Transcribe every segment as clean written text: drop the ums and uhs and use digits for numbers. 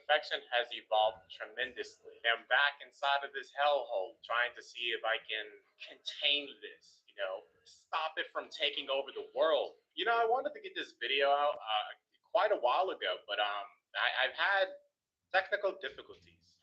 infection has evolved tremendously. I'm back inside of this hellhole trying to see if I can contain this, stop it from taking over the world. I wanted to get this video out quite a while ago, but I've had technical difficulties.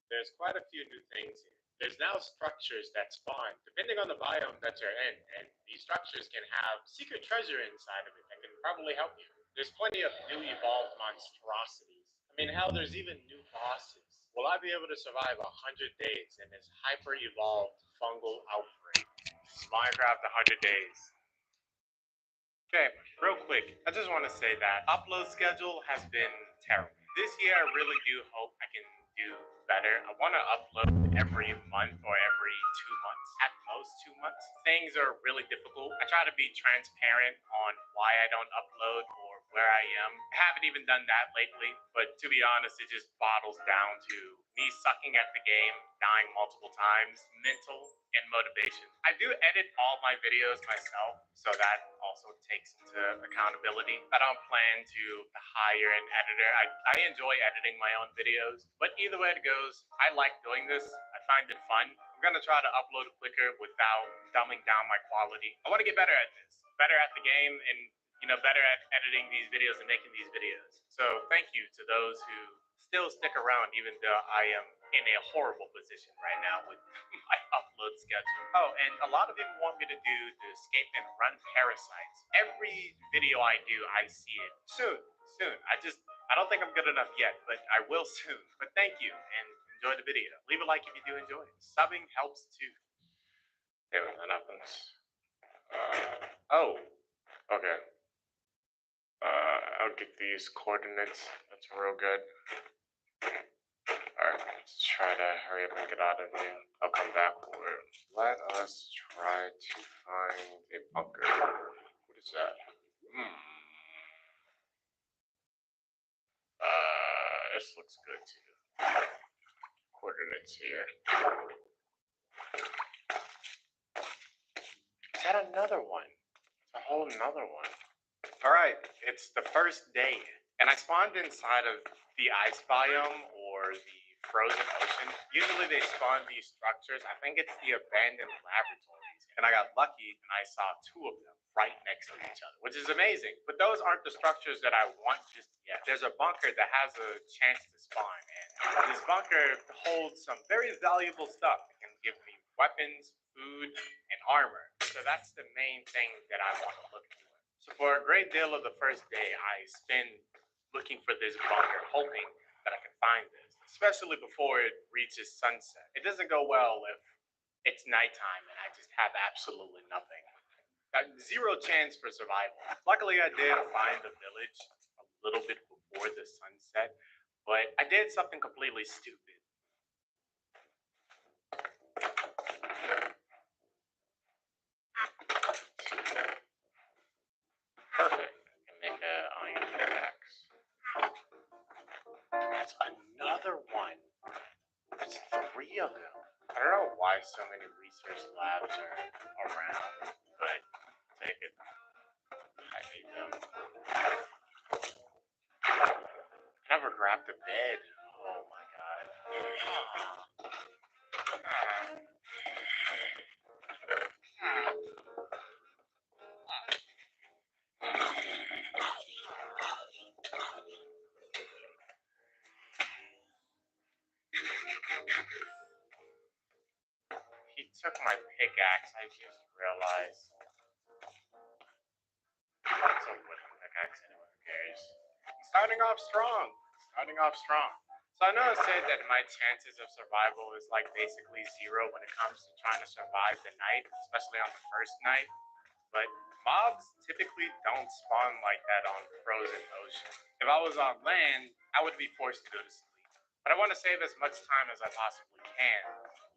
There's quite a few new things here. There's now structures that spawn depending on the biome that you're in, and these structures can have secret treasure inside of it that can probably help you. There's plenty of new evolved monstrosities. I mean, hell, there's even new bosses. Will I be able to survive 100 days in this hyper evolved fungal outbreak? Minecraft 100 days. Okay, real quick, I just want to say that upload schedule has been terrible. This year, I really do hope I can do better. I want to upload every month or every 2 months, at most 2 months. Things are really difficult. I try to be transparent on why I don't upload or where I am. I haven't even done that lately, but to be honest, it just bottles down to me sucking at the game, dying multiple times, mental, and motivation. I do edit all my videos myself, so that also takes into accountability. I don't plan to hire an editor. I enjoy editing my own videos, but either way it goes, I like doing this. I find it fun. I'm gonna try to upload quicker without dumbing down my quality. I want to get better at this, better at the game, and better at editing these videos and making these videos. So thank you to those who still stick around, even though I am in a horrible position right now with my upload schedule. Oh, and a lot of people want me to do the escape and run parasites. Every video I do, I see it soon. I don't think I'm good enough yet, but I will soon. But thank you and enjoy the video. Leave a like if you do enjoy it. Subbing helps too. Okay, that happens. Okay. I'll get these coordinates. That's real good. Alright, let's try to hurry up and get out of here. I'll come back for it. Let us try to find a bunker. What is that? This looks good too. Coordinates here. Is that another one? It's a whole nother one. Alright, it's the first day, and I spawned inside of the ice biome or the frozen ocean. Usually they spawn these structures. I think it's the abandoned laboratories, and I got lucky and I saw two of them right next to each other, which is amazing. But those aren't the structures that I want just yet. There's a bunker that has a chance to spawn, and this bunker holds some very valuable stuff. It can give me weapons, food, and armor. So that's the main thing that I want to look for. So for a great deal of the first day, I spend looking for this bunker, hoping that I can find this, especially before it reaches sunset. It doesn't go well if it's nighttime and I just have absolutely nothing. Got zero chance for survival. Luckily, I did find the village a little bit before the sunset, but I did something completely stupid. Perfect. I can make an iron pickaxe. That's another one. That's 3 of them. I don't know why so many research labs are around, but take it. I need them. I never grabbed a bed. Oh my god. He took my pickaxe, I just realized. It's a wooden pickaxe anyway, who cares? Starting off strong. So I know I said that my chances of survival is like basically zero when it comes to trying to survive the night, especially on the first night. But mobs typically don't spawn like that on frozen ocean. If I was on land, I would be forced to go to sleep. But I want to save as much time as I possibly can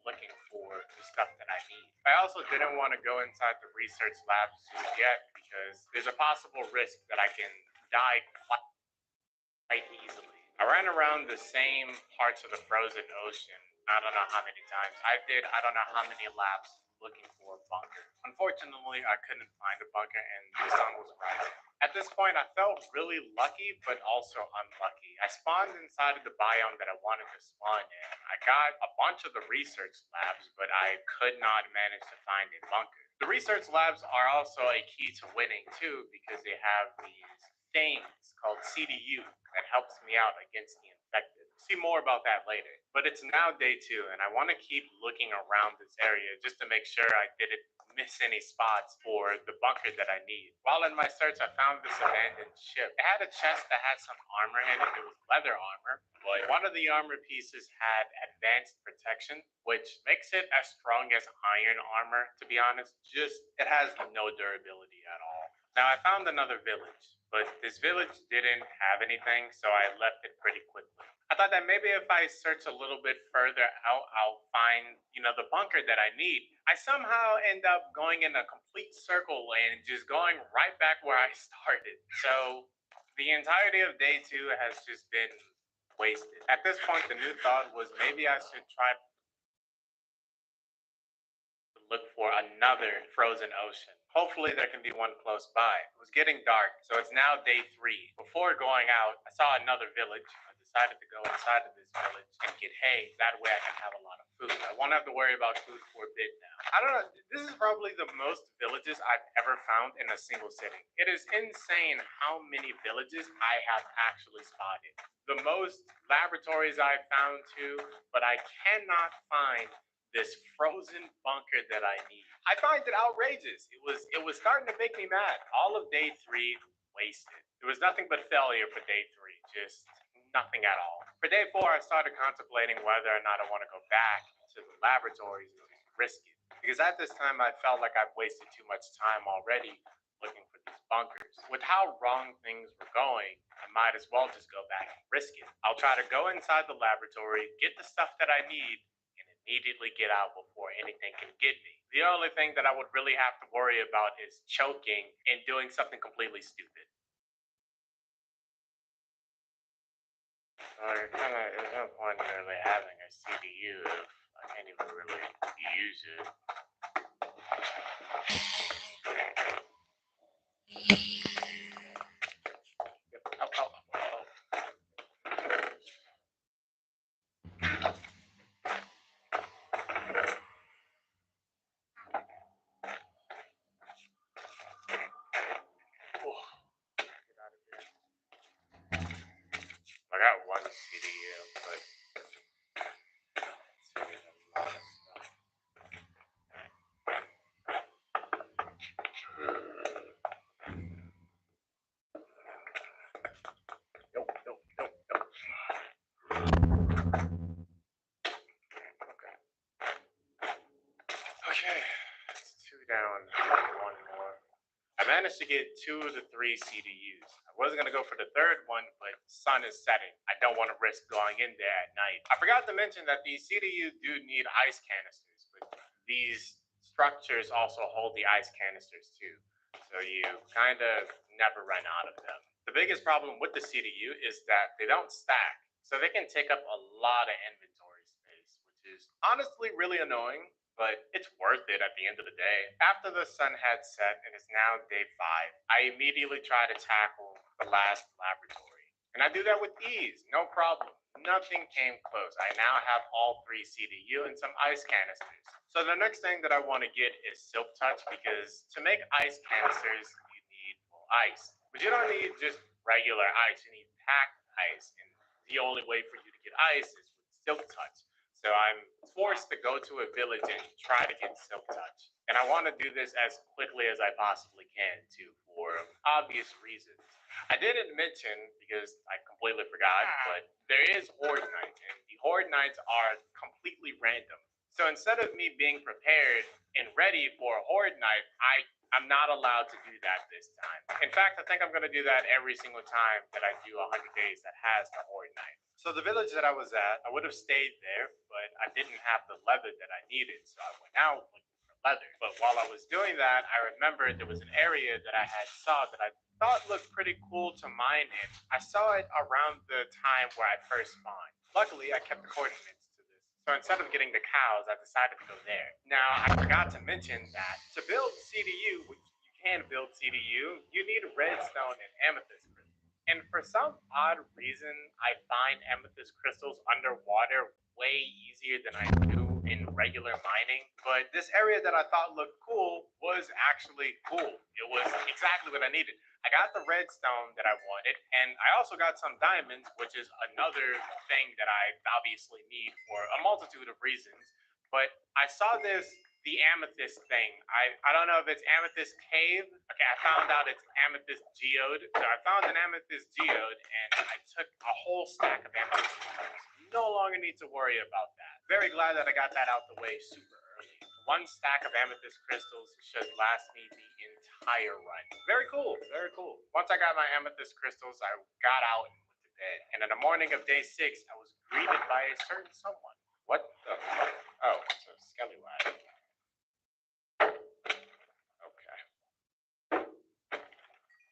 looking for the stuff that I need. I also didn't want to go inside the research labs yet because there's a possible risk that I can die quite easily. I ran around the same parts of the frozen ocean. I don't know how many times. I don't know how many laps looking for a bunker. Unfortunately, I couldn't find a bunker and the sun was rising. At this point, I felt really lucky, but also unlucky. I spawned inside of the biome that I wanted to spawn in. I got a bunch of the research labs, but I could not manage to find a bunker. The research labs are also a key to winning too, because they have these things called CDU that helps me out against the infected. See more about that later. But it's now day 2, and I want to keep looking around this area just to make sure I didn't miss any spots for the bunker that I need. While in my search, I found this abandoned ship. It had a chest that had some armor in it. It was leather armor, but one of the armor pieces had advanced protection, which makes it as strong as iron armor, to be honest. Just, it has no durability at all. Now, I found another village, but this village didn't have anything, so I left it pretty quickly. I thought that maybe if I search a little bit further out, I'll find, the bunker that I need. I somehow end up going in a complete circle and just going right back where I started. So the entirety of day 2 has just been wasted. At this point, the new thought was maybe I should try to look for another frozen ocean. Hopefully there can be one close by. It was getting dark, so it's now day 3. Before going out, I saw another village. I decided to go inside of this village and get hay. That way I can have a lot of food. I won't have to worry about food for a bit now. I don't know, this is probably the most villages I've ever found in a single sitting. It is insane how many villages I have actually spotted. The most laboratories I've found too, but I cannot find this frozen bunker that I need. I find it outrageous. It was starting to make me mad. All of day 3 wasted. It was nothing but failure for day 3. Just nothing at all. For day 4, I started contemplating whether or not I want to go back to the laboratories and risk it. Because at this time, I felt like I've wasted too much time already looking for these bunkers. With how wrong things were going, I might as well just go back and risk it. I'll try to go inside the laboratory, get the stuff that I need, immediately get out before anything can get me. The only thing that I would really have to worry about is choking and doing something completely stupid. There's no point in really having a CDU if I can't even really use it. I got one CDU, but Okay, it's 2 down, 1 more. I managed to get 2 of the 3 CDUs. I wasn't going to go for the third one, but the sun is setting. I don't want to risk going in there at night. I forgot to mention that these CDUs do need ice canisters, but these structures also hold the ice canisters too. So you kind of never run out of them. The biggest problem with the CDU is that they don't stack. So they can take up a lot of inventory space, which is honestly really annoying, but it's worth it at the end of the day. After the sun had set and it's now day 5, I immediately try to tackle the last laboratory. And I do that with ease, no problem. Nothing came close. I now have all 3 CDU and some ice canisters. So the next thing that I want to get is Silk Touch, because to make ice canisters, you need ice. But you don't need just regular ice, you need packed ice. And the only way for you to get ice is with Silk Touch. So I'm forced to go to a village and try to get Silk Touch. And I want to do this as quickly as I possibly can too, for obvious reasons. I didn't mention, because I completely forgot, but there is Horde Night, and the Horde Nights are completely random. So instead of me being prepared and ready for a Horde Night, I I'm not allowed to do that this time. In fact, I think I'm going to do that every single time that I do 100 days that has the Horde Night. So the village that I was at, I would have stayed there, but I didn't have the leather that I needed, so I went out looking for leather. But while I was doing that, I remembered there was an area that I had saw that I thought looked pretty cool to mine in. I saw it around the time where I first spawned. Luckily, I kept the coordinates to this. So instead of getting the cows, I decided to go there. Now, I forgot to mention that to build CDU, which you can build CDU, you need redstone and amethyst crystals. And for some odd reason, I find amethyst crystals underwater way easier than I do in regular mining. But this area that I thought looked cool was actually cool. It was exactly what I needed. I got the redstone that I wanted, and I also got some diamonds, which is another thing that I obviously need for a multitude of reasons. But I saw the amethyst thing. I don't know if it's amethyst cave. Okay, I found out it's amethyst geode. So I found an amethyst geode, and I took a whole stack of amethyst geodes. No longer need to worry about that. Very glad that I got that out the way super early. One stack of amethyst crystals should last me the entire run. Very cool, very cool. Once I got my amethyst crystals, I got out and went to bed. And in the morning of day 6, I was greeted by a certain someone. What the fuck? Oh, it's a skellywag. Okay.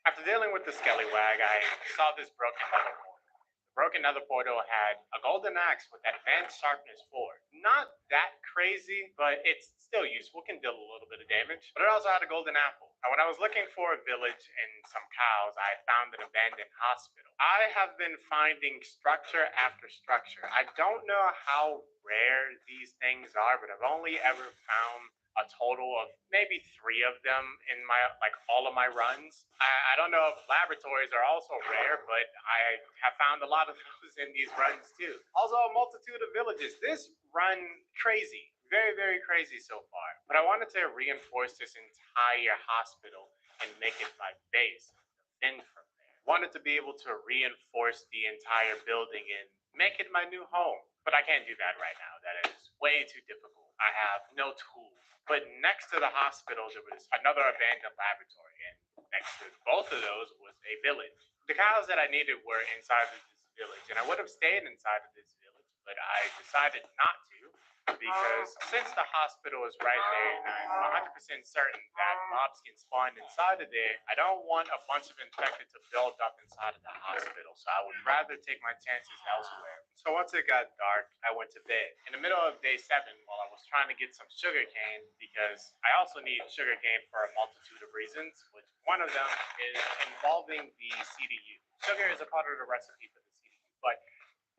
After dealing with the skellywag, I saw this broken nether portal. The broken nether portal had a golden axe with advanced sharpness 4. Not that crazy, but it's still useful, can deal a little bit of damage. But it also had a golden apple. Now, when I was looking for a village and some cows, I found an abandoned hospital. I have been finding structure after structure. I don't know how rare these things are, but I've only ever found a total of maybe 3 of them in my, like, all of my runs. I don't know if laboratories are also rare, but I have found a lot of those in these runs too. Also, a multitude of villages. This run, crazy. Very, very crazy so far. But I wanted to reinforce this entire hospital and make it my base. Then from there, wanted to be able to reinforce the entire building and make it my new home. But I can't do that right now. That is way too difficult. I have no tools. But next to the hospital, there was another abandoned laboratory, and next to both of those was a village. The cows that I needed were inside of this village, and I would have stayed inside of this village, but I decided not to, because since the hospital is right there, and I'm 100% certain that mobs can spawn inside of there, I don't want a bunch of infected to build up inside of the hospital, so I would rather take my chances elsewhere. So once it got dark, I went to bed. In the middle of day 7, while I was trying to get some sugar cane, because I also need sugar cane for a multitude of reasons, which one of them is involving the CDU. Sugar is a part of the recipe for the CDU, but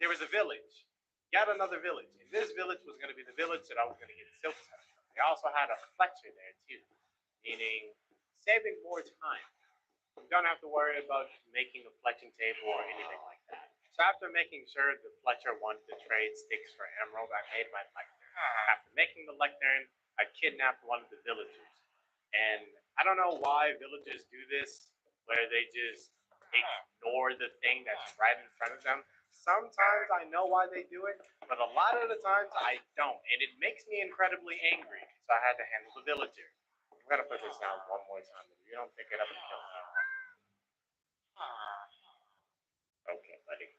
there was a village, yet another village. And this village was going to be the village that I was going to get silk touch from. They also had a fletcher there too, meaning saving more time. You don't have to worry about making a fletching table or anything like that. So after making sure the Fletcher wanted to trade sticks for emerald, I made my lectern. After making the lectern, I kidnapped one of the villagers. And I don't know why villagers do this, where they just ignore the thing that's right in front of them. Sometimes I know why they do it, but a lot of the times I don't. And it makes me incredibly angry. So I had to handle the villager. I'm going to put this down one more time. If you don't pick it up and kill me. Okay, buddy.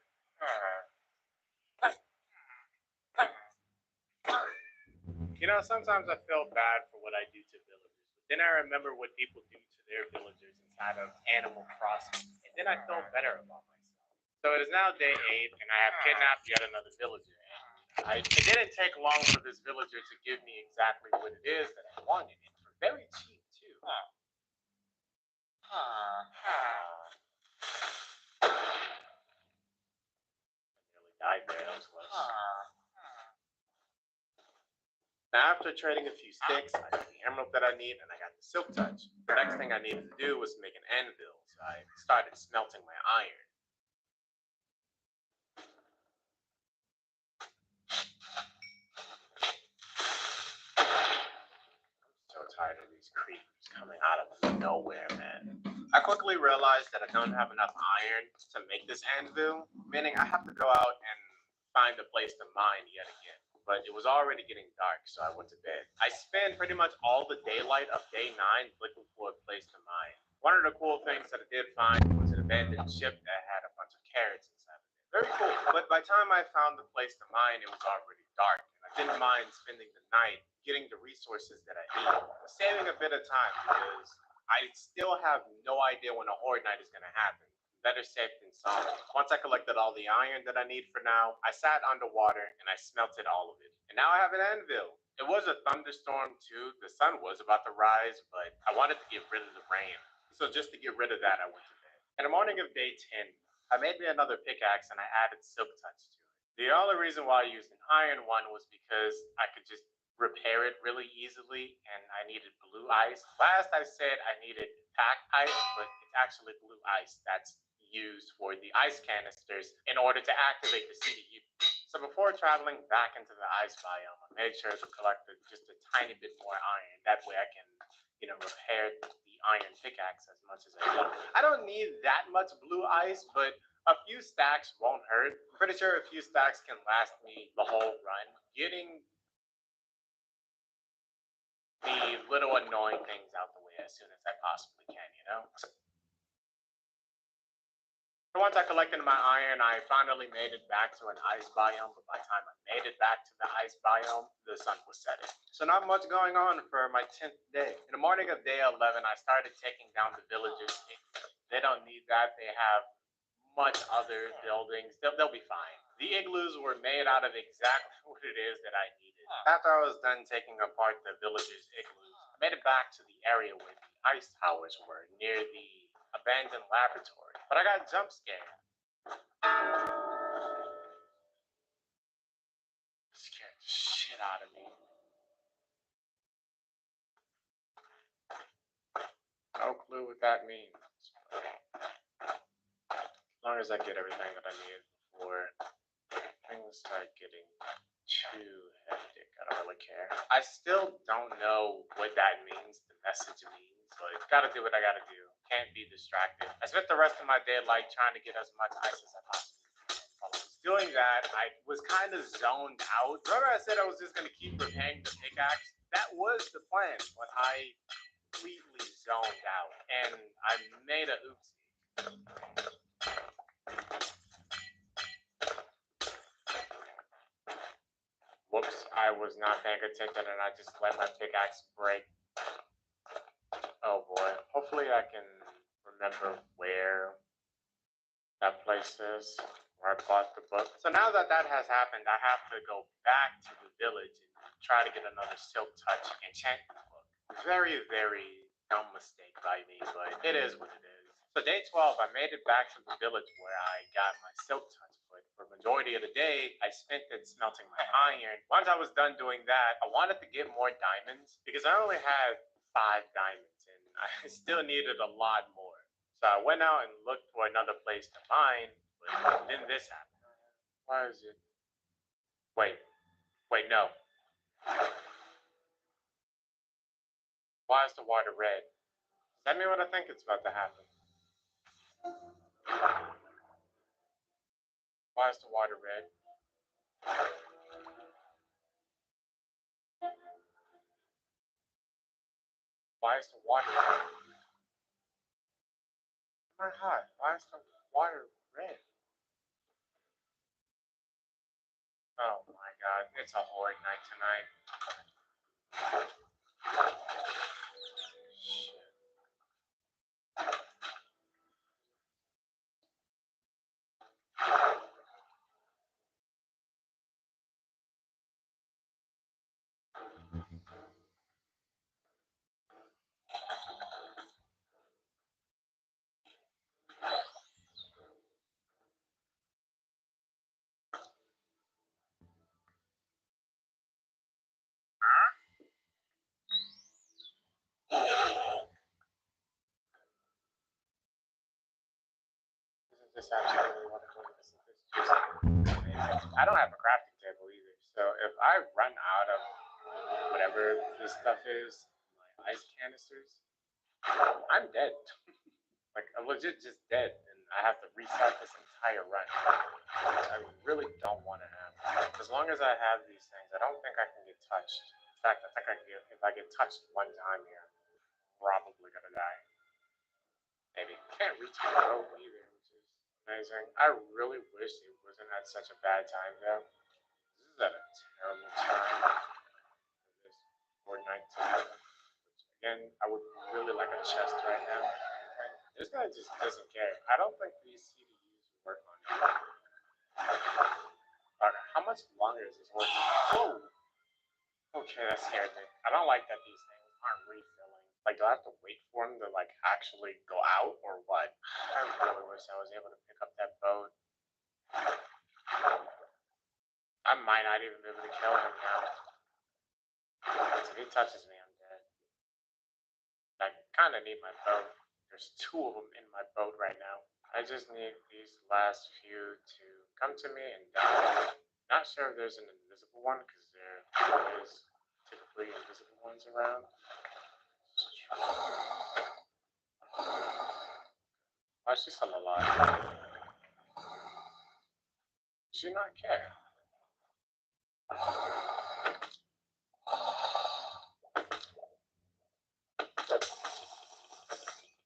You know, sometimes I feel bad for what I do to villagers, but then I remember what people do to their villagers inside of Animal Crossing, and then I feel better about myself. So it is now day 8, and I have kidnapped yet another villager. It didn't take long for this villager to give me exactly what it is that I wanted, and for very cheap too. Nearly died there. That was close. Now, after trading a few sticks, I got the emerald that I need, and I got the silk touch. The next thing I needed to do was make an anvil, so I started smelting my iron. I'm so tired of these creepers coming out of nowhere, man. I quickly realized that I don't have enough iron to make this anvil, meaning I have to go out and find a place to mine yet again. but it was already getting dark, so I went to bed. I spent pretty much all the daylight of day 9 looking for a place to mine. One of the cool things that I did find was an abandoned ship that had a bunch of carrots inside of it. Very cool. But by the time I found the place to mine, it was already dark, and I didn't mind spending the night getting the resources that I need, saving a bit of time because I still have no idea when a horde night is going to happen. Better safe than sorry. Once I collected all the iron that I need for now, I sat underwater and I smelted all of it. And now I have an anvil. It was a thunderstorm too. The sun was about to rise, but I wanted to get rid of the rain. So just to get rid of that, I went to bed. In the morning of day 10, I made me another pickaxe and I added silk touch to it. The only reason why I used an iron one was because I could just repair it really easily, and I needed blue ice. Last I said I needed pack ice, but it's actually blue ice that's used for the ice canisters in order to activate the CDU. So before traveling back into the ice biome, I made sure to collect just a tiny bit more iron. That way I can, repair the iron pickaxe as much as I need. I don't need that much blue ice, but a few stacks won't hurt. I'm pretty sure a few stacks can last me the whole run. Getting the little annoying things out the way as soon as I possibly can, So once I collected my iron, I finally made it back to an ice biome, but by the time I made it back to the ice biome, the sun was setting. So not much going on for my 10th day. In the morning of day 11, I started taking down the villagers. They don't need that. They have much other buildings. They'll be fine. The igloos were made out of exactly what it is that I needed. After I was done taking apart the villagers' igloos, I made it back to the area where the ice towers were, near the abandoned laboratory. But I got jump scared. Scared the shit out of me. No clue what that means. As long as I get everything that I need before things start getting too hectic, I don't really care. I still don't know what that means, the message means, but gotta do what I gotta do. Can't be distracted. I spent the rest of my day like trying to get as much ice as I possibly could. While I was doing that, I was kind of zoned out. Remember I said I was just gonna keep repairing the pickaxe? That was the plan, but I completely zoned out, and I made a oopsie. Whoops, I was not paying attention and I just let my pickaxe break. Oh boy, hopefully I can remember where that place is, where I bought the book. So now that that has happened, I have to go back to the village and try to get another silk touch enchantment book. Very, very dumb mistake by me, but it is what it is. So day 12, I made it back to the village where I got my silk touch. For the majority of the day, I spent it smelting my iron. Once I was done doing that, I wanted to get more diamonds because I only had 5 diamonds and I still needed a lot more. So I went out and looked for another place to mine, but then this happened. Why is it? Wait, no. Why is the water red? Does that mean what I think it's about to happen? Why is the water red? Why is the water red? Am I hot? Why is the water red? Oh my god, it's a horde night tonight. Isn't this absolutely wonderful? Isn't this just amazing? I don't have a crafting table either, so if I run out of whatever this stuff is, my ice canisters, I'm dead. Like, I'm legit just dead, and I have to restart this entire run. I really don't want to have As long as I have these things, I don't think I can get touched. In fact, I think if I get touched one time here, I'm probably gonna die. Maybe. Can't reach my boat either, which is amazing. I really wish it wasn't at such a bad time though. This is at a terrible time for this Fortnite to happen. Which again, I would really like a chest right now. This guy just doesn't care. I don't think these CDUs work on him. Okay, how much longer is this working? Whoa! Okay, that scared me. I don't like that these things aren't refilling. Like, do I have to wait for them to, like, actually go out, or what? I really wish I was able to pick up that boat. I might not even be able to kill him now. Because if he touches me, I'm dead. I kind of need my boat. There's two of them in my boat right now. I just need these last few to come to me and die. Not sure if there's an invisible one, because there is typically invisible ones around. Why is she still alive? Does she not care?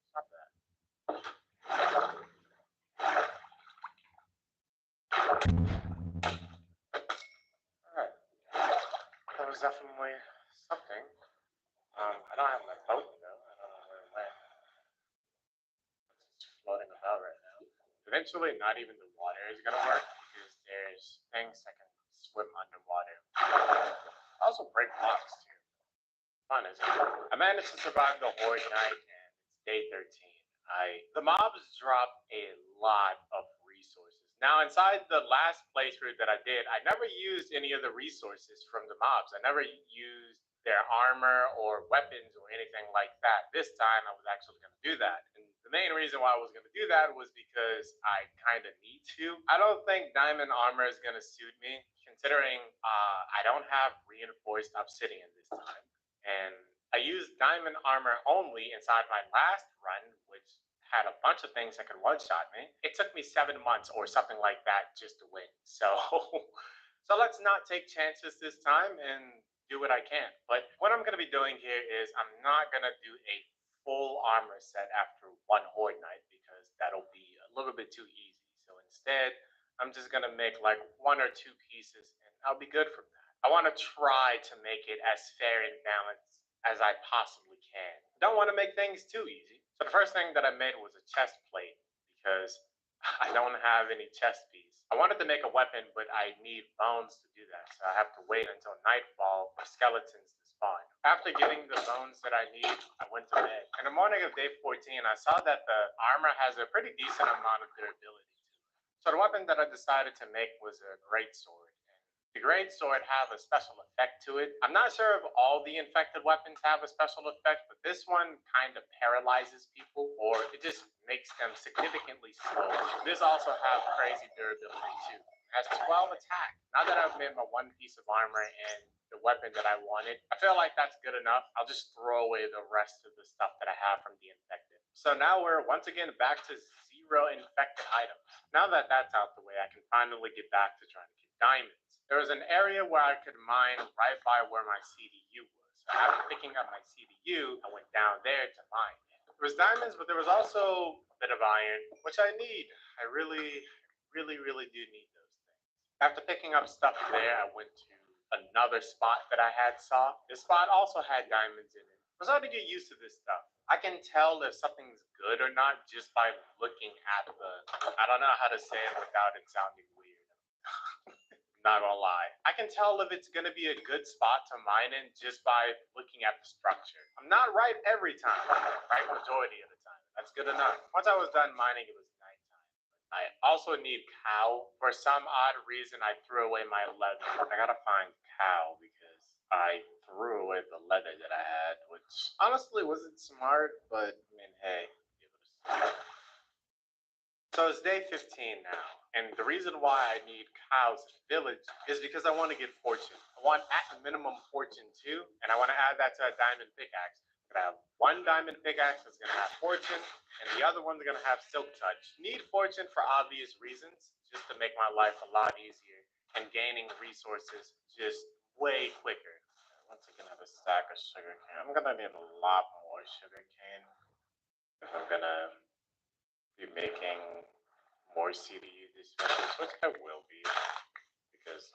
Stop that. Alright. That was definitely something. I don't have my boat though. I don't know where it went. It's just floating about right now. Eventually, not even the water is gonna work because there's things that can swim underwater. I also break blocks too. Fun, isn't it? I managed to survive the horde night, and it's day 13. The mobs drop a lot of resources. Now, inside the last playthrough that I did, I never used any of the resources from the mobs. I never used their armor or weapons or anything like that. This time, I was actually going to do that. And the main reason why I was going to do that was because I kind of need to. I don't think diamond armor is going to suit me, considering I don't have reinforced obsidian this time. And I used diamond armor only inside my last run, which had a bunch of things that could one-shot me. It took me 7 months or something like that just to win. So, so let's not take chances this time and do what I can. But what I'm going to be doing here is I'm not going to do a full armor set after one horde night because that'll be a little bit too easy. So instead, I'm just going to make like 1 or 2 pieces and I'll be good from that. I want to try to make it as fair and balanced as I possibly can. I don't want to make things too easy. So the first thing that I made was a chest plate because I don't have any chest piece. I wanted to make a weapon, but I need bones to do that. So I have to wait until nightfall for skeletons to spawn. After getting the bones that I need, I went to bed. In the morning of day 14, I saw that the armor has a pretty decent amount of durability to it. So the weapon that I decided to make was a greatsword. The great sword have a special effect to it. I'm not sure if all the infected weapons have a special effect, but this one kind of paralyzes people, or it just makes them significantly slower. This also has crazy durability too. It has 12 attack. Now that I've made my 1 piece of armor and the weapon that I wanted, I feel like that's good enough. I'll just throw away the rest of the stuff that I have from the infected. So now we're once again back to 0 infected items. Now that that's out the way, I can finally get back to trying to get diamonds. There was an area where I could mine right by where my CDU was. So after picking up my CDU, I went down there to mine. There was diamonds, but there was also a bit of iron, which I need. I really do need those things. After picking up stuff there, I went to another spot that I had saw. This spot also had diamonds in it. I was starting to get used to this stuff. I can tell if something's good or not just by looking at the, I don't know how to say it without it sounding weird. Not gonna lie. I can tell if it's gonna be a good spot to mine in just by looking at the structure. I'm not right every time, right majority of the time. That's good enough. Once I was done mining, it was nighttime. I also need cow. For some odd reason, I threw away my leather. I gotta find cow because I threw away the leather that I had, which honestly wasn't smart, but I mean, hey, give it a shot. So it's day 15 now, and the reason why I need cows in the village is because I want to get fortune. I want at minimum fortune 2, and I want to add that to a diamond pickaxe. I'm gonna have 1 diamond pickaxe that's gonna have fortune, and the other one's gonna have silk touch. Need fortune for obvious reasons, just to make my life a lot easier and gaining resources just way quicker. Once again, I have a stack of sugar cane. I'm gonna need a lot more sugar cane if I'm gonna be making more CDU this village, which I will be, because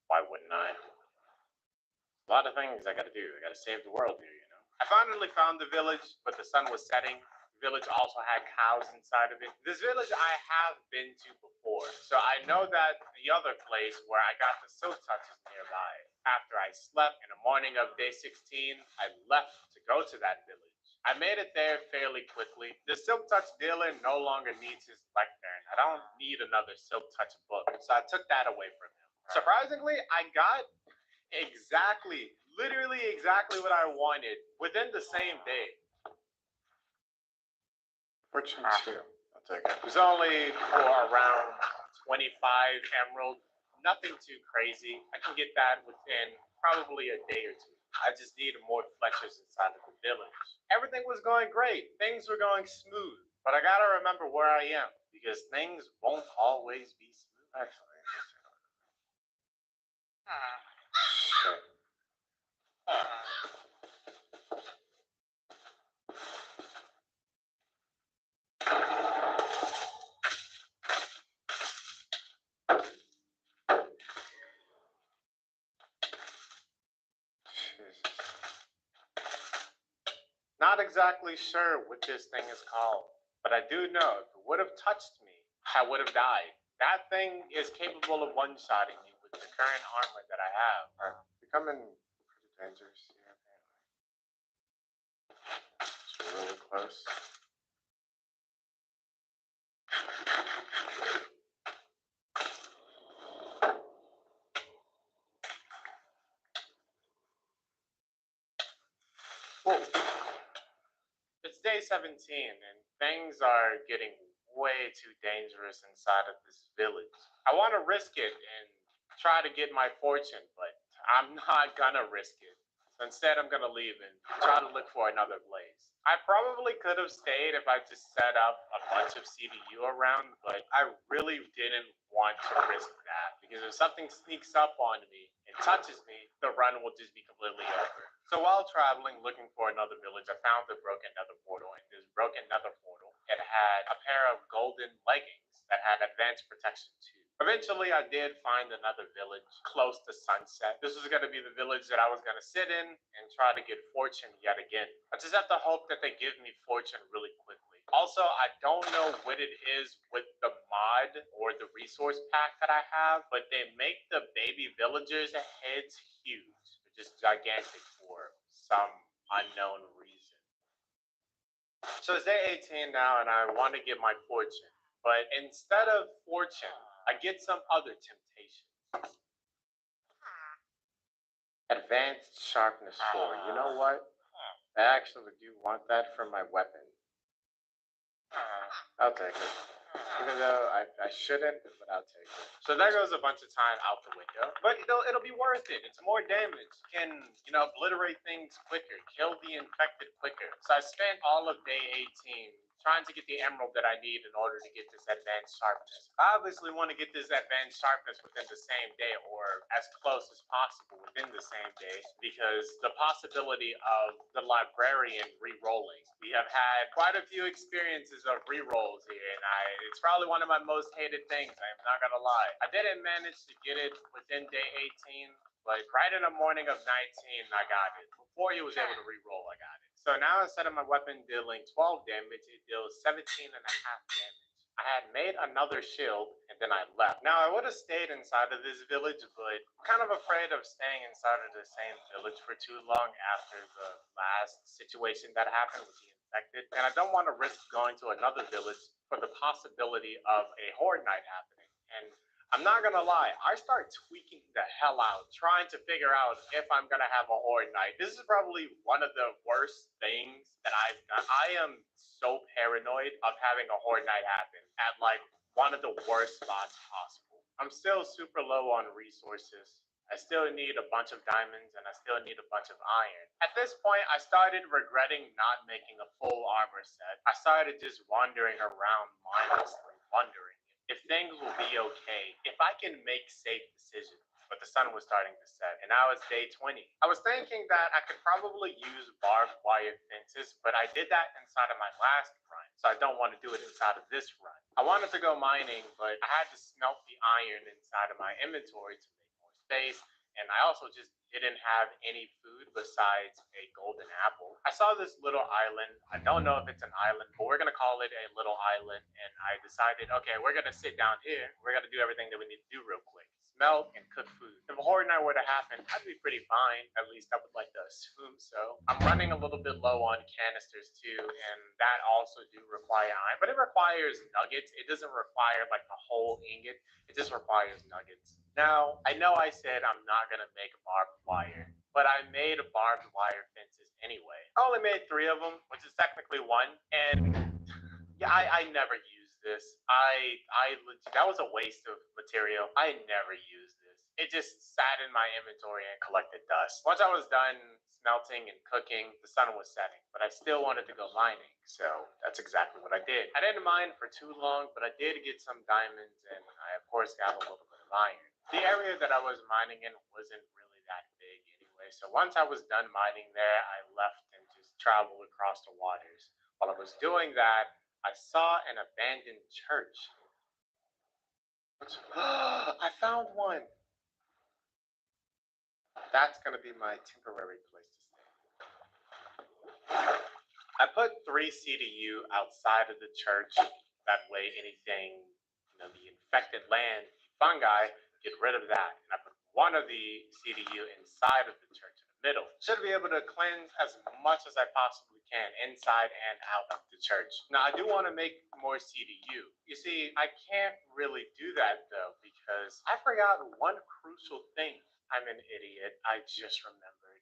why wouldn't I? A lot of things I gotta do. I gotta save the world here, you know? I finally found the village, but the sun was setting. The village also had cows inside of it. This village I have been to before, so I know that the other place where I got the silk touch is nearby. After I slept in the morning of day 16, I left to go to that village. I made it there fairly quickly. The silk touch dealer no longer needs his lectern. I don't need another silk touch book, so I took that away from him. Surprisingly, I got literally exactly what I wanted within the same day. Fortune 2. I'll take it. It was only for around 25 emerald. Nothing too crazy. I can get that within probably a day or two. I just needed more fletchers inside of the village. Everything was going great. Things were going smooth. But I gotta remember where I am, because things won't always be smooth. Actually. Shit. Not exactly sure what this thing is called, but I do know if it would have touched me, I would have died. That thing is capable of one-shotting me with the current armor that I have. I'm becoming pretty dangerous here, apparently. It's really close. Whoa. It's day 17, and things are getting way too dangerous inside of this village. I want to risk it and try to get my fortune, but I'm not gonna risk it. So instead, I'm gonna leave and try to look for another place. I probably could have stayed if I just set up a bunch of CDU around, but I really didn't want to risk that, because if something sneaks up on me and touches me, the run will just be completely over. So while traveling, looking for another village, I found the broken nether portal. And this broken nether portal, it had a pair of golden leggings that had advanced protection too. Eventually, I did find another village close to sunset. This was going to be the village that I was going to sit in and try to get fortune yet again. I just have to hope that they give me fortune really quickly. Also, I don't know what it is with the mod or the resource pack that I have, but they make the baby villagers' heads huge. They're just gigantic for some unknown reason. So it's day 18 now, and I want to get my fortune. But instead of fortune, I get some other temptation. Advanced sharpness 4. You know what? I actually do want that for my weapon. I'll take it. Even though I shouldn't, but I'll take it. So there goes a bunch of time out the window. But it'll be worth it. It's more damage. You can, obliterate things quicker, kill the infected quicker. So I spent all of day 18 trying to get the emerald that I need in order to get this advanced sharpness. I obviously want to get this advanced sharpness within the same day, or as close as possible within the same day, because the possibility of the librarian re-rolling. We have had quite a few experiences of re-rolls here, and it's probably one of my most hated things. I am not gonna lie. I didn't manage to get it within day 18, but right in the morning of 19, I got it. Before he was able to re-roll, I got it. So now instead of my weapon dealing 12 damage, it deals 17.5 damage. I had made another shield, and then I left. Now, I would have stayed inside of this village, but I'm kind of afraid of staying inside of the same village for too long after the last situation that happened with the infected. And I don't want to risk going to another village for the possibility of a horde night happening. And I'm not gonna lie, I start tweaking the hell out, trying to figure out if I'm gonna have a horde night. This is probably one of the worst things that I've done. I am so paranoid of having a horde night happen at one of the worst spots possible. I'm still super low on resources. I still need a bunch of diamonds, and I still need a bunch of iron. At this point, I started regretting not making a full armor set. I started just wandering around mindlessly, wondering if things will be okay, if I can make safe decisions. But the sun was starting to set, and now it's day 20. I was thinking that I could probably use barbed wire fences, but I did that inside of my last run, so I don't want to do it inside of this run. I wanted to go mining, but I had to smelt the iron inside of my inventory to make more space, and I also just didn't have any food besides a golden apple. I saw this little island. I don't know if it's an island, but we're gonna call it a little island. And I decided, okay, we're gonna sit down here. We're gonna do everything that we need to do real quick. Smelt and cook food. If a horde night were to happen, I'd be pretty fine. At least I would like to assume so. I'm running a little bit low on canisters too, and that also do require iron, but it requires nuggets. It doesn't require like the whole ingot. It just requires nuggets. Now, I know I said I'm not gonna make barbed wire, but I made barbed wire fences anyway. I only made 3 of them, which is technically 1, and yeah, I never used this. That was a waste of material. I never used this. It just sat in my inventory and collected dust. Once I was done smelting and cooking, the sun was setting, but I still wanted to go mining, so that's exactly what I did. I didn't mine for too long, but I did get some diamonds, and I of course got a little bit of iron. The area that I was mining in wasn't really that big anyway, so once I was done mining there, I left and just traveled across the waters. While I was doing that, I saw an abandoned church. I found one. That's going to be my temporary place to stay. I put 3 CDU outside of the church. That way, anything, the infected land, fungi, get rid of that. And I put 1 of the CDU inside of the church in the middle. Should be able to cleanse as much as I possibly can inside and out of the church. Now, I do want to make more CDU. You see, I can't really do that though, because I forgot one crucial thing. I'm an idiot. I just remembered.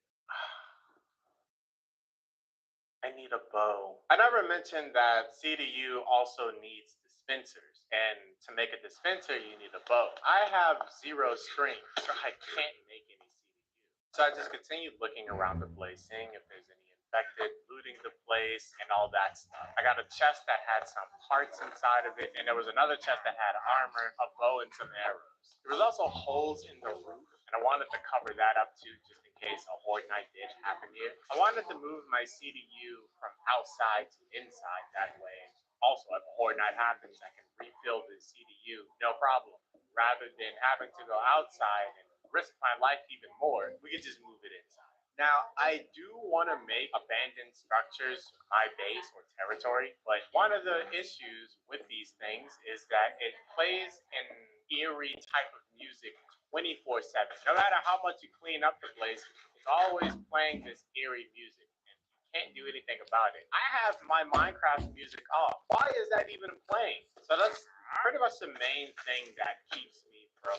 I need a bow. I never mentioned that CDU also needs dispensers, and to make a dispenser, you need a bow. I have 0 string, so I can't make any CDU. So I just continued looking around the place, seeing if there's any infected, looting the place, and all that stuff. I got a chest that had some parts inside of it, and there was another chest that had armor, a bow, and some arrows. There was also holes in the roof, and I wanted to cover that up too, just in case a horde night did happen here. I wanted to move my CDU from outside to inside that way. Also, if a horde night happens, I can refill the CDU, no problem. Rather than having to go outside and risk my life even more, we could just move it inside. Now, I do want to make abandoned structures my base or territory, but one of the issues with these things is that it plays an eerie type of music 24/7. No matter how much you clean up the place, it's always playing this eerie music, and you can't do anything about it. I have my Minecraft music off. Why is that even playing? So that's pretty much the main thing that keeps me from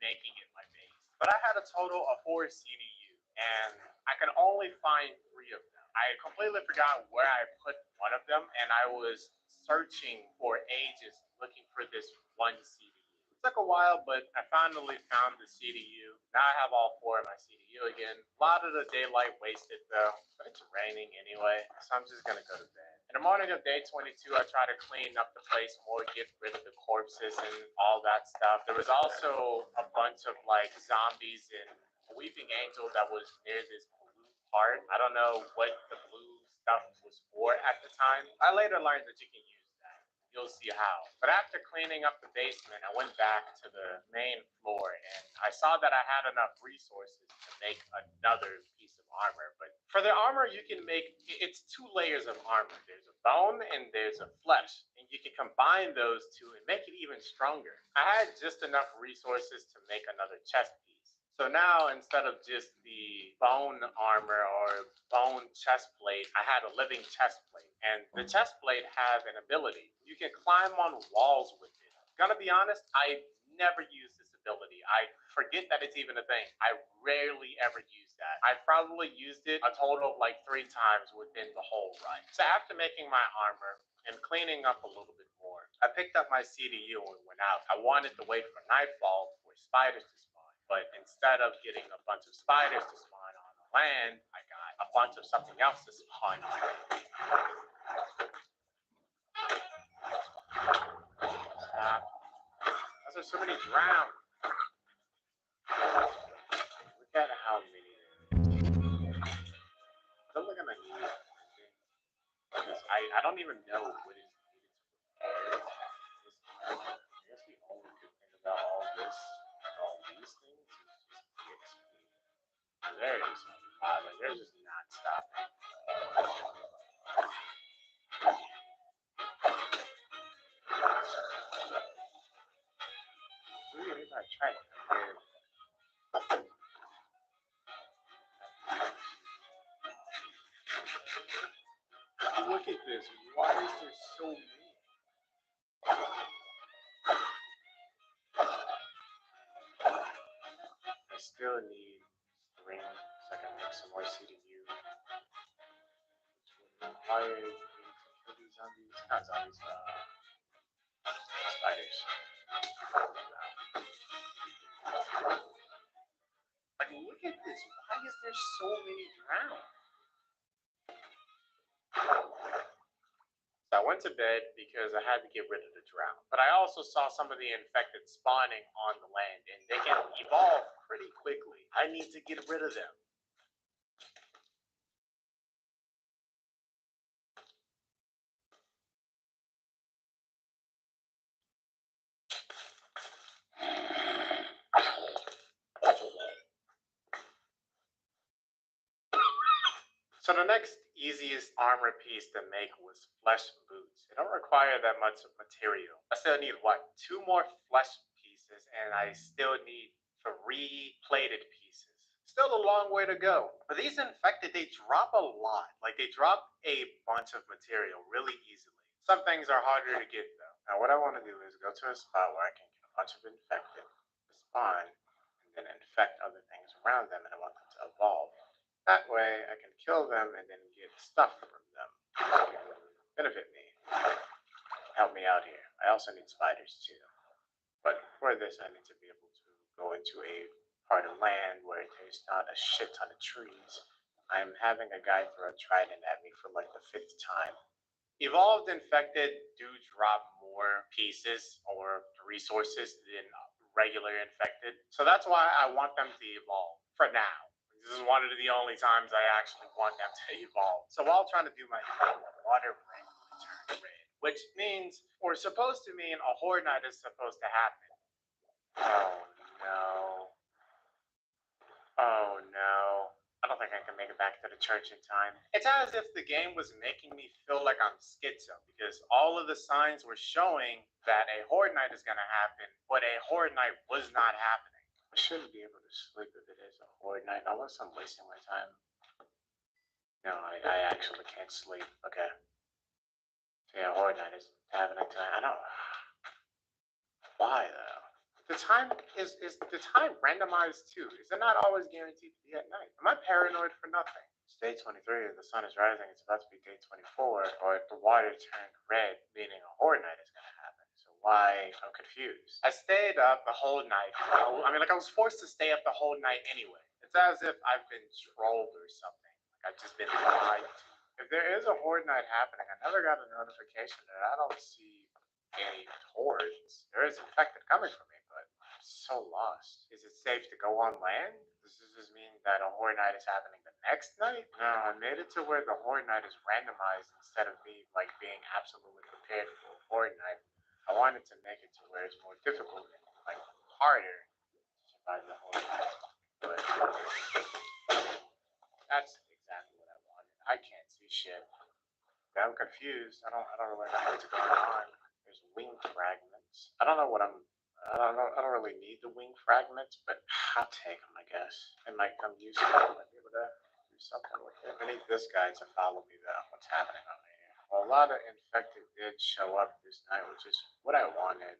making it my base. But I had a total of 4 CDU, and I can only find 3 of them. I completely forgot where I put 1 of them, and I was searching for ages looking for this 1 CDU. It took a while, but I finally found the CDU. Now I have all 4 of my CDU again. A lot of the daylight wasted though, but it's raining anyway, so I'm just gonna go to bed. In the morning of day 22, I try to clean up the place more, get rid of the corpses and all that stuff. There was also a bunch of like zombies and a weeping angel that was near this blue part. I don't know what the blue stuff was for at the time. I later learned that you can use that. You'll see how. But after cleaning up the basement, I went back to the main floor and I saw that I had enough resources to make another piece of armor. But for the armor, you can make, it's 2 layers of armor. There's a bone and there's a flesh. And you can combine those 2 and make it even stronger. I had just enough resources to make another chest piece. So now, instead of just the bone armor or bone chest plate, I had a living chest plate. And the chest plate has an ability. You can climb on walls with it. Gonna be honest, I never use this ability. I forget that it's even a thing. I rarely ever use that. I probably used it a total of like 3 times within the whole run. So after making my armor and cleaning up a little bit more, I picked up my CDU and went out. I wanted to wait for nightfall for spiders to spawn, but instead of getting a bunch of spiders to spawn on the land, I got a bunch of something else to spawn on. there so many drowned? Look at how many. I don't think I'm gonna need anything. Because I don't even know what is needed to prepare this. I guess the only good thing about all this, all these things, is just the XP. There it is. Like, they're just not stopping. Maybe I try to compare. Look at this. Why is there so many? I still need string so I can make some more CDU. Which would require me to kill these zombies. Not zombies, spiders. Like, look at this. Why is there so many drowned? So I went to bed because I had to get rid of the drown. But I also saw some of the infected spawning on the land, and they can evolve pretty quickly. I need to get rid of them. So the next easiest armor piece to make was flesh boots. It don't require that much material. I still need what, 2 more flesh pieces, and I still need 3 plated pieces. Still a long way to go. But these infected, they drop a lot. Like, they drop a bunch of material really easily. Some things are harder to get though. Now what I want to do is go to a spot where I can get a bunch of infected, spawn, and then infect other things around them, and I want them to evolve. That way I can kill them and then get stuff from them. Benefit me. Help me out here. I also need spiders too. But for this I need to be able to go into a part of land where there's not a shit ton of trees. I'm having a guy throw a trident at me for like the 5th time. Evolved infected do drop more pieces or resources than regular infected. So that's why I want them to evolve for now. This is one of the only times I actually want them to evolve. So while trying to do my thing, water ring turn red, which means, or supposed to mean, a horde night is supposed to happen. Oh no. Oh no. I don't think I can make it back to the church in time. It's as if the game was making me feel like I'm schizo, because all of the signs were showing that a horde night is gonna happen, but a horde night was not happening. I shouldn't be able to sleep if it is a horde night, unless I'm wasting my time. No, I actually can't sleep. Okay. So yeah, horde night is happening tonight. I don't. Why though? The time is the time randomized too? Is it not always guaranteed to be at night? Am I paranoid for nothing? It's day 23. The sun is rising. It's about to be day 24. Or the water turned red, meaning a horde night is gonna happen. So why? I'm confused. I stayed up the whole night. I mean, like I was forced to stay up the whole night anyway. It's as if I've been trolled or something. Like I've just been lied to. If there is a horde night happening, I never got a notification that I don't see any hordes. There is infected coming from me, but I'm so lost. Is it safe to go on land? Does this mean that a horde night is happening the next night? No, I made it to where the horde night is randomized instead of me like being absolutely prepared for a horde night. I wanted to make it to where it's more difficult and like harder to survive the horde night. But that's exactly what I wanted. I can't see shit. I'm confused. I don't really know what's going on. There's wing fragments. I don't know. I don't really need the wing fragments, but I'll take them, I guess. It might come useful. I might be able to do something with it. I need this guy to follow me though. What's happening over here? Well, a lot of infected did show up this night, which is what I wanted.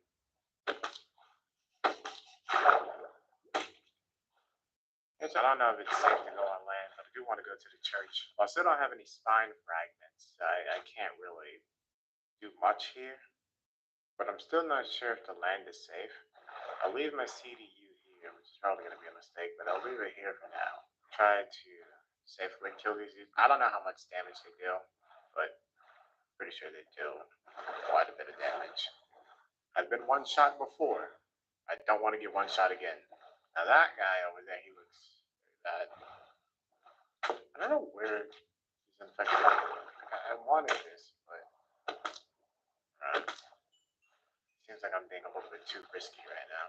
I don't know if it's safe to go on land, but I do want to go to the church. Well, I still don't have any spine fragments. I can't really do much here, but I'm still not sure if the land is safe. I'll leave my CDU here, which is probably going to be a mistake, but I'll leave it here for now. Try to safely kill these. I don't know how much damage they do, but I'm pretty sure they do quite a bit of damage. I've been one shot before. I don't want to get one shot again. Now that guy over there, he looks bad. I don't know where he's infected. I wanted this, but seems like I'm being a little bit too risky right now.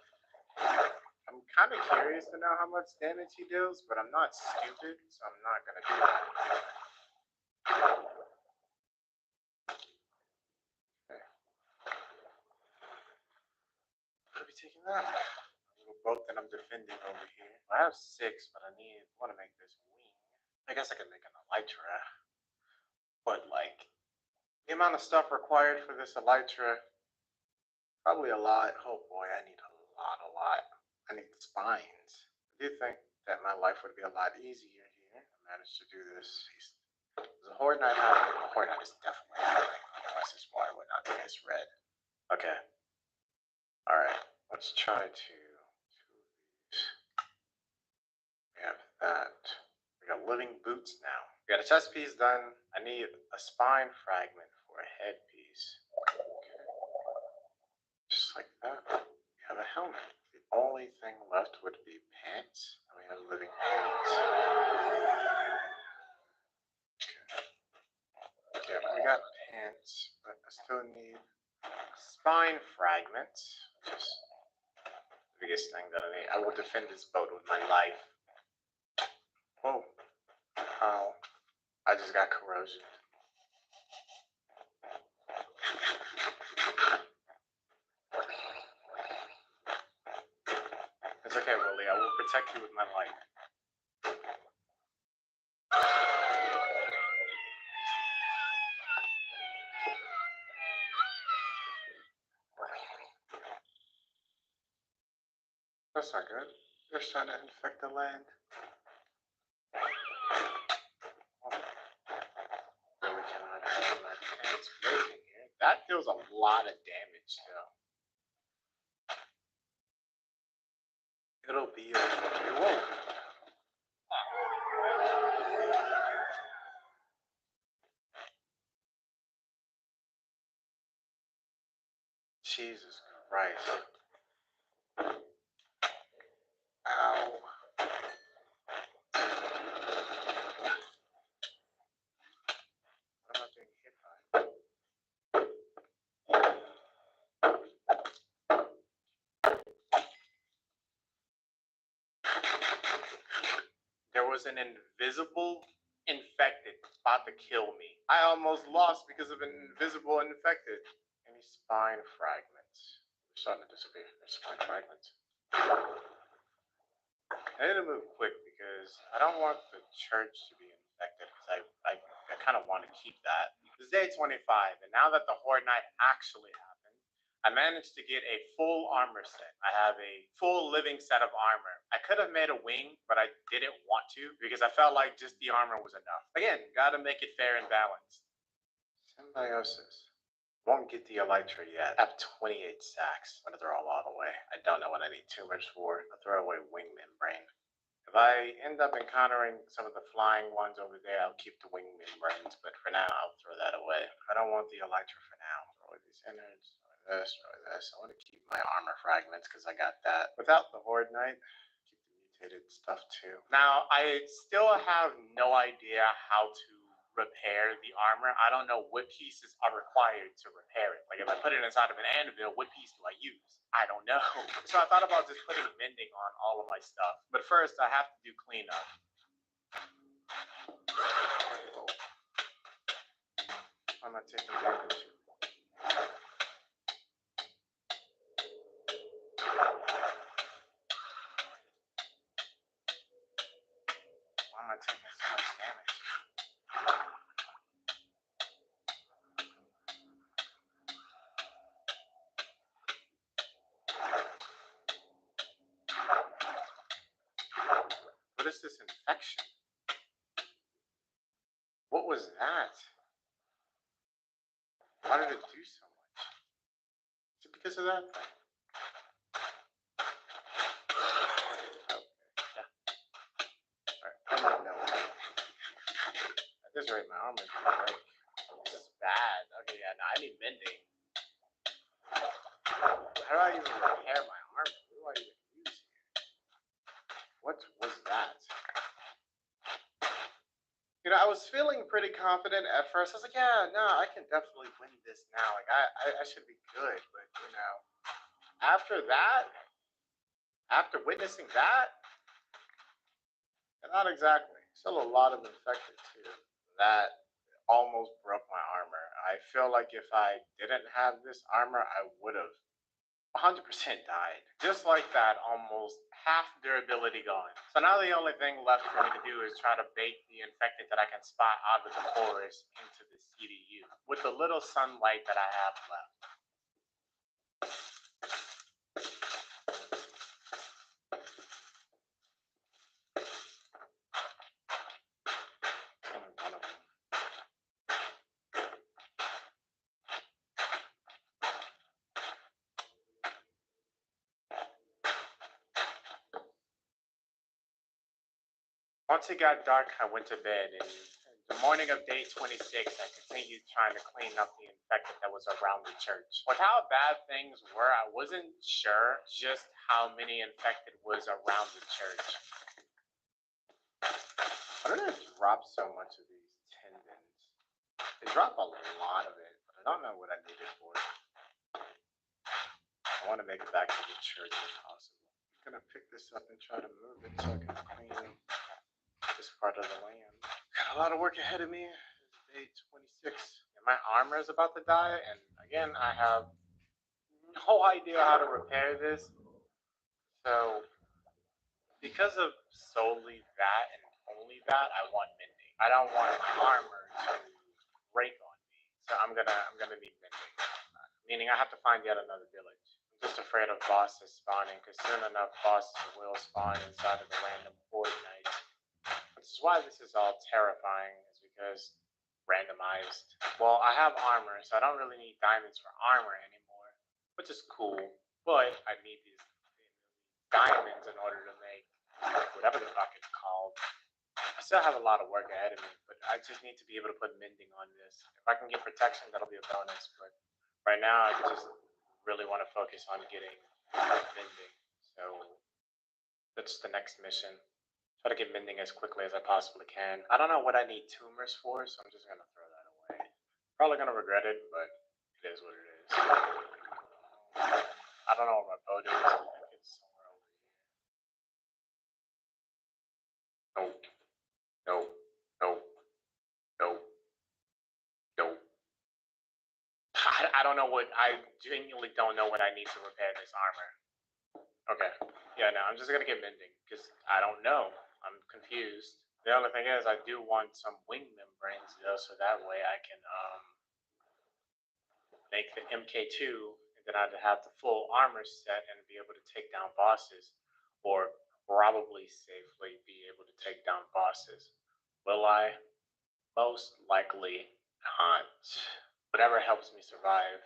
I'm kind of curious to know how much damage he deals, but I'm not stupid, so I'm not gonna do that. Okay. Could be taking that. A little boat that I'm defending over here. I have 6, but I want to make this wing. I guess I could make an elytra, but like the amount of stuff required for this elytra, probably a lot. Oh boy, I need a lot. I need spines. I do think that my life would be a lot easier here. I managed to do this. There's a Horde Knight happening. A Horde Knight is definitely happening. Otherwise this water would not be as red. Okay. Alright. Let's try to do these. We have that. We got living boots now. We got a chest piece done. I need a spine fragment for a headpiece. Okay. Just like that. We have a helmet. The only thing left would be pants. And we have living pants. Okay. Yeah, we got pants, but I still need spine fragments, which is the biggest thing that I need. I will defend this boat with my life. Whoa. Ow. I just got corrosion. It's okay, Willie. I will protect you with my life. That's not good. They're trying to infect the land. Really cannot have my pants breaking here. That deals a lot of damage, though. It'll be okay. Whoa. Jesus Christ. Ow. What am I being hit by? There was an invisible infected about to kill me. I almost lost because of an invisible infected. Any spine fragments? They're starting to disappear. There's spine fragments. I need to move quick because I don't want the church to be infected because I kind of want to keep that. It's day 25, and now that the Horde Night actually happened, I managed to get a full armor set. I have a full living set of armor. I could have made a wing, but I didn't want to because I felt like just the armor was enough. Again, gotta make it fair and balanced. Symbiosis. Won't get the elytra yet. I have 28 sacks. I'm gonna throw a lot away. I don't know what I need too much for. I'll throw away wing membrane. If I end up encountering some of the flying ones over there, I'll keep the wing membranes, but for now, I'll throw that away. I don't want the elytra for now. Throw away these innards. This. I want to keep my armor fragments because I got that. Without the Horde Knight, keep the mutated stuff too. Now, I still have no idea how to repair the armor. I don't know what pieces are required to repair it. Like if I put it inside of an anvil, what piece do I use? I don't know. So I thought about just putting mending on all of my stuff. But first, I have to do cleanup. I'm not taking damage. Why am I taking so much damage? What is this infection? What was that? Why did it do so much? Is it because of that thing? Okay, yeah. Alright, I don't know. At this rate, my armor's gonna break. This is bad. Okay, yeah, no, I need mending. How do I even repair my armor? pretty confident at first. I was like, yeah, no, I can definitely win this now. Like I should be good. But after that, after witnessing that, not exactly. Still a lot of infected too. That almost broke my armor. I feel like if I didn't have this armor, I would have 100% died. Just like that, almost half durability gone. So now the only thing left for me to do is try to bait the infected that I can spot out of the forest into the CDU with the little sunlight that I have left. Once it got dark, I went to bed, and the morning of day 26, I continued trying to clean up the infected that was around the church. With how bad things were, I wasn't sure just how many infected was around the church. Why did it drop so much of these tendons? It dropped a lot of it, but I don't know what I need it for. I want to make it back to the church if possible. I'm gonna pick this up and try to move it so I can clean this part of the land. Got a lot of work ahead of me. It's day 26. And my armor is about to die, and again, I have no idea how to repair this. So, because of solely that and only that, I want mending. I don't want armor to break on me. So I'm gonna need mending. Meaning I have to find yet another village. I'm just afraid of bosses spawning, because soon enough bosses will spawn inside of the random void nights. Which is why this is all terrifying, is because randomized. Well, I have armor, so I don't really need diamonds for armor anymore, which is cool, but I need these diamonds in order to make whatever the fuck it's called. I still have a lot of work ahead of me, but I just need to be able to put mending on this. If I can get protection, that'll be a bonus, but right now I just really want to focus on getting mending. So that's the next mission. Try to get mending as quickly as I possibly can. I don't know what I need tumors for, so I'm just gonna throw that away. Probably gonna regret it, but it is what it is. I don't know where my boat is. I think it's somewhere over here. Nope. Nope. Nope. Nope. Nope. I don't know what, I genuinely don't know what I need to repair this armor. Okay. Yeah, no, I'm just gonna get mending, because I don't know. I'm confused. The only thing is, I do want some wing membranes though, so that way I can make the MK2, and then I'd have the full armor set and be able to take down bosses, or probably safely be able to take down bosses. Will I? Most likely not. Whatever helps me survive.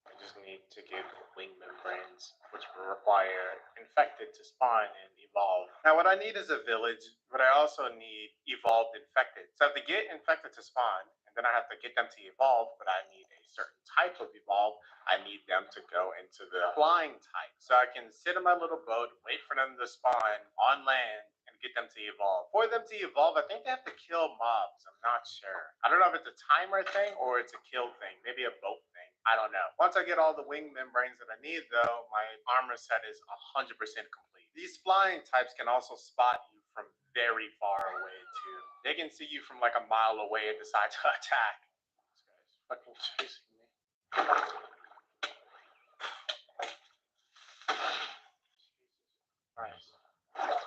I just need to get wing membranes, which will require infected to spawn and evolve. Now, what I need is a village, but I also need evolved infected. So I have to get infected to spawn, and then I have to get them to evolve, but I need a certain type of evolve. I need them to go into the flying type. So I can sit in my little boat, wait for them to spawn on land, and get them to evolve. For them to evolve, I think they have to kill mobs. I'm not sure. I don't know if it's a timer thing or it's a kill thing. Maybe a boat thing. I don't know. Once I get all the wing membranes that I need, though, my armor set is 100% complete. These flying types can also spot you from very far away, too. They can see you from like a mile away and decide to attack. This guy's fucking chasing me. Christ.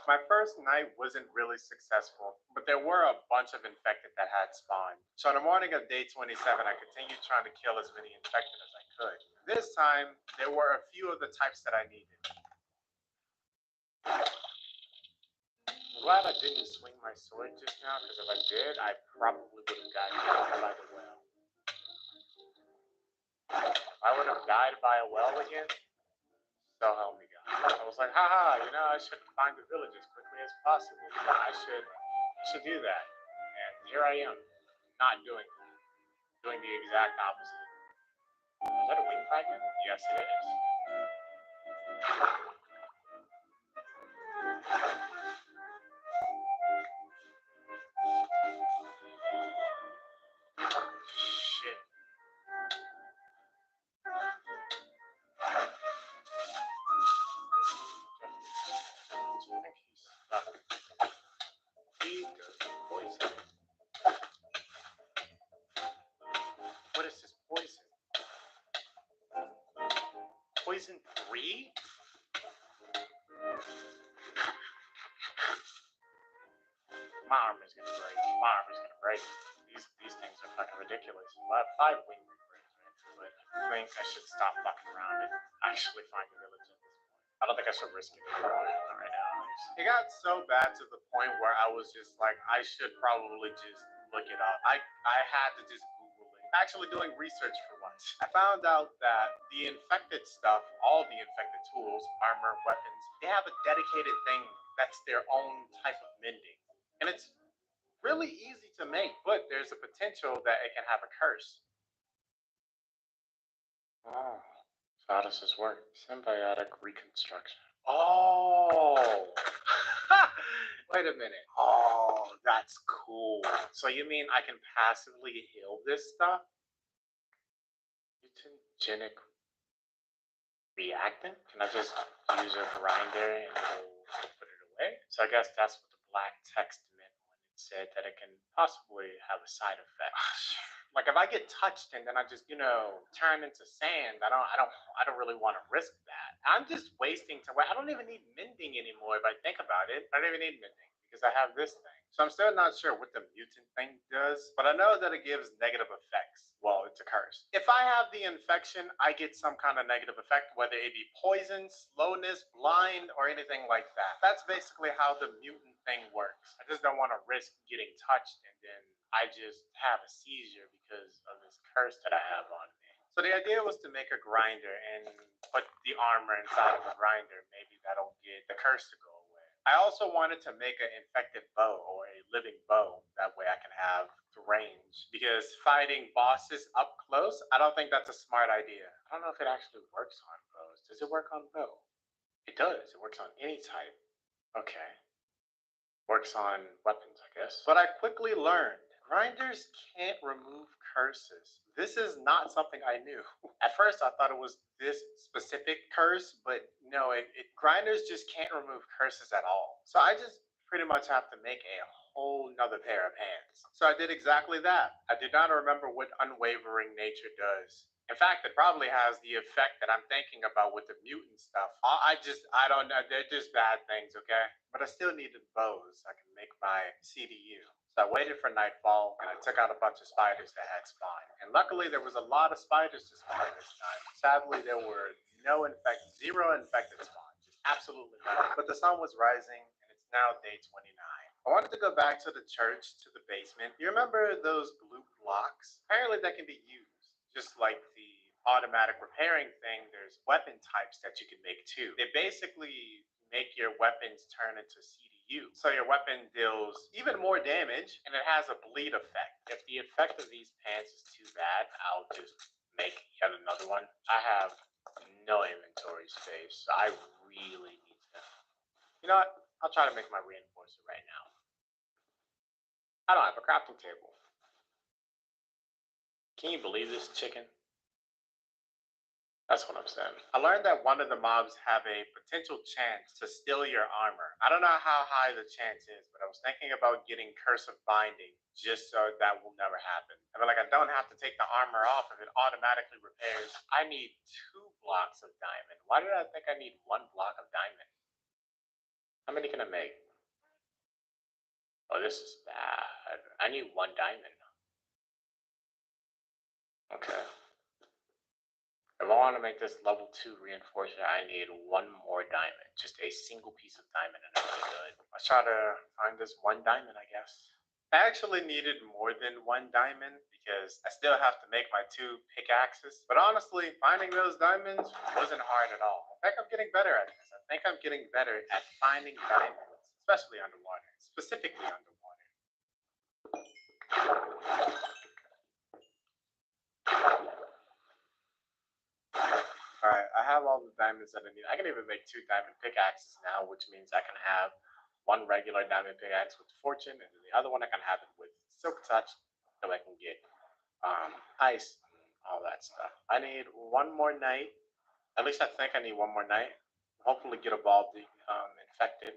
My first night wasn't really successful, but there were a bunch of infected that had spawned. So on the morning of day 27, I continued trying to kill as many infected as I could. This time, there were a few of the types that I needed. I'm glad I didn't swing my sword just now, because if I did, I probably would have gotten killed by the well. If I would have died by a well again, so help me God. I was like, haha, I should find the village as quickly as possible. I should do that. And here I am, not doing that. Doing the exact opposite. Is that a wing fragment? Yes, it is. poison 3? My arm is gonna break. My arm is gonna break. These things are fucking ridiculous. Well, I have 5 wing breaks, but I think I should stop fucking around and actually find the village at this point. I don't think I should risk it anymore right now. It got so bad to the point where I was just like, I should probably just look it up. I had to just Google it. Actually doing research for once. I found out that the infected stuff, all the infected tools, armor, weapons, they have a dedicated thing that's their own type of mending. And it's really easy to make, but there's a potential that it can have a curse. Oh, so how does this work? Symbiotic reconstruction. Oh! Wait a minute. Oh, that's cool. So you mean I can passively heal this stuff? Mutagenic reactant? Can I just use a grinder and it'll put it away? So I guess that's what the black text meant when it said that it can possibly have a side effect. Like if I get touched and then I just, turn into sand, I don't really want to risk that. I'm just wasting time. I don't even need mending anymore if I think about it. I don't even need mending because I have this thing. So I'm still not sure what the mutant thing does, but I know that it gives negative effects. Well, it's a curse. If I have the infection, I get some kind of negative effect, whether it be poison, slowness, blind, or anything like that. That's basically how the mutant thing works. I just don't want to risk getting touched and then I just have a seizure because of this curse that I have on me. So the idea was to make a grinder and put the armor inside of a grinder. Maybe that'll get the curse to go away. I also wanted to make an infected bow or a living bow. That way I can have the range. Because fighting bosses up close, I don't think that's a smart idea. I don't know if it actually works on bows. Does it work on bow? It does. It works on any type. Okay. Works on weapons, I guess. But I quickly learned grinders can't remove curses. This is not something I knew. At first, I thought it was this specific curse, but no, grinders just can't remove curses at all. So I just pretty much have to make a whole nother pair of hands. So I did exactly that. I did not remember what unwavering nature does. In fact, it probably has the effect that I'm thinking about with the mutant stuff. I don't know. They're just bad things, okay? But I still needed bows so I can make my CDU. So I waited for nightfall and I took out a bunch of spiders that had spawned. And luckily there was a lot of spiders to spawn this time. Sadly, there were zero infected spawns. Just absolutely none. But the sun was rising and it's now day 29. I wanted to go back to the church, to the basement. You remember those blue blocks? Apparently that can be used. Just like the automatic repairing thing, there's weapon types that you can make too. They basically make your weapons turn into CDU. So your weapon deals even more damage and it has a bleed effect. If the effect of these pants is too bad, I'll just make yet another one. I have no inventory space, so I really need to. You know what? I'll try to make my reinforcer right now. I don't have a crafting table. Can you believe this, chicken? That's what I'm saying. I learned that one of the mobs have a potential chance to steal your armor. I don't know how high the chance is, but I was thinking about getting Curse of Binding just so that will never happen. I mean, like, I don't have to take the armor off if it automatically repairs. I need 2 blocks of diamond. Why did I think I need 1 block of diamond? How many can I make? Oh, this is bad. I need 1 diamond. Okay. If I want to make this level 2 reinforcer, I need 1 more diamond. Just a single piece of diamond and I'm really good. Let's try to find this 1 diamond, I guess. I actually needed more than 1 diamond because I still have to make my 2 pickaxes. But honestly, finding those diamonds wasn't hard at all. I think I'm getting better at this. I think I'm getting better at finding diamonds, especially underwater, specifically underwater. Alright, I have all the diamonds that I need. I can even make 2 diamond pickaxes now, which means I can have 1 regular diamond pickaxe with fortune, and then the other one I can have it with silk touch, so I can get ice and all that stuff. I need 1 more night. At least I think I need 1 more night. Hopefully get a ball infected.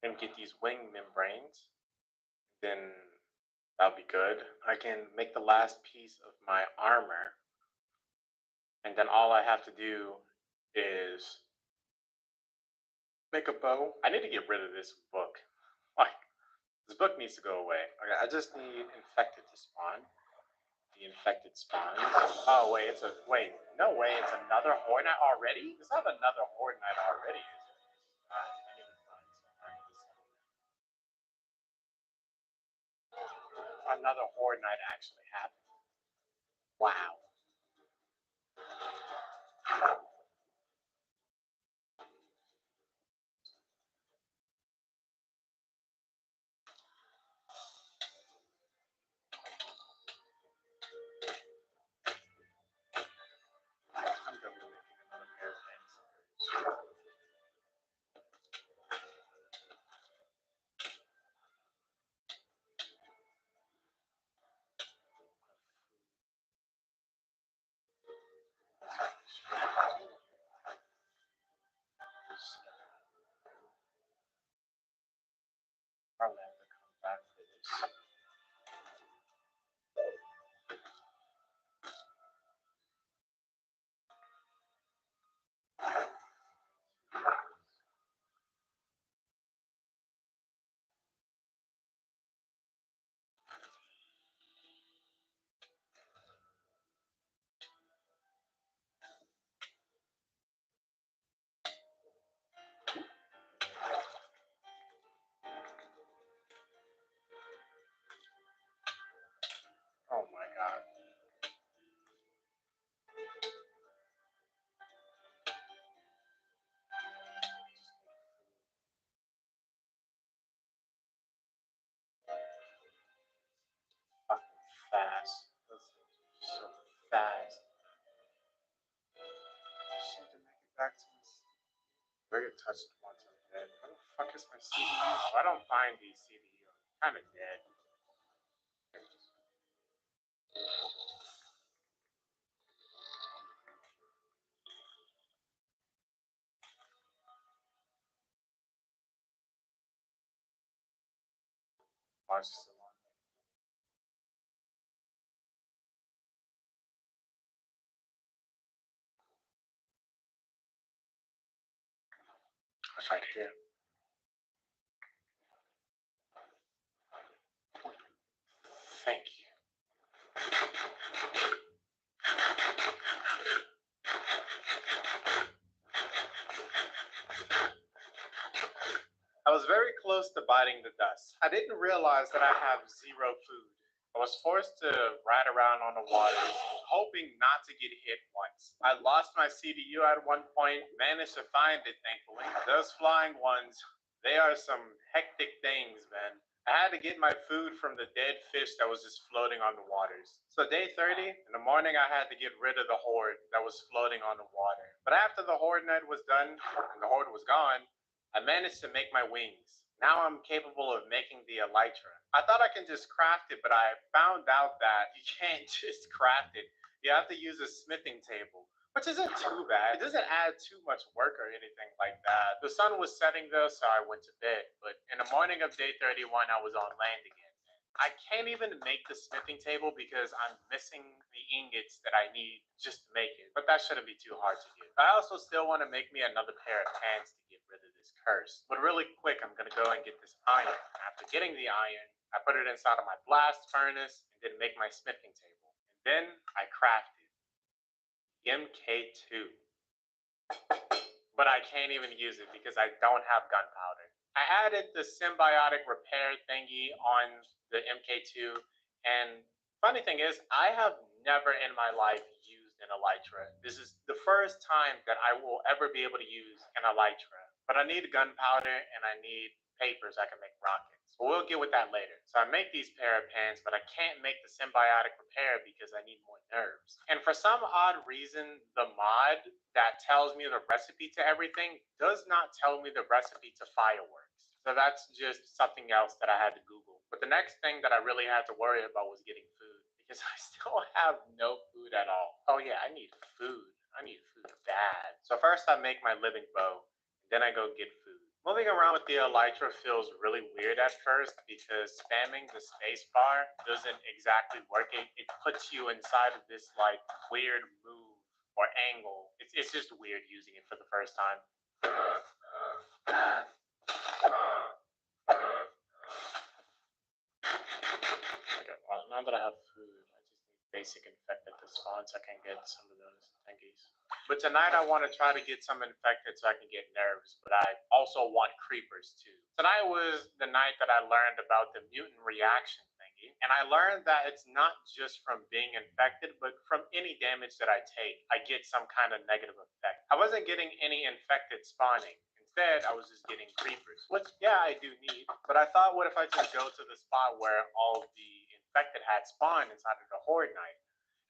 And get these wing membranes. Then that'll be good. I can make the last piece of my armor. And then all I have to do is make a bow. I need to get rid of this book. Like, this book needs to go away. Okay, I just need infected to spawn. The infected spawns. Oh wait, no way, it's another Horde Knight already? It's not another Horde Knight already, is it? Another Horde Knight actually happened. Wow. I'm gonna be making another pair of pants. Probably have to come back for this. Oh my god. Fucking fast. So fast. Just need to make it back to this. I get touched once I'm dead. Where the fuck is my CDU? If I don't find these CDU, I'm kinda dead. Watch this one. It's right here. Thank you. I was very close to biting the dust. I didn't realize that I have zero food. I was forced to ride around on the water, hoping not to get hit once. I lost my CDU at one point, managed to find it thankfully. Those flying ones, they are some hectic things, man. I had to get my food from the dead fish that was just floating on the waters. So day 30, in the morning I had to get rid of the horde that was floating on the water. But after the horde night was done, and the horde was gone, I managed to make my wings. Now I'm capable of making the elytra. I thought I can just craft it, but I found out that you can't just craft it. You have to use a smithing table, which isn't too bad. It doesn't add too much work or anything like that. The sun was setting though, so I went to bed. But in the morning of day 31, I was on land again. I can't even make the smithing table because I'm missing the ingots that I need just to make it. But that shouldn't be too hard to get. I also still want to make me another pair of pants to get rid of this curse. But really quick, I'm gonna go and get this iron. After getting the iron, I put it inside of my blast furnace and then make my smithing table. And then I crafted MK2. But I can't even use it because I don't have gunpowder. I added the symbiotic repair thingy on the MK2, and funny thing is, I have never in my life used an elytra. This is the first time that I will ever be able to use an elytra. But I need gunpowder and I need papers I can make rockets. But we'll get with that later. So I make these pair of pants, but I can't make the symbiotic repair because I need more nerves. And for some odd reason, the mod that tells me the recipe to everything does not tell me the recipe to fireworks. So that's just something else that I had to Google. But the next thing that I really had to worry about was getting food because I still have no food at all. Oh yeah, I need food. I need food bad. So first I make my living bow, then I go get food. Moving around with the elytra feels really weird at first because spamming the space bar doesn't exactly work. It puts you inside of this like weird move or angle It's just weird using it for the first time. Okay, well, now that I have food, I just need basic infected to spawn so I can get some of those thingies. But tonight I want to try to get some infected so I can get nerves, but I also want creepers too. Tonight was the night that I learned about the mutant reaction thingy, and I learned that it's not just from being infected, but from any damage that I take, I get some kind of negative effect. I wasn't getting any infected spawning. Instead, I was just getting creepers, which, yeah, I do need. But I thought, what if I just go to the spot where all the infected had spawned inside of the Horde Night?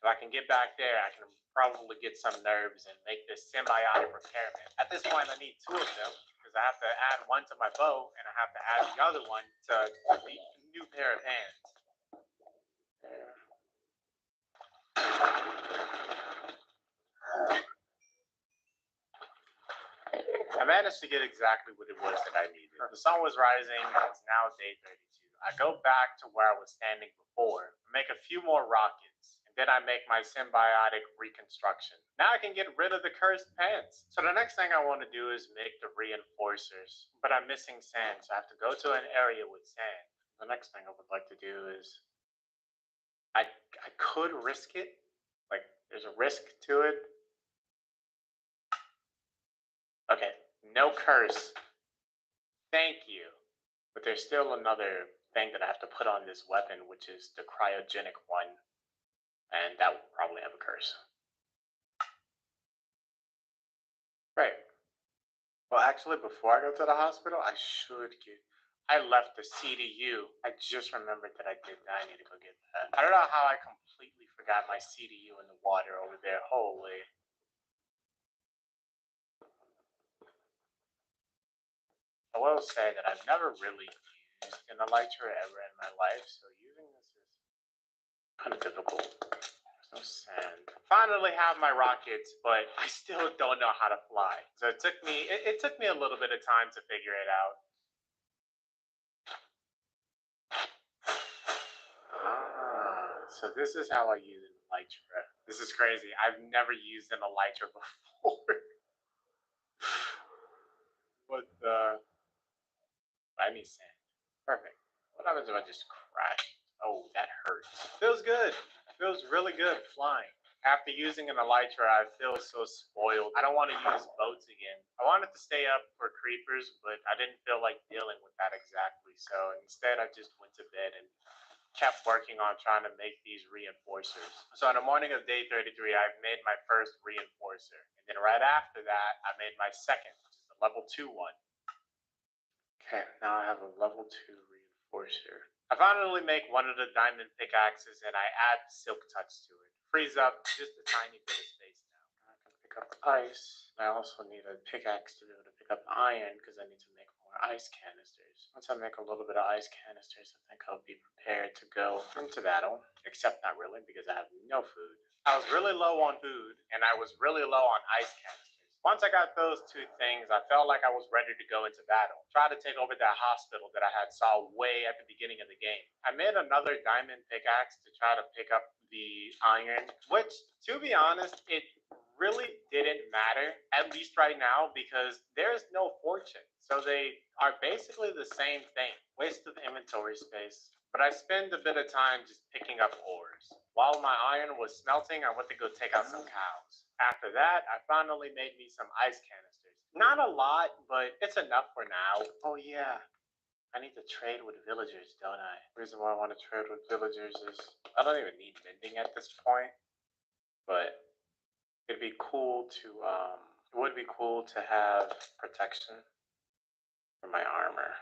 If I can get back there, I can probably get some nerves and make this symbiotic repairman. At this point, I need two of them because I have to add one to my bow and I have to add the other one to the new pair of hands. I managed to get exactly what it was that I needed. The sun was rising, it's now day 32. I go back to where I was standing before, make a few more rockets, and then I make my symbiotic reconstruction. Now I can get rid of the cursed pants. So the next thing I want to do is make the reinforcers, but I'm missing sand, so I have to go to an area with sand. The next thing I would like to do is, I could risk it, like there's a risk to it. Okay, no curse. Thank you. But there's still another thing that I have to put on this weapon, which is the cryogenic one. And that will probably have a curse. Right. Well, actually, before I go to the hospital, I should get... I left the CDU. I just remembered that I did that. I need to go get that. I don't know how I completely forgot my CDU in the water over there. Holy... I will say that I've never really used an elytra ever in my life, so using this is kind of difficult. There's no sand. Finally have my rockets, but I still don't know how to fly. So it took me a little bit of time to figure it out. So this is how I use an elytra. This is crazy. I've never used an elytra before. What the... I need sand. Perfect. What happens if I just crash? Oh, that hurts. Feels good. Feels really good flying. After using an elytra, I feel so spoiled. I don't want to use boats again. I wanted to stay up for creepers, but I didn't feel like dealing with that exactly. So instead, I just went to bed and kept working on trying to make these reinforcers. So on the morning of day 33, I made my first reinforcer. And then right after that, I made my second, which is the level 2 one. Okay, now I have a level 2 reinforcer. I finally make one of the diamond pickaxes and I add silk touch to it. Frees up just a tiny bit of space now. I can pick up ice. I also need a pickaxe to be able to pick up iron because I need to make more ice canisters. Once I make a little bit of ice canisters, I think I'll be prepared to go into battle. Except not really because I have no food. I was really low on food and I was really low on ice canisters. Once I got those two things, I felt like I was ready to go into battle. Try to take over that hospital that I had saw way at the beginning of the game. I made another diamond pickaxe to try to pick up the iron, which, to be honest, it really didn't matter, at least right now, because there's no fortune. So they are basically the same thing. Waste of inventory space. But I spend a bit of time just picking up ores. While my iron was smelting, I went to go take out some cows. After that, I finally made me some ice canisters. Not a lot, but it's enough for now. Oh yeah, I need to trade with villagers, don't I? The reason why I want to trade with villagers is I don't even need mending at this point, but it'd be cool to it would be cool to have protection for my armor.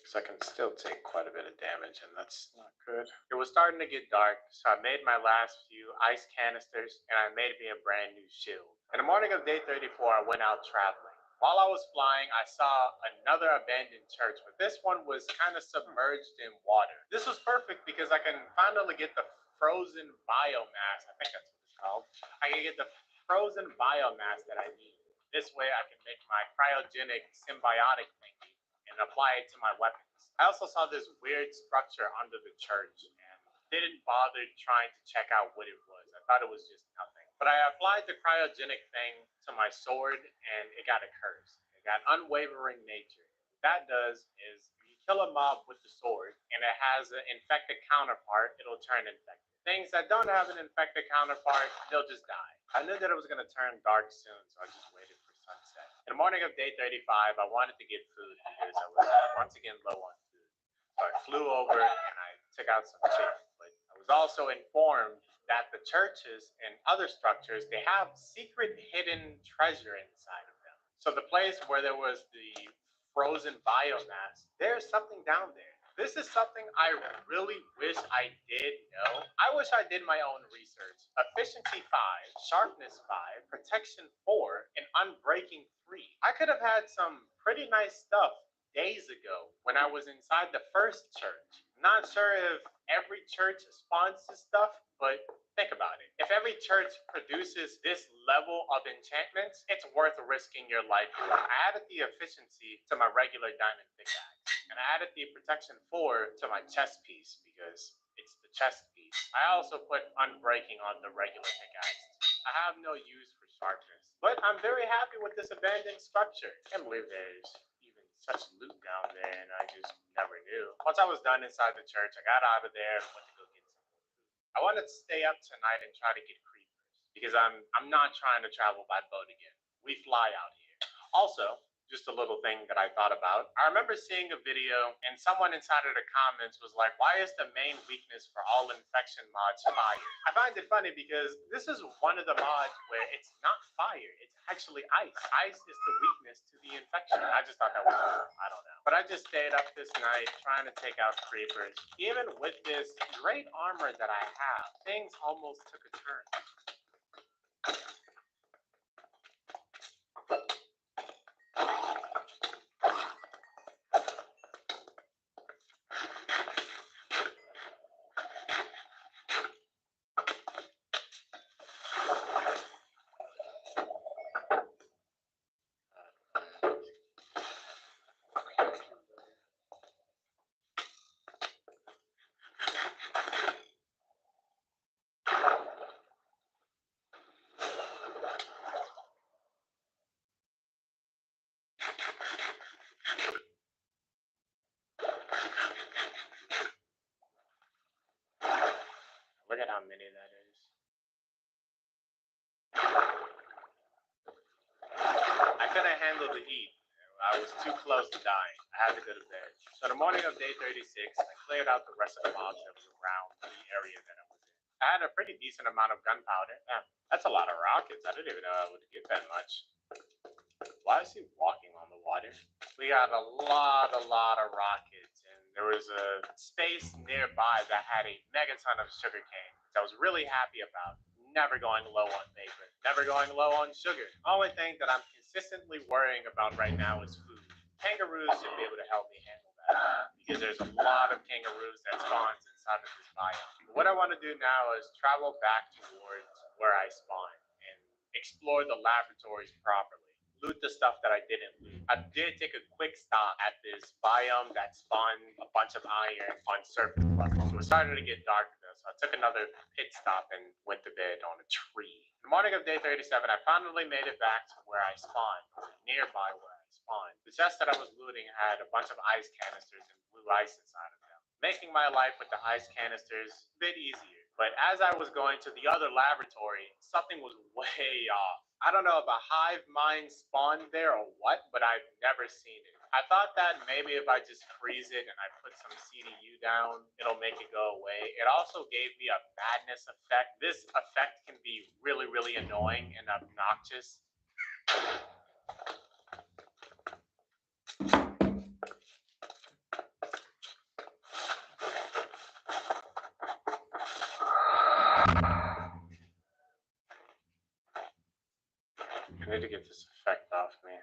So I can still take quite a bit of damage, and that's not good. It was starting to get dark, so I made my last few ice canisters, and I made me a brand new shield. In the morning of day 34, I went out traveling. While I was flying, I saw another abandoned church, but this one was kind of submerged in water. This was perfect because I can finally get the frozen biomass. I think that's what it's called. I can get the frozen biomass that I need. This way I can make my cryogenic symbiotic thingy and apply it to my weapons. I also saw this weird structure under the church and didn't bother trying to check out what it was. I thought it was just nothing. But I applied the cryogenic thing to my sword, and it got a curse. It got unwavering nature. What that does is you kill a mob with the sword, and it has an infected counterpart, it'll turn infected. Things that don't have an infected counterpart, they'll just die. I knew that it was going to turn dark soon, so I just waited for sunset. In the morning of day 35, I wanted to get food because I was once again low on food. So I flew over and I took out some chicken. But I was also informed that the churches and other structures, they have secret hidden treasure inside of them. So the place where there was the frozen biomass, there's something down there. This is something I really wish I did know. I wish I did my own research. Efficiency 5, sharpness 5, protection 4, and unbreaking 3. I could have had some pretty nice stuff days ago when I was inside the first church. Not sure if every church spawns this stuff, but think about it. If every church produces this level of enchantments, it's worth risking your life for. I added the efficiency to my regular diamond pickaxe, and I added the protection 4 to my chest piece because it's the chest piece. I also put unbreaking on the regular pickaxe. I have no use for sharpness, but I'm very happy with this abandoned structure. I can't believe there's even such loot down there, and I just never knew. Once I was done inside the church, I got out of there and went to go get some more food. I wanted to stay up tonight and try to get creepers because I'm not trying to travel by boat again. We fly out here. Also, just a little thing that I thought about. I remember seeing a video and someone inside of the comments was like, why is the main weakness for all infection mods fire? I find it funny because this is one of the mods where it's not fire, it's actually ice. Ice is the weakness to the infection. I just thought that was cool. I don't know. But I just stayed up this night trying to take out creepers. Even with this great armor that I have, things almost took a turn. Look at how many that is. I couldn't handle the heat. I was too close to dying. I had to go to bed. So the morning of day 36, I cleared out the rest of the mobs that was around the area that I was in. I had a pretty decent amount of gunpowder. That's a lot of rockets. I didn't even know I would get that much. Why is he walking on the water? We got a lot of rockets, and there was a space nearby that had a megaton of sugarcane, which I was really happy about. Never going low on paper, never going low on sugar. Only thing that I'm consistently worrying about right now is food. Kangaroos should be able to help me handle that because there's a lot of kangaroos that spawns inside of this biome. But what I want to do now is travel back towards where I spawned and explore the laboratories properly. Loot the stuff that I didn't loot. I did take a quick stop at this biome that spawned a bunch of iron on surface level. So it started to get dark though, so I took another pit stop and went to bed on a tree. The morning of day 37, I finally made it back to where I spawned, nearby where I spawned. The chest that I was looting had a bunch of ice canisters and blue ice inside of them, making my life with the ice canisters a bit easier. But as I was going to the other laboratory, something was way off. I don't know if a hive mind spawned there or what, but I've never seen it. I thought that maybe if I just freeze it and I put some CDU down, it'll make it go away. It also gave me a madness effect. This effect can be really annoying and obnoxious. I need to get this effect off me.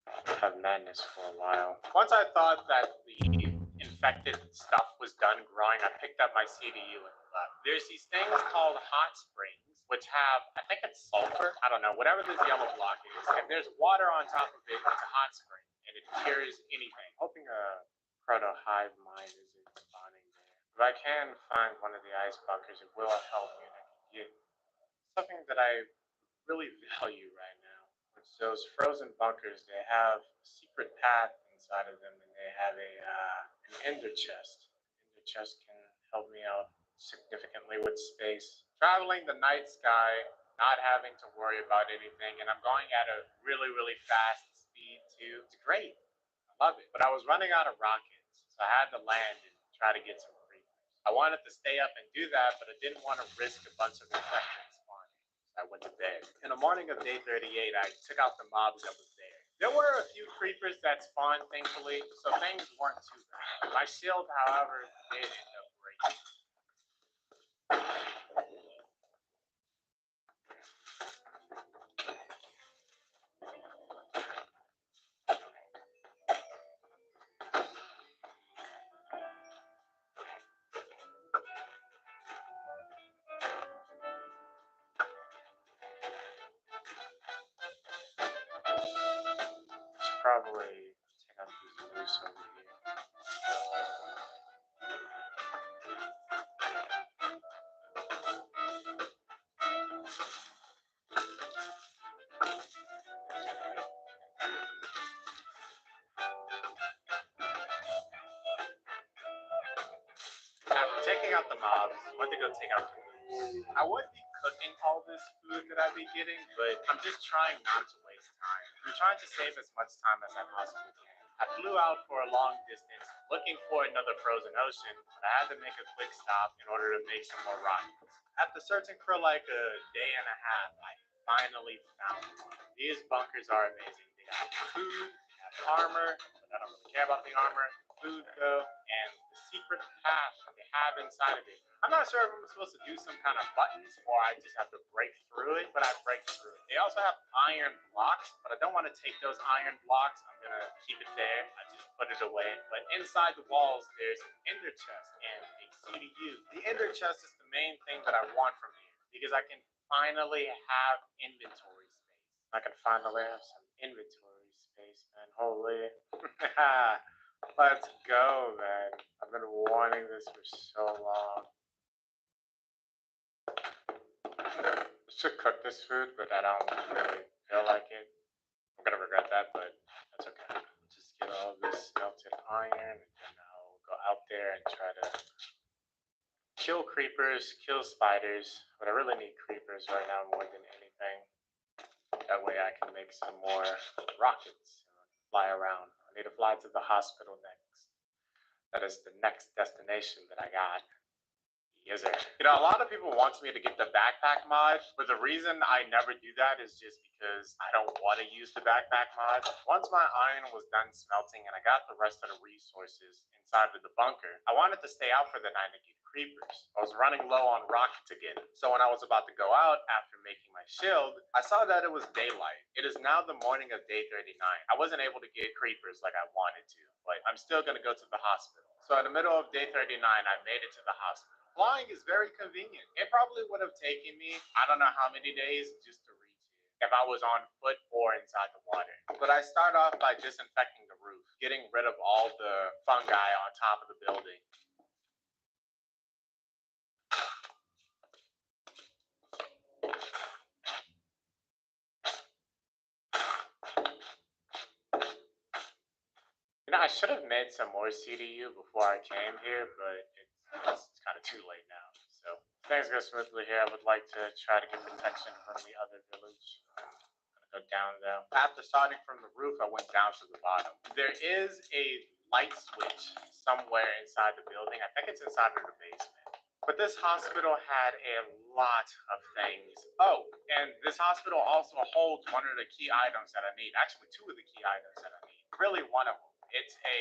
I've had madness for a while. Once I thought that the infected stuff was done growing, I picked up my CDU and left. There's these things called hot springs, which have, I think it's sulfur, I don't know, whatever this yellow block is. If there's water on top of it, it's a hot spring, and it cures anything. Hoping a proto hive mind isn't spawning there. If I can find one of the ice bunkers, it will help me. I can get Something that I really value right now. It's those frozen bunkers. They have a secret path inside of them, and they have an ender chest. Ender chest can help me out significantly with space. Traveling the night sky, not having to worry about anything, and I'm going at a really, really fast speed too. It's great. I love it. But I was running out of rockets, so I had to land and try to get some creepers. I wanted to stay up and do that, but I didn't want to risk a bunch of infected spawning. So I went to bed. In the morning of day 38, I took out the mobs that was there. There were a few creepers that spawned, thankfully, so things weren't too bad. My shield, however, did end up breaking. Probably take out these loose over here. After taking out the mobs, I went to go take out the loose. I would be cooking all this food that I'd be getting, but I'm just trying not to waste time. I'm trying to save as much time as I possibly can. I flew out for a long distance looking for another frozen ocean, but I had to make a quick stop in order to make some more rockets. After searching for like a day and a half, I finally found one. These bunkers are amazing. They have food, they have armor, but I don't really care about the armor. Food though, and the secret path they have inside of it. I'm not sure if I'm supposed to do some kind of buttons or I just have to break through it, but I break through it. They also have iron blocks, but I don't want to take those iron blocks. I'm gonna keep it there. I just put it away. But inside the walls, there's an ender chest and a CDU. The ender chest is the main thing that I want from here because I can finally have inventory space. I can finally have some inventory space, man. Holy. Let's go, man. I've been wanting this for so long. I should cook this food, but I don't really feel like it. I'm gonna regret that, but that's okay. Just get all this melted iron, and then I'll go out there and try to kill creepers, kill spiders. But I really need creepers right now more than anything. That way I can make some more rockets and fly around. I need to fly to the hospital next. That is the next destination that I got. Yes, sir. You know, a lot of people want me to get the backpack mod, but the reason I never do that is just because I don't want to use the backpack mod. Once my iron was done smelting and I got the rest of the resources inside of the bunker, I wanted to stay out for the night to get creepers. I was running low on rockets again. So when I was about to go out after making my shield, I saw that it was daylight. It is now the morning of day 39. I wasn't able to get creepers like I wanted to, but I'm still going to go to the hospital. So in the middle of day 39, I made it to the hospital. Flying is very convenient. It probably would have taken me, I don't know how many days just to reach it if I was on foot or inside the water. But I start off by disinfecting the roof, getting rid of all the fungi on top of the building. You know, I should have made some more CDU before I came here, but it's kind of too late now. So things go smoothly here. I would like to try to get protection from the other village. I'm gonna go down though. After starting from the roof, I went down to the bottom. There is a light switch somewhere inside the building. I think it's inside of the basement. But this hospital had a lot of things. Oh, and this hospital also holds one of the key items that I need. Actually, two of the key items that I need. Really, one of them. It's a,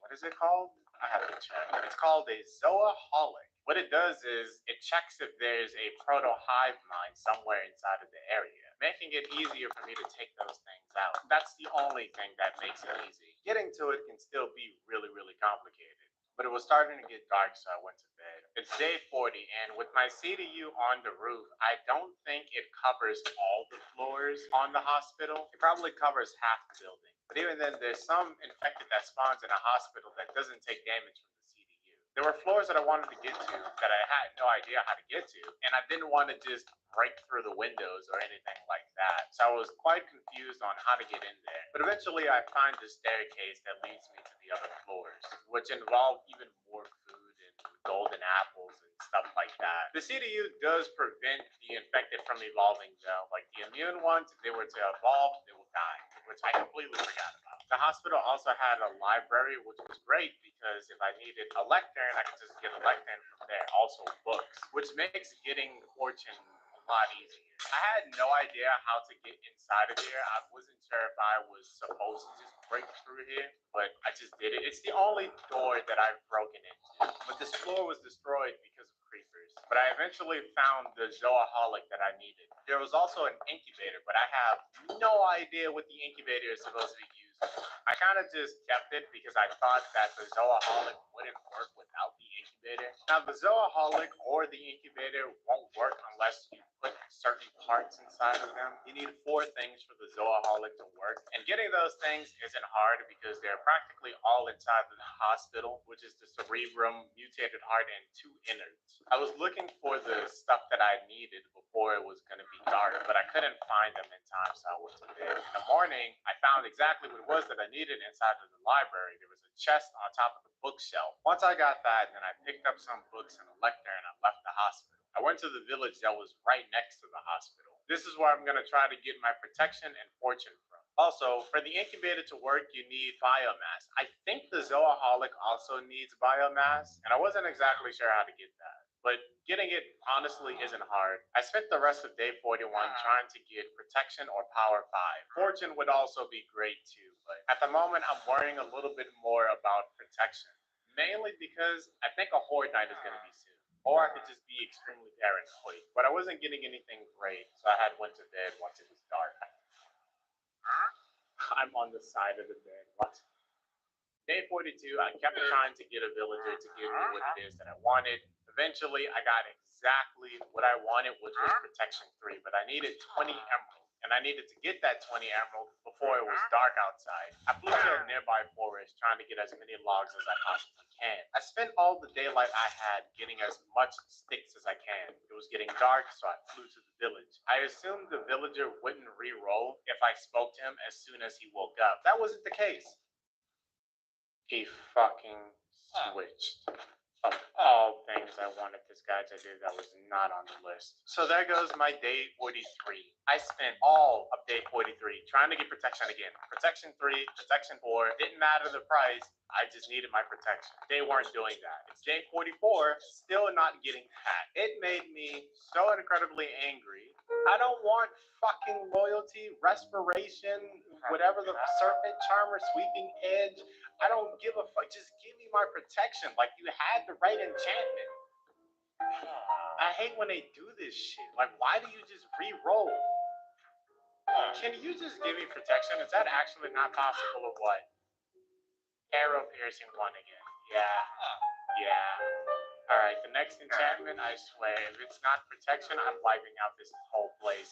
what is it called? I have to check. It's called a zoaholic. What it does is it checks if there's a proto hive mind somewhere inside of the area, making it easier for me to take those things out. That's the only thing that makes it easy. Getting to it can still be really, really complicated. But it was starting to get dark, so I went to bed. It's day 40, and with my CDU on the roof, I don't think it covers all the floors on the hospital. It probably covers half the building. But even then, there's some infected that spawns in a hospital that doesn't take damage from the CDU. There were floors that I wanted to get to that I had no idea how to get to, and I didn't want to just break through the windows or anything like that. So I was quite confused on how to get in there. But eventually I find the staircase that leads me to the other floors, which involve even more food and golden apples and stuff like that. The CDU does prevent the infected from evolving though. Like the immune ones, if they were to evolve, they will die, which I completely forgot about. The hospital also had a library, which was great because if I needed a lectern, I could just get a lectern from there. Also books, which makes getting Fortune a lot easier. I had no idea how to get inside of here. I wasn't sure if I was supposed to just break through here, but I just did it. It's the only door that I've broken into. But this floor was destroyed because of creepers. But I eventually found the Zoaholic that I needed. There was also an incubator, but I have no idea what the incubator is supposed to be used. I kind of just kept it because I thought that the Zoaholic wouldn't work without the incubator. Now, the Zoaholic or the incubator won't work unless you put certain parts inside of them. You need 4 things for the Zoaholic to work. And getting those things isn't hard because they're practically all inside the hospital, which is the cerebrum, mutated heart, and 2 innards. I was looking for the stuff that I needed before it was going to be dark, but I couldn't find them in time, so I went to bed. In the morning, I found exactly what it was that I needed inside of the library. There was a chest on top of the bookshelf. Once I got that, then I picked up some books and a lectern and I left the hospital. I went to the village that was right next to the hospital. This is where I'm going to try to get my protection and fortune from. Also, for the incubator to work, you need biomass. I think the Zoaholic also needs biomass, and I wasn't exactly sure how to get that. But getting it honestly isn't hard. I spent the rest of day 41 trying to get protection or power 5. Fortune would also be great too, but at the moment I'm worrying a little bit more about protection. Mainly because I think a horde night is going to be soon. Or I could just be extremely paranoid. But I wasn't getting anything great, so I had went to bed once it was dark. I'm on the side of the bed. What? Day 42, I kept trying to get a villager to give me what it is that I wanted. Eventually, I got exactly what I wanted, which was protection 3, but I needed 20 emeralds, and I needed to get that 20 emeralds before it was dark outside. I flew to a nearby forest trying to get as many logs as I possibly can. I spent all the daylight I had getting as much sticks as I can. It was getting dark, so I flew to the village. I assumed the villager wouldn't re-roll if I spoke to him as soon as he woke up. That wasn't the case. He fucking switched. Of all things I wanted this guy to do, that was not on the list. So there goes my day 43. I spent all of day 43 trying to get protection again. Protection 3, protection 4, didn't matter the price, I just needed my protection. They weren't doing that. It's day 44, still not getting that. It made me so incredibly angry. I don't want fucking loyalty, respiration, whatever the serpent charmer, sweeping edge. I don't give a fuck. Just give me my protection. Like, you had the right enchantment. I hate when they do this shit. Like, why do you just re-roll? Can you just give me protection? Is that actually not possible or what? Arrow piercing 1 again. Yeah. Alright, the next enchantment, I swear, if it's not protection, I'm wiping out this whole place.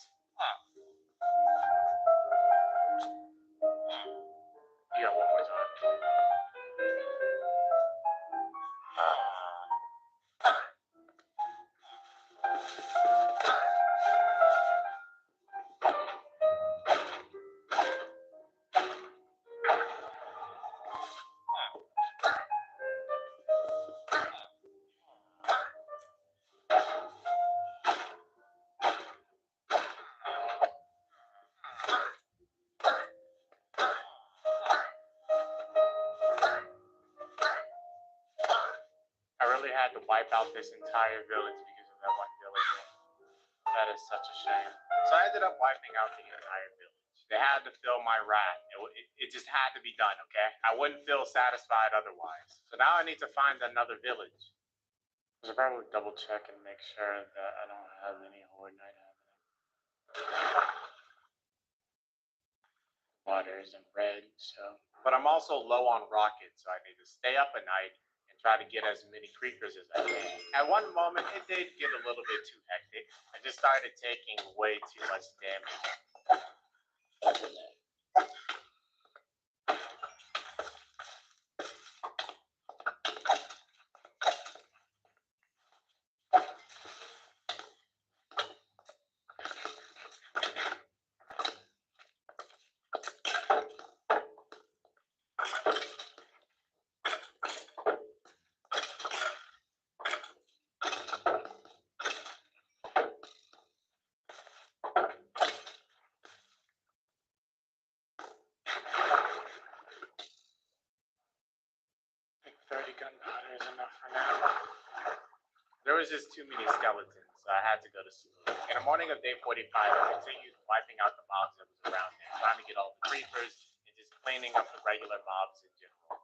Yeah, one more time. I really had to wipe out this entire village because of that one villager. That is such a shame. So I ended up wiping out the entire village. They had to fill my wrath. It just had to be done, okay? I wouldn't feel satisfied otherwise. So now I need to find another village. I should probably double check and make sure that I don't have any horde night happening. Water isn't red, so. But I'm also low on rockets, so I need to stay up at night and try to get as many creepers as I can. At one moment, it did get a little bit too hectic. I just started taking way too much damage. just too many skeletons, so I had to go to sleep. In the morning of day 45, I continued wiping out the mobs that was around there, trying to get all the creepers and just cleaning up the regular mobs in general.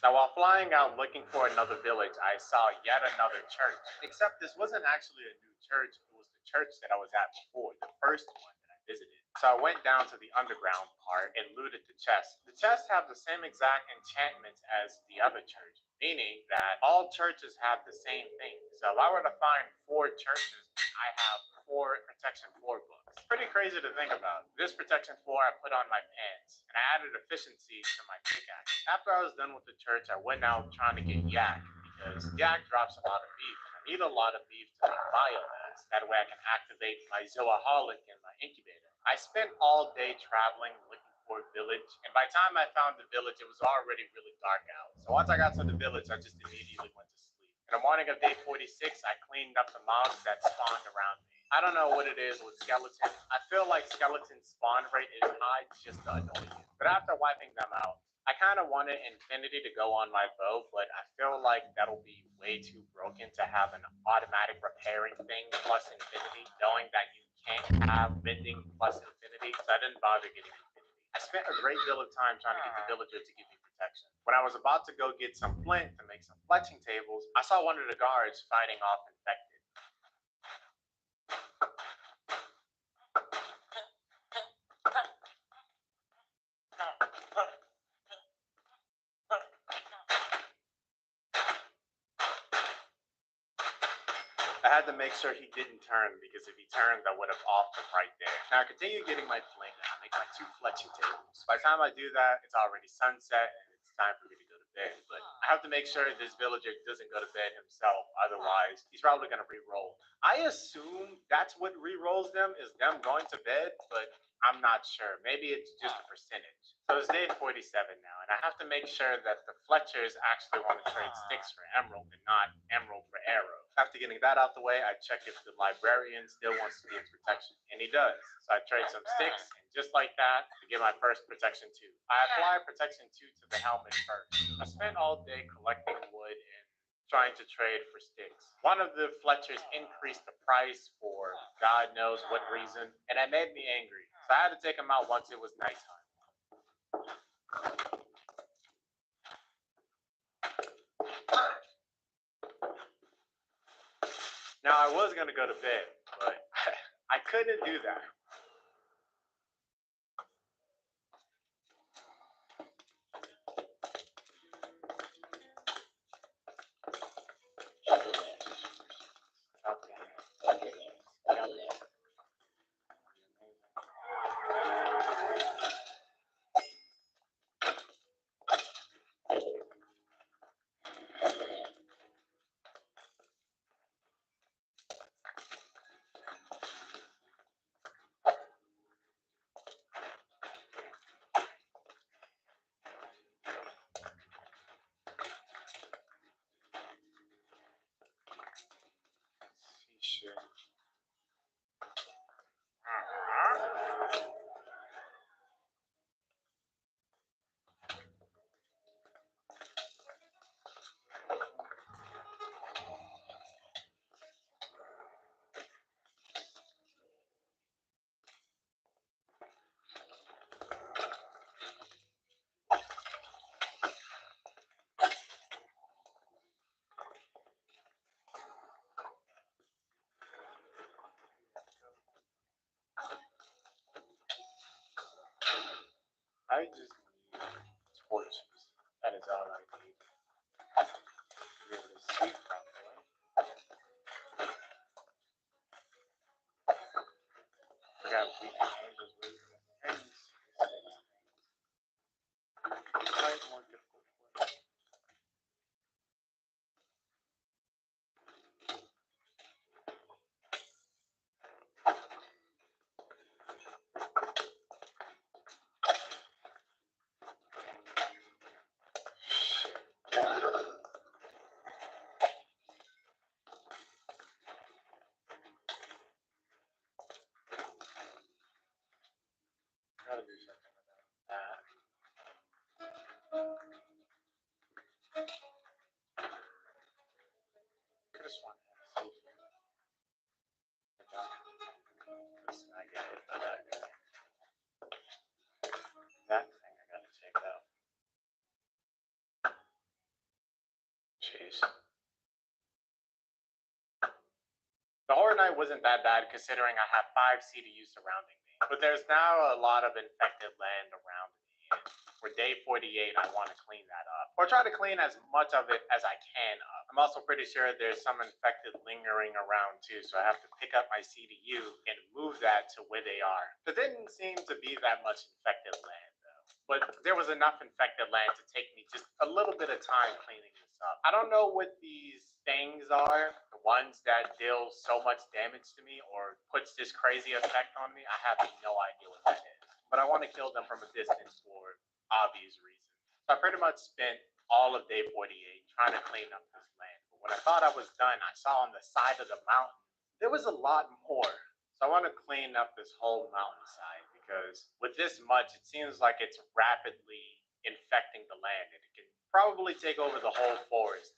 Now, while flying out looking for another village, I saw yet another church. Except this wasn't actually a new church, it was the church that I was at before, the first one that I visited. So I went down to the underground part and looted the chests. The chests have the same exact enchantments as the other church, meaning that all churches have the same thing. So if I were to find 4 churches, I have 4 protection 4 books. It's pretty crazy to think about. This protection 4 I put on my pants, and I added efficiency to my pickaxe. After I was done with the church, I went out trying to get yak, because yak drops a lot of beef, and I need a lot of beef to make biomass. That way I can activate my Zoaholic in my incubator. I spent all day traveling looking for a village, and by the time I found the village, it was already really dark out. So once I got to the village, I just immediately went to sleep. In the morning of day 46, I cleaned up the mobs that spawned around me. I don't know what it is with skeletons. I feel like skeleton spawn rate is high just to annoy you. But after wiping them out, I kind of wanted Infinity to go on my bow, but I feel like that'll be way too broken to have an automatic repairing thing plus Infinity, knowing that you can't have mending plus Infinity, so I didn't bother getting Infinity. I spent a great deal of time trying to get the villager to give me protection. When I was about to go get some flint to make some fletching tables, I saw one of the guards fighting off infected. I had to make sure he didn't turn, because if he turned, I would have offed him right there. Now I continue getting my flint and I make my 2 fletching tables. By the time I do that, it's already sunset and it's time for me to go to bed. But I have to make sure this villager doesn't go to bed himself, otherwise he's probably gonna re-roll. I assume that's what re-rolls them, is them going to bed, but I'm not sure. Maybe it's just a percentage. So it's day 47 now, and I have to make sure that the Fletchers actually want to trade sticks for emerald and not emerald for arrow. After getting that out the way, I check if the librarian still wants to be in protection, and he does. So I trade some sticks, and just like that, I get my first protection 2. I apply protection 2 to the helmet first. I spent all day collecting wood and trying to trade for sticks. One of the Fletchers increased the price for God knows what reason, and that made me angry. So I had to take him out once it was nighttime. Now I was gonna go to bed, but I couldn't do that. Sure. I just need torches. That is all I need. To be able to see properly. Forgot we can angels with things. Quite more difficult way. Jeez. The Horror Night wasn't that bad considering I have 5 CDUs surrounding me. But there's now a lot of infected land around me. And for day 48, I want to clean that up. Or try to clean as much of it as I can up. I'm also pretty sure there's some infected lingering around too, so I have to pick up my CDU and move that to where they are. There didn't seem to be that much infected land though. But there was enough infected land to take me just a little bit of time cleaning this up. I don't know what these things are, the ones that deal so much damage to me or puts this crazy effect on me. I have no idea what that is. But I want to kill them from a distance for obvious reasons. So I pretty much spent all of day 48 trying to clean up this land. But when I thought I was done, I saw on the side of the mountain, there was a lot more. So I want to clean up this whole mountainside because with this much, it seems like it's rapidly infecting the land and it can probably take over the whole forest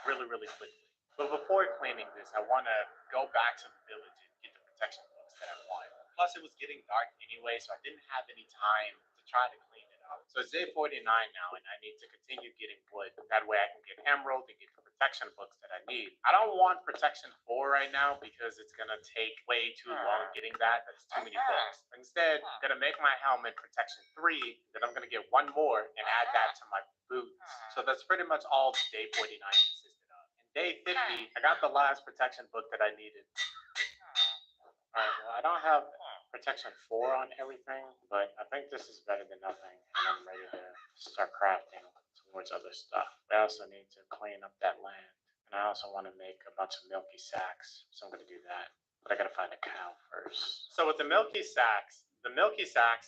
really, really quickly. But before cleaning this, I want to go back to the village and get the protection books that I wanted. Plus, it was getting dark anyway, so I didn't have any time to try to clean it up. So it's day 49 now, and I need to continue getting wood. That way I can get emerald and get the protection books that I need. I don't want protection 4 right now because it's going to take way too long getting that. That's too many books. Instead, I'm going to make my helmet protection 3, then I'm going to get one more and add that to my boots. So that's pretty much all day 49 consisted of. In day 50, I got the last protection book that I needed. Alright, well, I don't have protection 4 on everything, but I think this is better than nothing, and I'm ready to start crafting towards other stuff. I also need to clean up that land, and I also want to make a bunch of milky sacks, so I'm going to do that. But I gotta find a cow first. So with the milky sacks,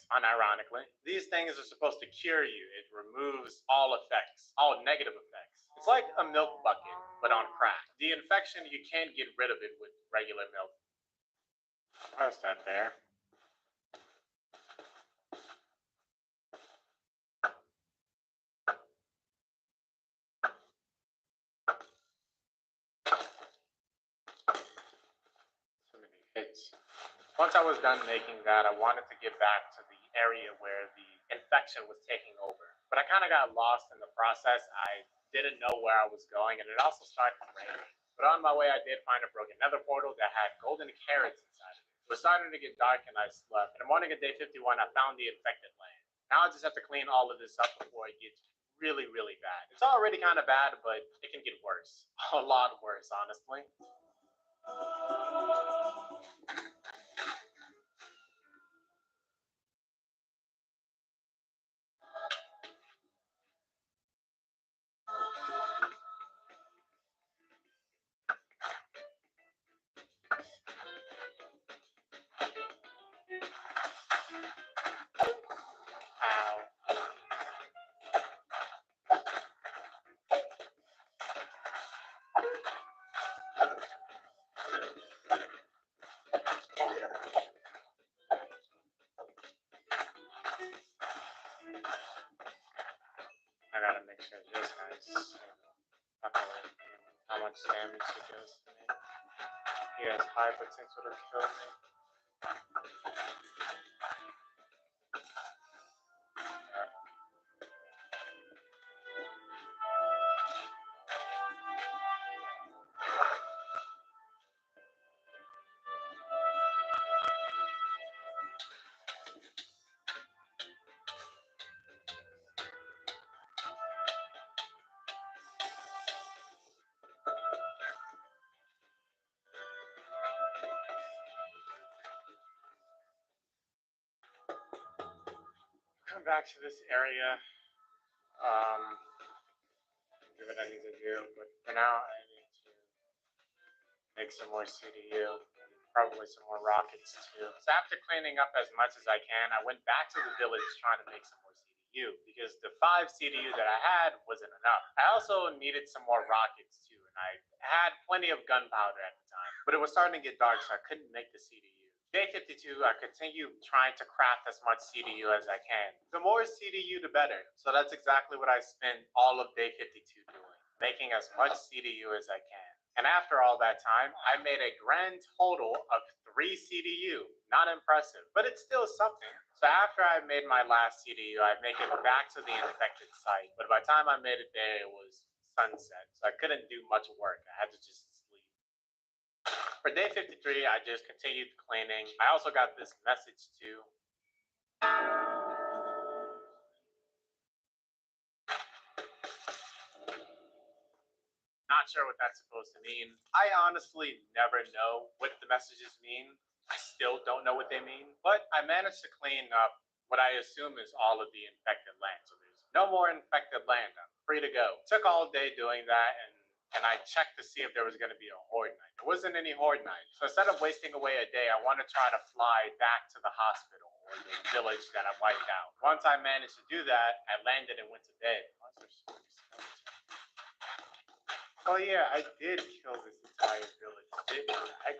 unironically, these things are supposed to cure you. It removes all effects, all negative effects. It's like a milk bucket, but on crack. The infection, you can't get rid of it with regular milk. How's that there? So many hits. Once I was done making that, I wanted to get back to the area where the infection was taking over. But I kind of got lost in the process. I didn't know where I was going, and it also started raining. But on my way, I did find a broken nether portal that had golden carrots inside of it. It was starting to get dark, and I slept. In the morning of day 51, I found the infected land. Now I just have to clean all of this up before it gets really, really bad. It's already kind of bad, but it can get worse. A lot worse, honestly. I gotta make sure this guy's how much damage he does to me. He has high potential to kill me. Come back to this area. Do what I need to do, but for now I need to make some more CDU and probably some more rockets too. So after cleaning up as much as I can, I went back to the village trying to make some more CDU because the 5 CDU that I had wasn't enough. I also needed some more rockets too, and I had plenty of gunpowder at the time, but it was starting to get dark, so I couldn't make the CDU. Day 52, I continue trying to craft as much CDU as I can. The more CDU, the better. So that's exactly what I spent all of day 52 doing, making as much CDU as I can. And after all that time, I made a grand total of 3 CDU. Not impressive, but it's still something. So after I made my last CDU, I make it back to the infected site. But by the time I made it there, it was sunset, so I couldn't do much work. I had to just sleep. For day 53, I just continued cleaning. I also got this message too. Not sure what that's supposed to mean. I honestly never know what the messages mean. I still don't know what they mean, but I managed to clean up what I assume is all of the infected land. So there's no more infected land. I'm free to go. Took all day doing that, and I checked to see if there was going to be a horde night. There wasn't any horde night. So instead of wasting away a day, I want to try to fly back to the hospital or the village that I wiped out. Once I managed to do that, I landed and went to bed. Oh yeah, I did kill this entire village, didn't I?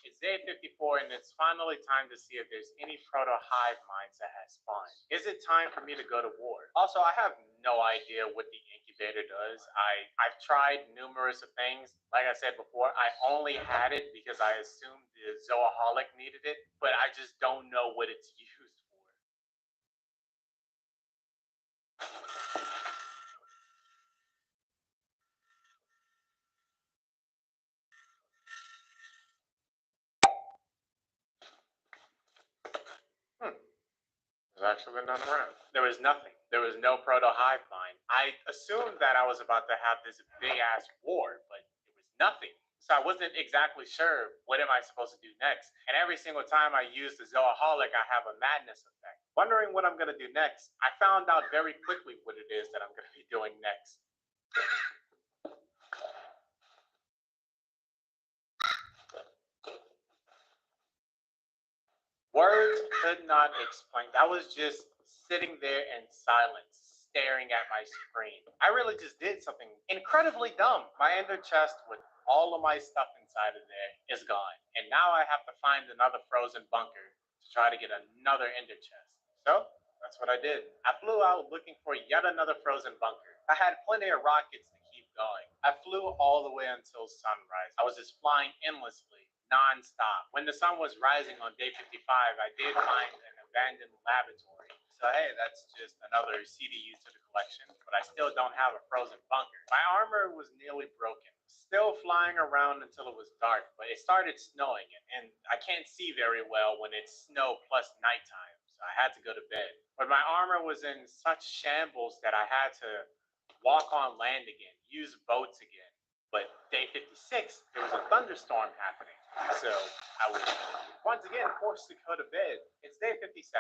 It's day 54, and it's finally time to see if there's any proto-hive minds that has spawned. Is it time for me to go to war? Also, I have no idea what the incubator does. I've tried numerous of things. Like I said before, I only had it because I assumed the zooaholic needed it, but I just don't know what it's used for. There's actually none around. There was nothing. There was no proto-hive mind. I assumed that I was about to have this big-ass war, but it was nothing. So I wasn't exactly sure what am I supposed to do next. And every single time I use the zooaholic, I have a madness effect. Wondering what I'm going to do next, I found out very quickly what it is that I'm going to be doing next. Words could not explain. I was just sitting there in silence, staring at my screen. I really just did something incredibly dumb. My ender chest with all of my stuff inside of there is gone. And now I have to find another frozen bunker to try to get another ender chest. So that's what I did. I flew out looking for yet another frozen bunker. I had plenty of rockets to keep going. I flew all the way until sunrise. I was just flying endlessly, non-stop. When the sun was rising on day 55, I did find an abandoned laboratory. So hey, that's just another CDU to the collection, but I still don't have a frozen bunker. My armor was nearly broken. Still flying around until it was dark, but it started snowing, and I can't see very well when it's snow plus nighttime, so I had to go to bed. But my armor was in such shambles that I had to walk on land again, use boats again. But day 56, there was a thunderstorm happening. So I was once again forced to go to bed. It's day 57,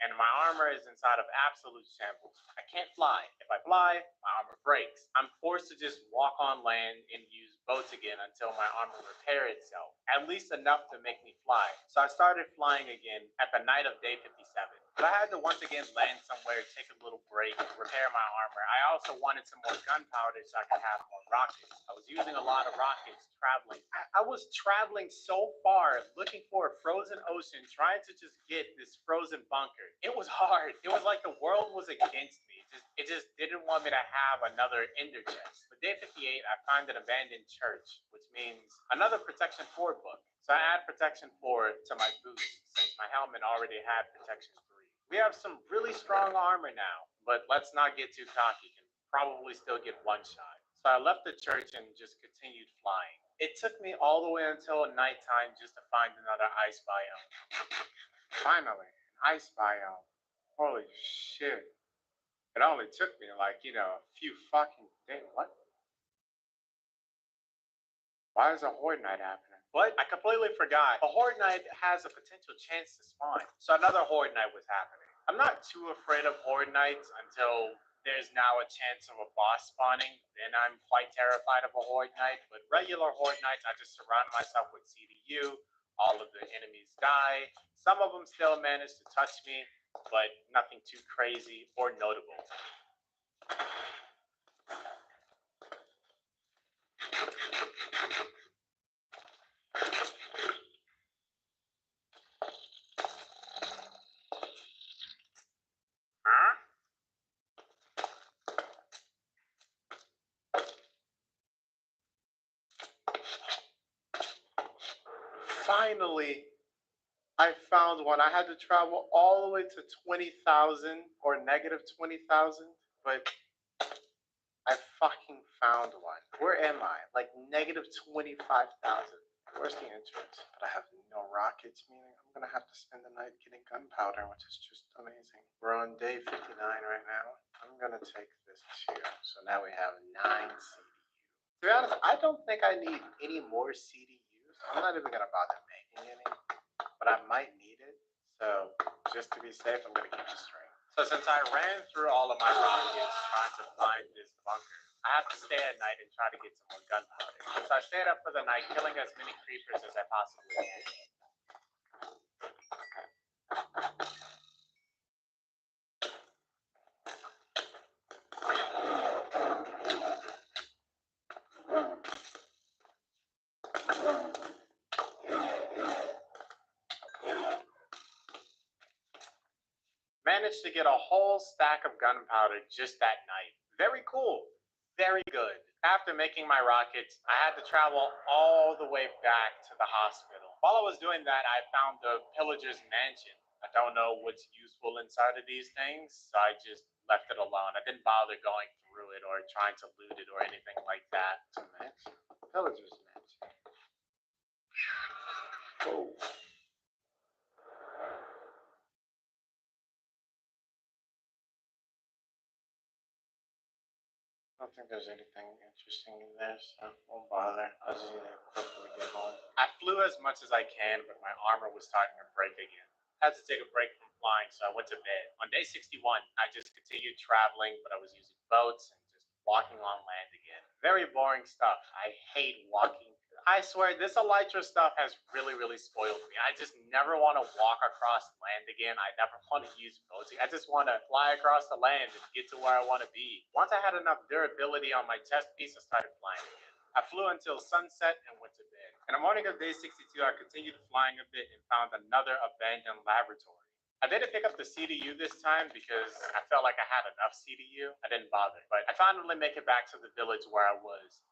and my armor is inside of absolute shambles. I can't fly. If I fly, my armor breaks. I'm forced to just walk on land and use boats again until my armor repair itself, at least enough to make me fly. So I started flying again at the night of day 57. But I had to once again land somewhere, take a little break, repair my armor. I also wanted some more gunpowder so I could have more rockets. I was using a lot of rockets traveling. I was traveling so far looking for a frozen ocean, trying to just get this frozen bunker. It was hard. It was like the world was against me. It just didn't want me to have another ender chest. But day 58, I find an abandoned church, which means another Protection 4 book. So I add Protection 4 to my boots since my helmet already had Protection 3. We have some really strong armor now, but let's not get too cocky. Can probably still get one shot. So I left the church and just continued flying. It took me all the way until nighttime just to find another ice biome. Finally, an ice biome. Holy shit. It only took me like, a few fucking days. What? Why is a horde night happening? But I completely forgot. A horde night has a potential chance to spawn. So another horde night was happening. I'm not too afraid of horde nights until there's now a chance of a boss spawning. Then I'm quite terrified of a horde night. But regular horde nights, I just surround myself with CDU. All of the enemies die. Some of them still manage to touch me, but nothing too crazy or notable. Finally, I found one. I had to travel all the way to 20,000 or negative 20,000, but I found one. Where am I? Like negative 25,000. Where's the entrance? But I have no rockets, meaning I'm gonna have to spend the night getting gunpowder, which is just amazing. We're on day 59 right now. I'm gonna take this too. So now we have 9 CDUs. To be honest, I don't think I need any more CDUs. I'm not even gonna bother making any, but I might need it. So just to be safe, I'm gonna keep the string. So since I ran through all of my rockets trying to find this bunker, I have to stay at night and try to get some more gunpowder. So I stayed up for the night, killing as many creepers as I possibly can. Managed to get a whole stack of gunpowder just that night. Very cool. Very good. After making my rockets, I had to travel all the way back to the hospital. While I was doing that, I found the pillager's mansion. I don't know what's useful inside of these things, so I just left it alone. I didn't bother going through it or trying to loot it or anything like that. It's a mansion. Pillager's mansion. Whoa. I don't think there's anything interesting in there, so won't bother. I'll just need to quickly get home. I flew as much as I can, but my armor was starting to break again. I had to take a break from flying, so I went to bed. On day 61, I just continued traveling, but I was using boats and just walking on land again. Very boring stuff. I hate walking. I swear, this elytra stuff has really, really spoiled me. I just never want to walk across land again. I never want to use boats. I just want to fly across the land and get to where I want to be. Once I had enough durability on my chest piece, I started flying again. I flew until sunset and went to bed. In the morning of day 62, I continued flying a bit and found another abandoned laboratory. I didn't pick up the CDU this time because I felt like I had enough CDU. I didn't bother, but I finally make it back to the village where I was.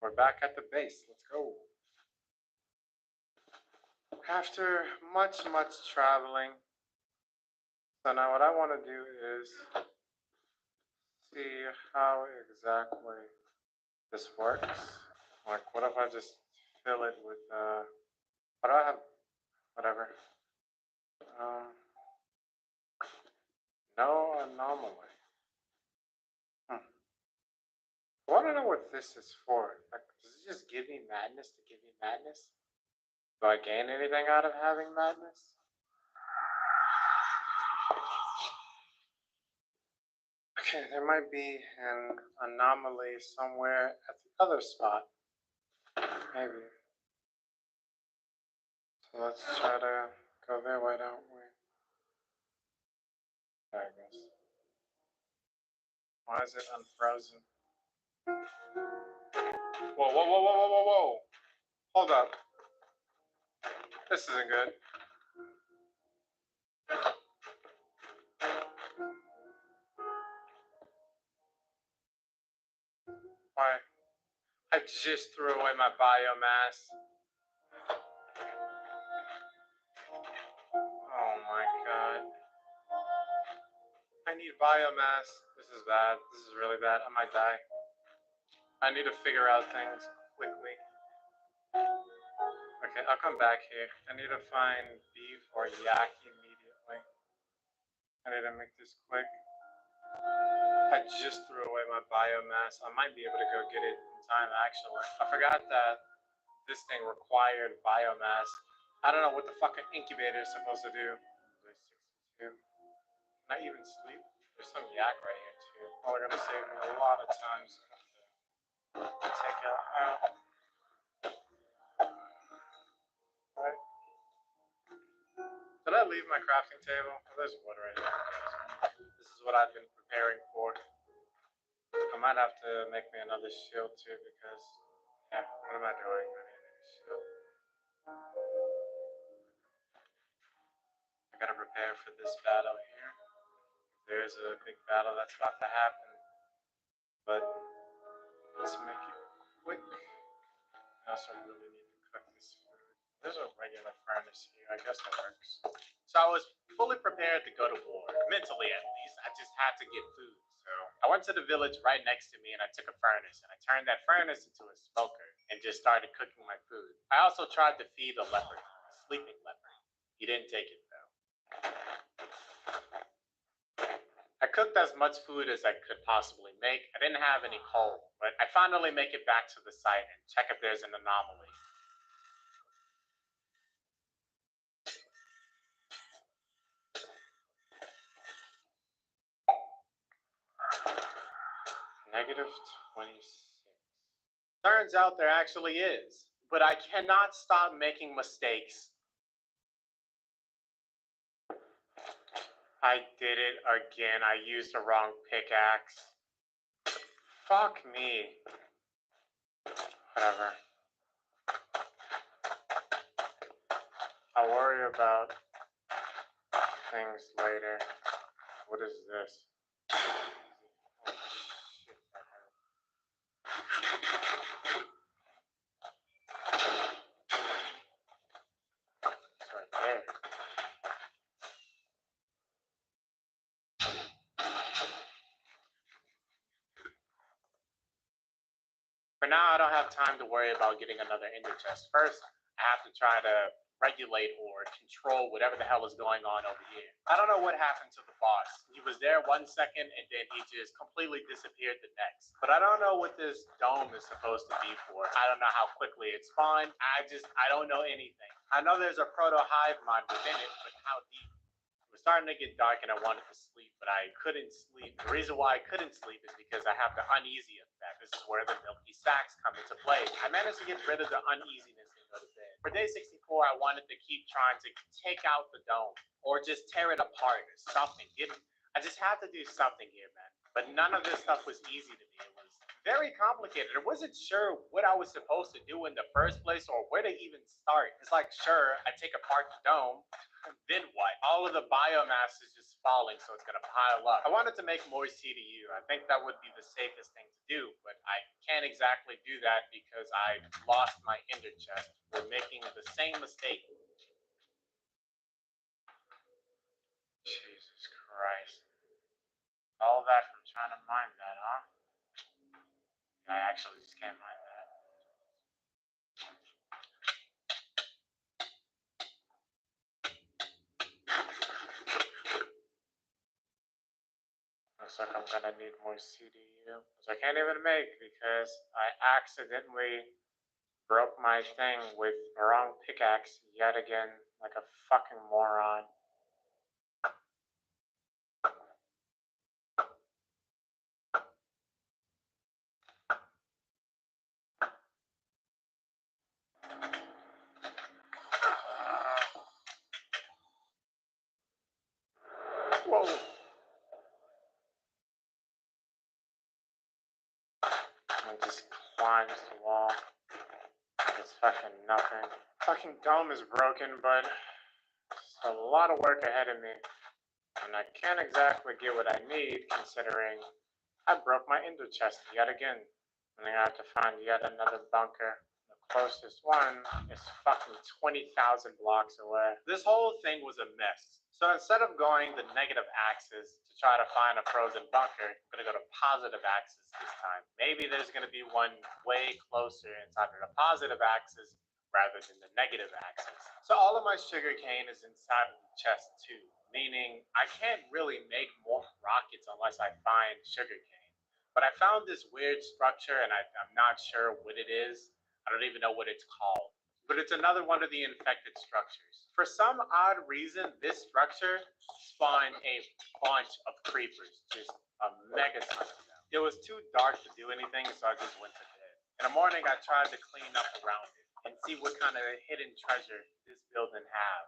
We're back at the base. Let's go. After much traveling, so now what I want to do is see how exactly this works. Like, what if I just fill it with, what do I have? Whatever. No anomaly. I want to know what this is for. Like, does it just give me madness to give me madness? Do I gain anything out of having madness? Okay, there might be an anomaly somewhere at the other spot. Maybe. So let's try to go there. Why don't we? There it goes. Why is it unfrozen? Whoa. Hold up. This isn't good. Why? I just threw away my biomass. Oh my god. I need biomass. This is bad. This is really bad. I might die. I need to figure out things quickly. Okay, I'll come back here. I need to find beef or yak immediately. I need to make this quick. I just threw away my biomass. I might be able to go get it in time, actually. I forgot that this thing required biomass. I don't know what the fucking incubator is supposed to do. 62. Can I even sleep? There's some yak right here, too. Oh, they're gonna save me a lot of times. Take it out. Right. Did I leave my crafting table? Oh, there's wood right here. This is what I've been preparing for. I might have to make me another shield too because, yeah, what am I doing? I need a shield. I gotta prepare for this battle here. There's a big battle that's about to happen. But let's make it quick. I also really need to cook this food. There's a regular furnace here. I guess that works. So I was fully prepared to go to war, mentally at least. I just had to get food. So I went to the village right next to me and I took a furnace and I turned that furnace into a smoker and just started cooking my food. I also tried to feed a leopard, a sleeping leopard. He didn't take it though. I cooked as much food as I could possibly make. I didn't have any coal, but I finally make it back to the site and check if there's an anomaly. -26. Turns out there actually is, but I cannot stop making mistakes. I did it again. I used the wrong pickaxe. Fuck me. Whatever. I'll worry about things later. What is this? It's right there. For now, I don't have time to worry about getting another ender chest. First, I have to try to regulate or control whatever the hell is going on over here. I don't know what happened to the boss. He was there 1 second and then he just completely disappeared the next. But I don't know what this dome is supposed to be for. I don't know how quickly it spawned. I don't know anything. I know there's a proto hive mod within it, but how deep? It was starting to get dark and I wanted to sleep, but I couldn't sleep. The reason why I couldn't sleep is because I have the uneasy effect. This is where the milky sacks come into play. I managed to get rid of the uneasiness and go to bed. For day 64, I wanted to keep trying to take out the dome or just tear it apart or something. I just had to do something here, man. But none of this stuff was easy to me. It was very complicated. I wasn't sure what I was supposed to do in the first place or where to even start. It's like, sure, I take apart the dome. Then what? All of the biomass is just falling, so it's going to pile up. I wanted to make more CDU. I think that would be the safest thing to do, but I can't exactly do that because I lost my ender chest. We're making the same mistake. Jesus Christ. All that from trying to mine that, huh? I actually just can't mine that. Looks like I'm gonna need more CDU, which I can't even make because I accidentally broke my thing with the wrong pickaxe yet again, like a fucking moron. Whoa. I just climbs the wall. It's fucking nothing. Fucking dome is broken, but there's a lot of work ahead of me. And I can't exactly get what I need considering I broke my ender chest yet again. And I have to find yet another bunker. The closest one is fucking 20,000 blocks away. This whole thing was a mess. So instead of going the negative axis to try to find a frozen bunker, I'm going to go to positive axis this time. Maybe there's going to be one way closer inside of the positive axis rather than the negative axis. So all of my sugar cane is inside of the chest too, meaning I can't really make more rockets unless I find sugar cane. But I found this weird structure and I'm not sure what it is. I don't even know what it's called. But it's another one of the infected structures. For some odd reason, this structure spawned a bunch of creepers, just a mega ton of them. It was too dark to do anything, so I just went to bed. In the morning, I tried to clean up around it and see what kind of hidden treasure this building has.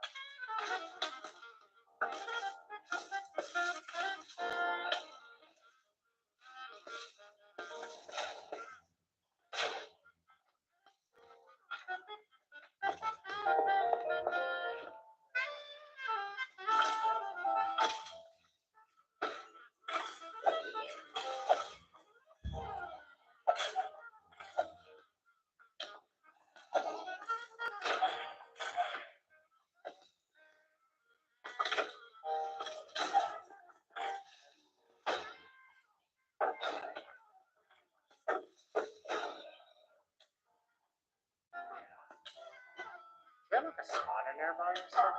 a spawner nearby or something?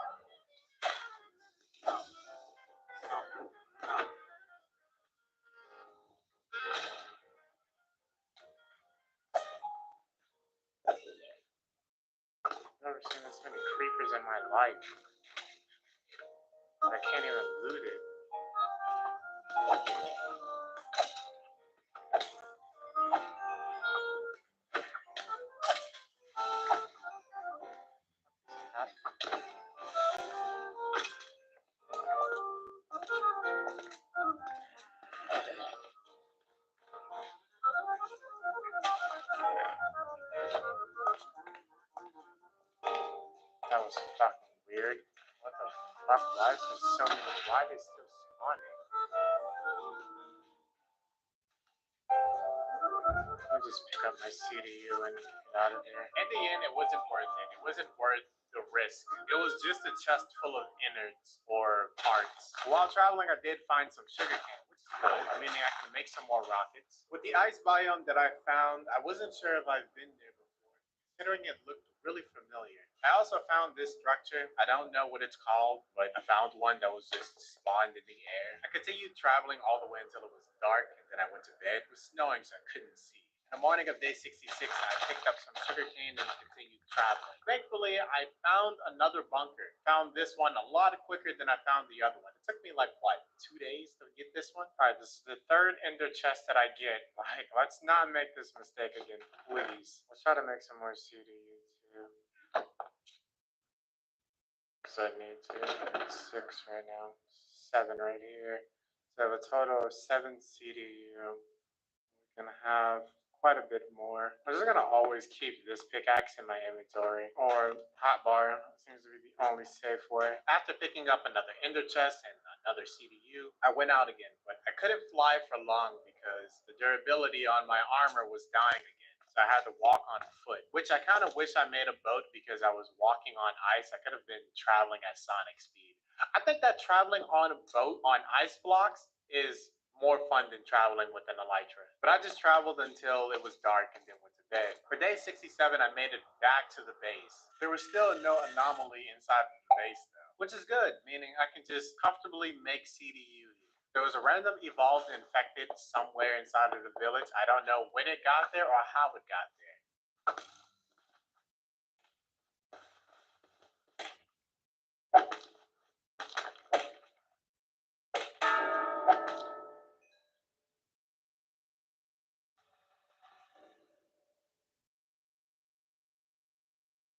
I've never seen this many creepers in my life. I can't even loot it. That was fucking weird. What the fuck? Why is there so many? Why are they still spawning? I'll just pick up my CDU and get out of here. In the end, it wasn't worth it. It wasn't worth the risk. It was just a chest full of innards or parts. While traveling, I did find some sugarcane, which is good, meaning I can make some more rockets. With the ice biome that I found, I wasn't sure if I've been there before, considering it looked really familiar. I also found this structure. I don't know what it's called, but I found one that was just spawned in the air. I continued traveling all the way until it was dark, and then I went to bed. It was snowing, so I couldn't see. In the morning of day 66, I picked up some sugarcane and continued traveling. Thankfully, I found another bunker. Found this one a lot quicker than I found the other one. It took me like, what, 2 days to get this one? All right, this is the third ender chest that I get. Like, let's not make this mistake again, please. Let's try to make some more CDU too. Because I need to. It's 6 right now. 7 right here. So I have a total of 7 CDU. We can have quite a bit more. I'm just gonna always keep this pickaxe in my inventory, or hotbar. Seems to be the only safe way. After picking up another ender chest and another CDU, I went out again, but I couldn't fly for long because the durability on my armor was dying again. So I had to walk on foot, which I kind of wish I made a boat because I was walking on ice. I could have been traveling at sonic speed. I think that traveling on a boat on ice blocks is more fun than traveling with an elytra. But I just traveled until it was dark and then went to bed. For day 67, I made it back to the base. There was still no anomaly inside of the base though, which is good, meaning I can just comfortably make CDU. There was a random evolved infected somewhere inside of the village. I don't know when it got there or how it got there.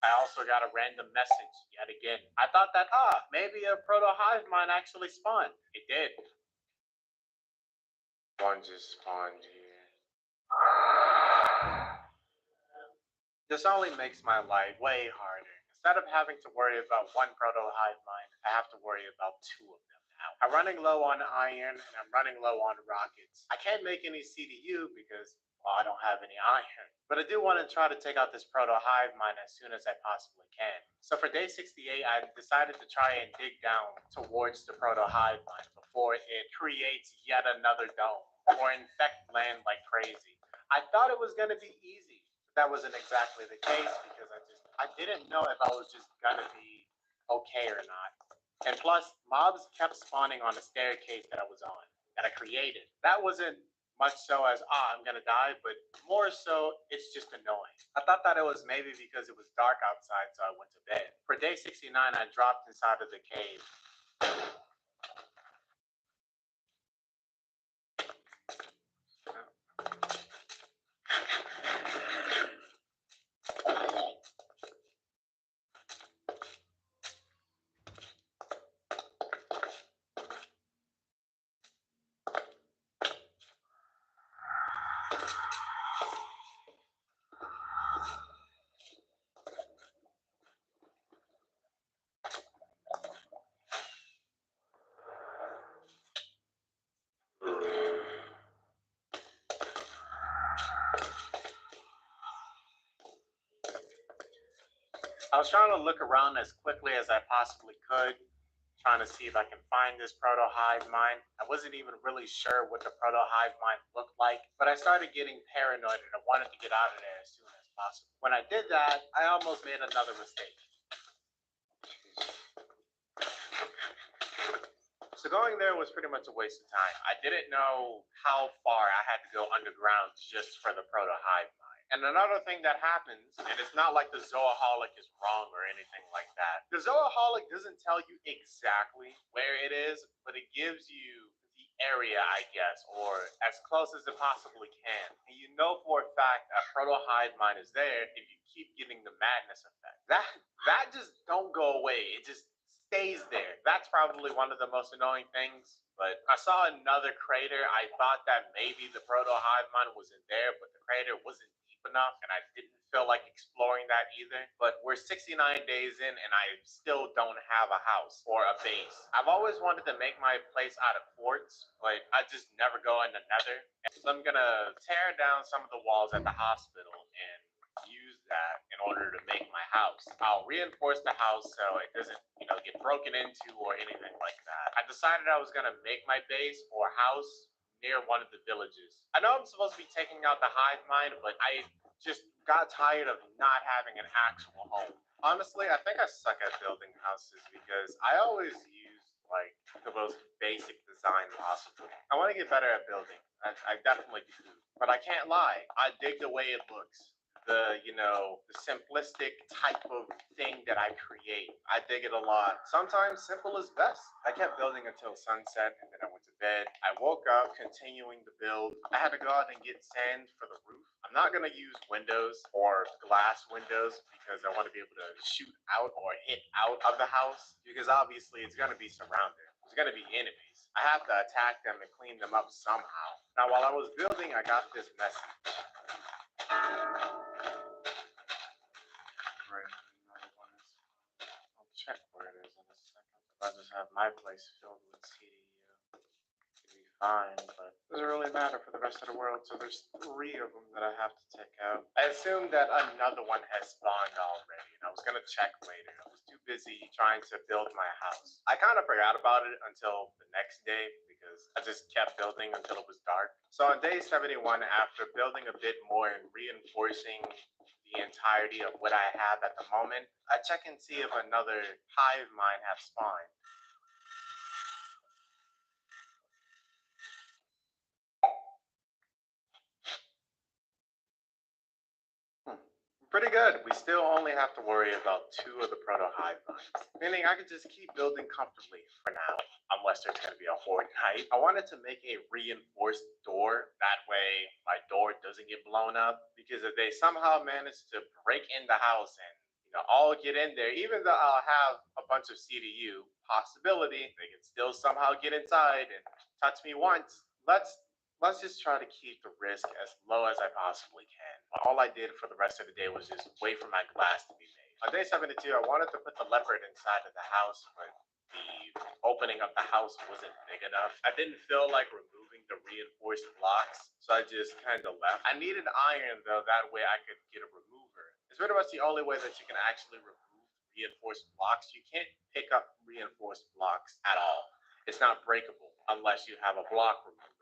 I also got a random message yet again. I thought that, maybe a proto hive might actually spawn. It did. One just spawned here. This only makes my life way harder. Instead of having to worry about one proto hive mine, I have to worry about 2 of them now. I'm running low on iron and I'm running low on rockets. I can't make any CDU because, well, I don't have any iron. But I do want to try to take out this proto hive mine as soon as I possibly can. So for day 68, I decided to try and dig down towards the proto hive mine before it creates yet another dome or infect land like crazy. I thought it was going to be easy. That wasn't exactly the case because I didn't know if I was just gonna be okay or not. And plus, mobs kept spawning on the staircase that I was on, that I created. That wasn't much so as, I'm gonna die, but more so, it's just annoying. I thought that it was maybe because it was dark outside, so I went to bed. For day 69, I dropped inside of the cave. I was trying to look around as quickly as I possibly could, trying to see if I can find this proto hive mine. I wasn't even really sure what the proto hive mine looked like, but I started getting paranoid and I wanted to get out of there as soon as possible. When I did that, I almost made another mistake. So going there was pretty much a waste of time. I didn't know how far I had to go underground just for the proto-hive mind. And another thing that happens, and it's not like the Zoaholic is wrong or anything like that. The Zoaholic doesn't tell you exactly where it is, but it gives you the area, I guess, or as close as it possibly can. And you know for a fact a proto-hive mind is there if you keep getting the madness effect. That just don't go away. It just stays there. That's probably one of the most annoying things. But I saw another crater. I thought that maybe the proto-hive mind was in there, but the crater wasn't deep enough, and I didn't feel like exploring that either. But we're 69 days in, and I still don't have a house or a base. I've always wanted to make my place out of quartz, but I just never go in the nether. So I'm gonna tear down some of the walls at the hospital and use that in order to make my house. I'll reinforce the house so it doesn't, get broken into or anything like that. I decided I was gonna make my base or house near one of the villages. I know I'm supposed to be taking out the hive mind, but I just got tired of not having an actual home. Honestly, I think I suck at building houses because I always use like the most basic design possible. I want to get better at building. I definitely do. But I can't lie. I dig the way it looks. The simplistic type of thing that I create. I dig it a lot. Sometimes simple is best. I kept building until sunset and then I went to bed. I woke up continuing the build. I had to go out and get sand for the roof. I'm not going to use windows or glass windows because I want to be able to shoot out or hit out of the house because obviously it's going to be surrounded. There's going to be enemies. I have to attack them and clean them up somehow. Now while I was building, I got this message. I'll check where it is in a second. I'll just have my place filled with CDU. It'd be fine, but it doesn't really matter for the rest of the world, so there's 3 of them that I have to take out. I assume that another one has spawned already, and I was gonna check later. I was too busy trying to build my house. I kind of forgot about it until the next day because I just kept building until it was dark. So on day 71, after building a bit more and reinforcing the entirety of what I have at the moment, I check and see if another hive mind have spawned. Pretty good. We still only have to worry about 2 of the proto-hive minds, meaning I could just keep building comfortably for now, unless there's going to be a horde night. I wanted to make a reinforced door. That way my door doesn't get blown up, because if they somehow manage to break in the house and all get in there, even though I'll have a bunch of CDU, possibility they can still somehow get inside and touch me once. Let's just try to keep the risk as low as I possibly can. All I did for the rest of the day was just wait for my glass to be made. On day 72, I wanted to put the leopard inside of the house, but the opening of the house wasn't big enough. I didn't feel like removing the reinforced blocks, so I just kind of left. I needed iron, though, that way I could get a remover. It's pretty much the only way that you can actually remove reinforced blocks. You can't pick up reinforced blocks at all. It's not breakable unless you have a block remover.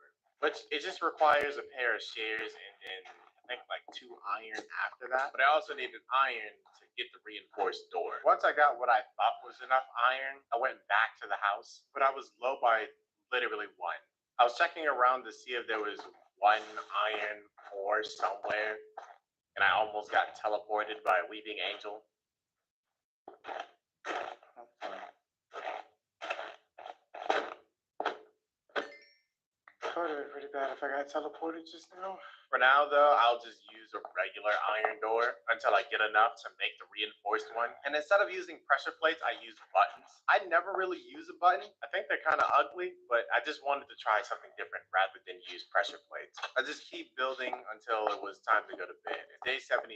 Which it just requires a pair of shears and then I think like 2 iron after that. But I also needed iron to get the reinforced door. Once I got what I thought was enough iron, I went back to the house, but I was low by literally 1. I was checking around to see if there was 1 iron ore somewhere, and I almost got teleported by a weeping angel. That would be pretty bad if I got teleported just now. For now, though, I'll just use a regular iron door until I get enough to make the reinforced one. And instead of using pressure plates, I use buttons. I never really use a button. I think they're kind of ugly, but I just wanted to try something different rather than use pressure plates. I just keep building until it was time to go to bed. Day 73,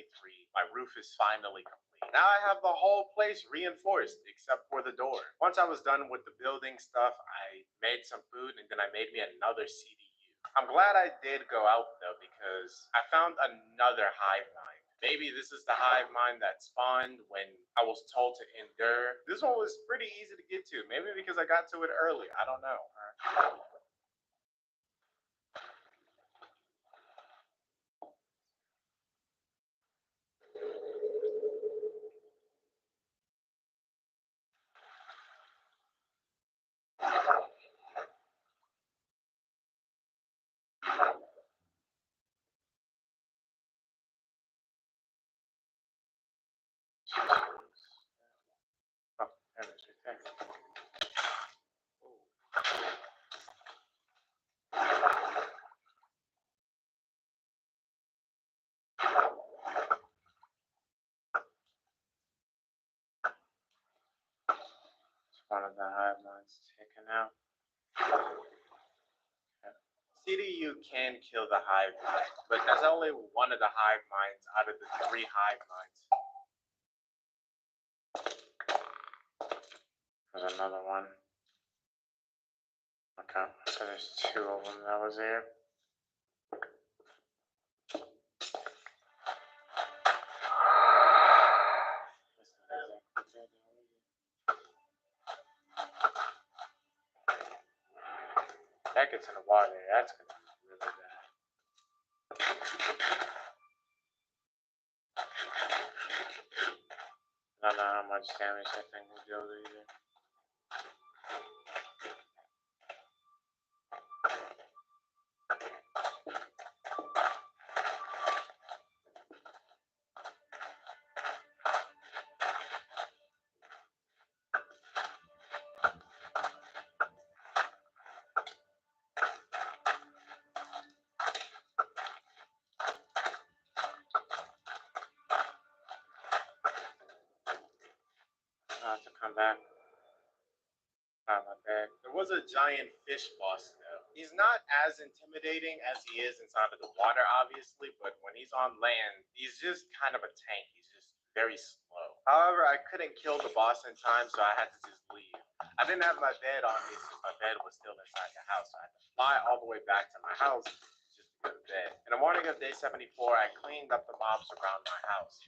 my roof is finally complete. Now I have the whole place reinforced except for the door. Once I was done with the building stuff, I made some food and then I made me another CDU. I'm glad I did go out though because I found another hive mind. Maybe this is the hive mind that spawned when I was told to endure. This one was pretty easy to get to. Maybe because I got to it early. I don't know. Oh, there it is right there. One of the hive minds taken out. CDU can kill the hive mind, but that's only one of the hive minds out of the 3 hive minds. There's another one. Okay, so there's 2 of them that was there. That gets in the water, that's gonna be really bad. I don't know how much damage that thing will do either. I'll have to come back. Not my bad. There was a giant fish boss though. He's not as intimidating as he is inside of the water, obviously, but when he's on land, he's just kind of a tank. He's just very slow. However, I couldn't kill the boss in time, so I had to just leave. I didn't have my bed on me since my bed was still inside the house. So I had to fly all the way back to my house just to go to bed. In the morning of day 74, I cleaned up the mobs around my house.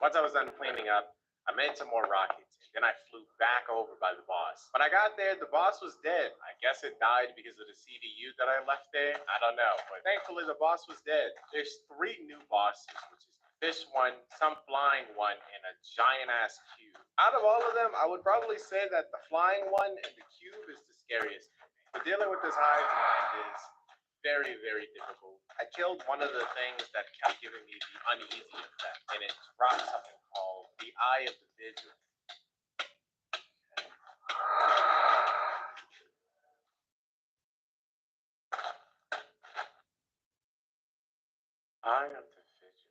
Once I was done cleaning up, I made some more rockets, and then I flew back over by the boss. When I got there, the boss was dead. I guess it died because of the CDU that I left there. I don't know, but thankfully the boss was dead. There's 3 new bosses, which is the fish one, some flying one, and a giant-ass cube. Out of all of them, I would probably say that the flying one and the cube is the scariest. But dealing with this hive mind is very, very difficult. I killed one of the things that kept giving me the uneasy effect, and it dropped something called the Eye of the Vigil. Eye of the Vigil.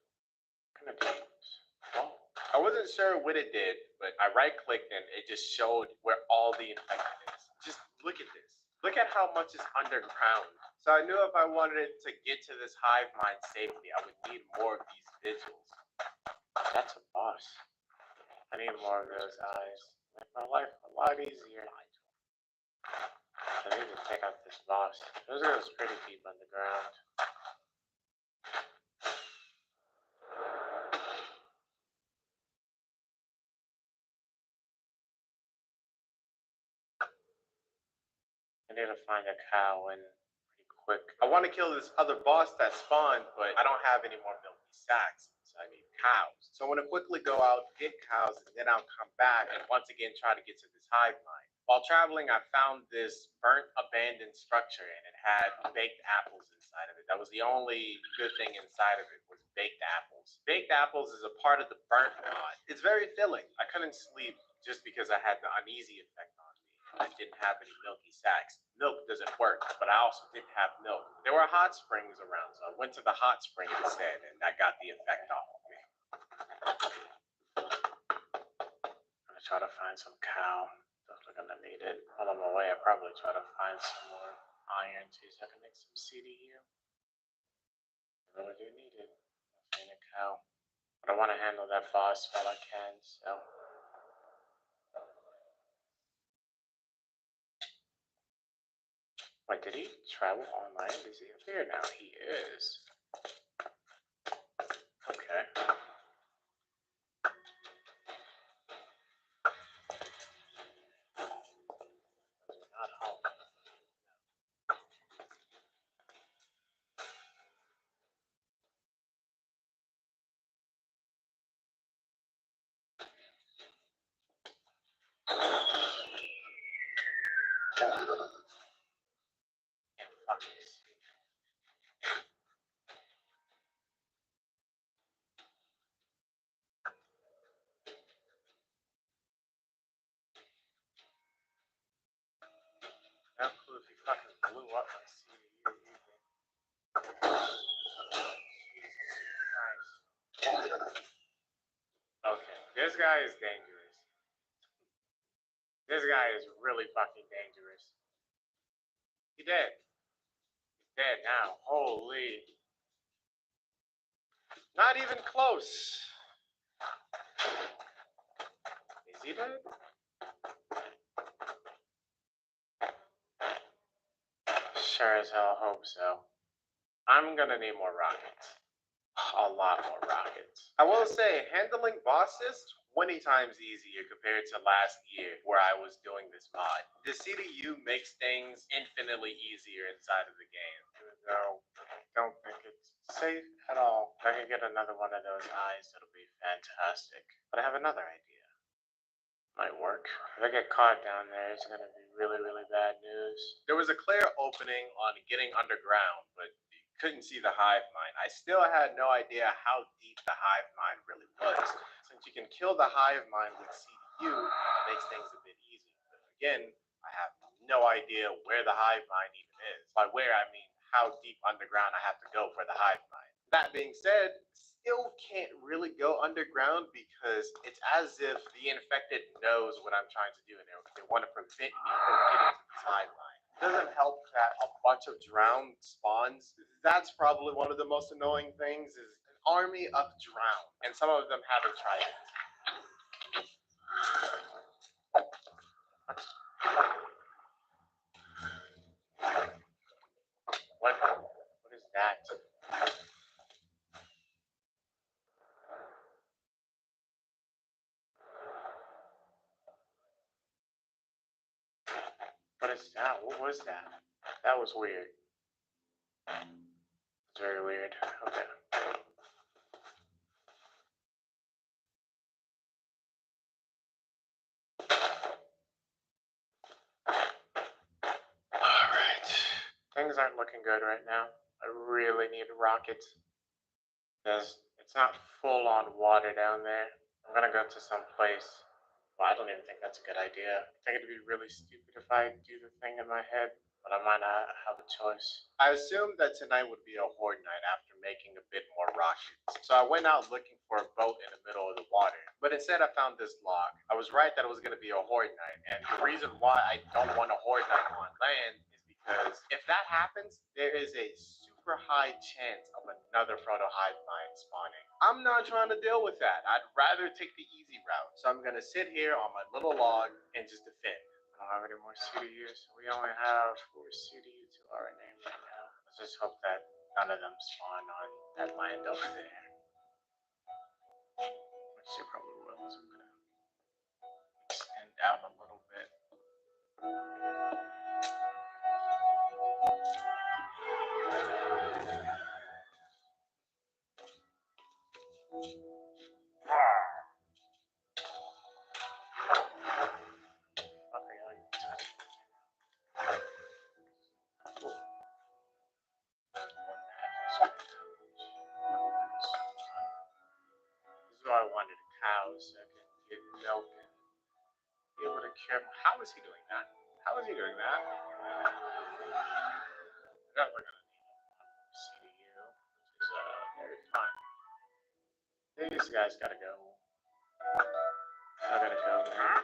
What kind of things? Oh. I wasn't sure what it did, but I right-clicked and it just showed where all the infected is. Just look at this. Look at how much is underground. So I knew if I wanted to get to this hive mind safely, I would need more of these vigils. That's a boss. I need more of those eyes. Make my life a lot easier. I need to take out this boss. Those goes pretty deep underground. I need to find a cow and pretty quick. I want to kill this other boss that spawned, but I don't have any more milky sacks, so I need cows. So I'm going to quickly go out, get cows, and then I'll come back and once again try to get to this hive mind. While traveling, I found this burnt, abandoned structure, and it had baked apples inside of it. That was the only good thing inside of it, was baked apples. Baked apples is a part of the burnt mod. It's very filling. I couldn't sleep just because I had the uneasy effect on me. I didn't have any milky sacks. Milk doesn't work, but I also didn't have milk. There were hot springs around, so I went to the hot spring instead, and that got the effect off of me. I'm gonna try to find some cow. Definitely gonna need it. While I'm away, I probably try to find some more iron too, so I can make some CDU. I really do need it. I'll find a cow. But I want to handle that boss while I can, so. Wait, did he travel on land? Is he up here now? He is. Okay. Not home. No clue if he fucking blew up my CD either. Nice. Okay, this guy is dangerous. This guy is really fucking dangerous. He dead. He's dead now. Holy. Not even close. Is he dead? Sure as hell hope so. I'm gonna need more rockets. A lot more rockets. I will say, handling bosses 20 times easier compared to last year where I was doing this mod. The CDU makes things infinitely easier inside of the game. Even though I don't think it's safe at all. If I can get another one of those eyes, it'll be fantastic. But I have another idea. Might work. If I get caught down there, it's gonna be really, really bad news. There was a clear opening on getting underground, but you couldn't see the hive mind. I still had no idea how deep the hive mind really was. Since you can kill the hive mind with CDU, it makes things a bit easier. But again, I have no idea where the hive mind even is. By where, I mean how deep underground I have to go for the hive mind. That being said, still can't really go underground because it's as if the infected knows what I'm trying to do and they want to prevent me from getting to the sideline. It doesn't help that a bunch of drowned spawns. That's probably one of the most annoying things is an army of drowned, and some of them haven't tried it. What is that? What is that? What was that? That was weird. It's very weird. Okay. Alright. Things aren't looking good right now. I really need rockets. Because it's not full on water down there. I'm gonna go to some place. Well, I don't even think that's a good idea. I think it'd be really stupid if I do the thing in my head, but I might not have a choice. I assumed that tonight would be a horde night after making a bit more rockets. So I went out looking for a boat in the middle of the water. But instead I found this log. I was right that it was gonna be a horde night, and the reason why I don't want a horde night on land is because if that happens, there is a super high chance of another proto hive mind spawning. I'm not trying to deal with that. I'd rather take the easy route. So I'm gonna sit here on my little log and just defend. I don't have any more CDUs. We only have 4 CDU to our name right now. Let's just hope that none of them spawn on that land over there. Which they probably will. So I'm gonna extend out a little bit. I wanted a cow so I could get milk and be able to care. How is he doing that? How is he doing that? We're gonna need CDU, which is very fun. These guys gotta go. I gotta go, man.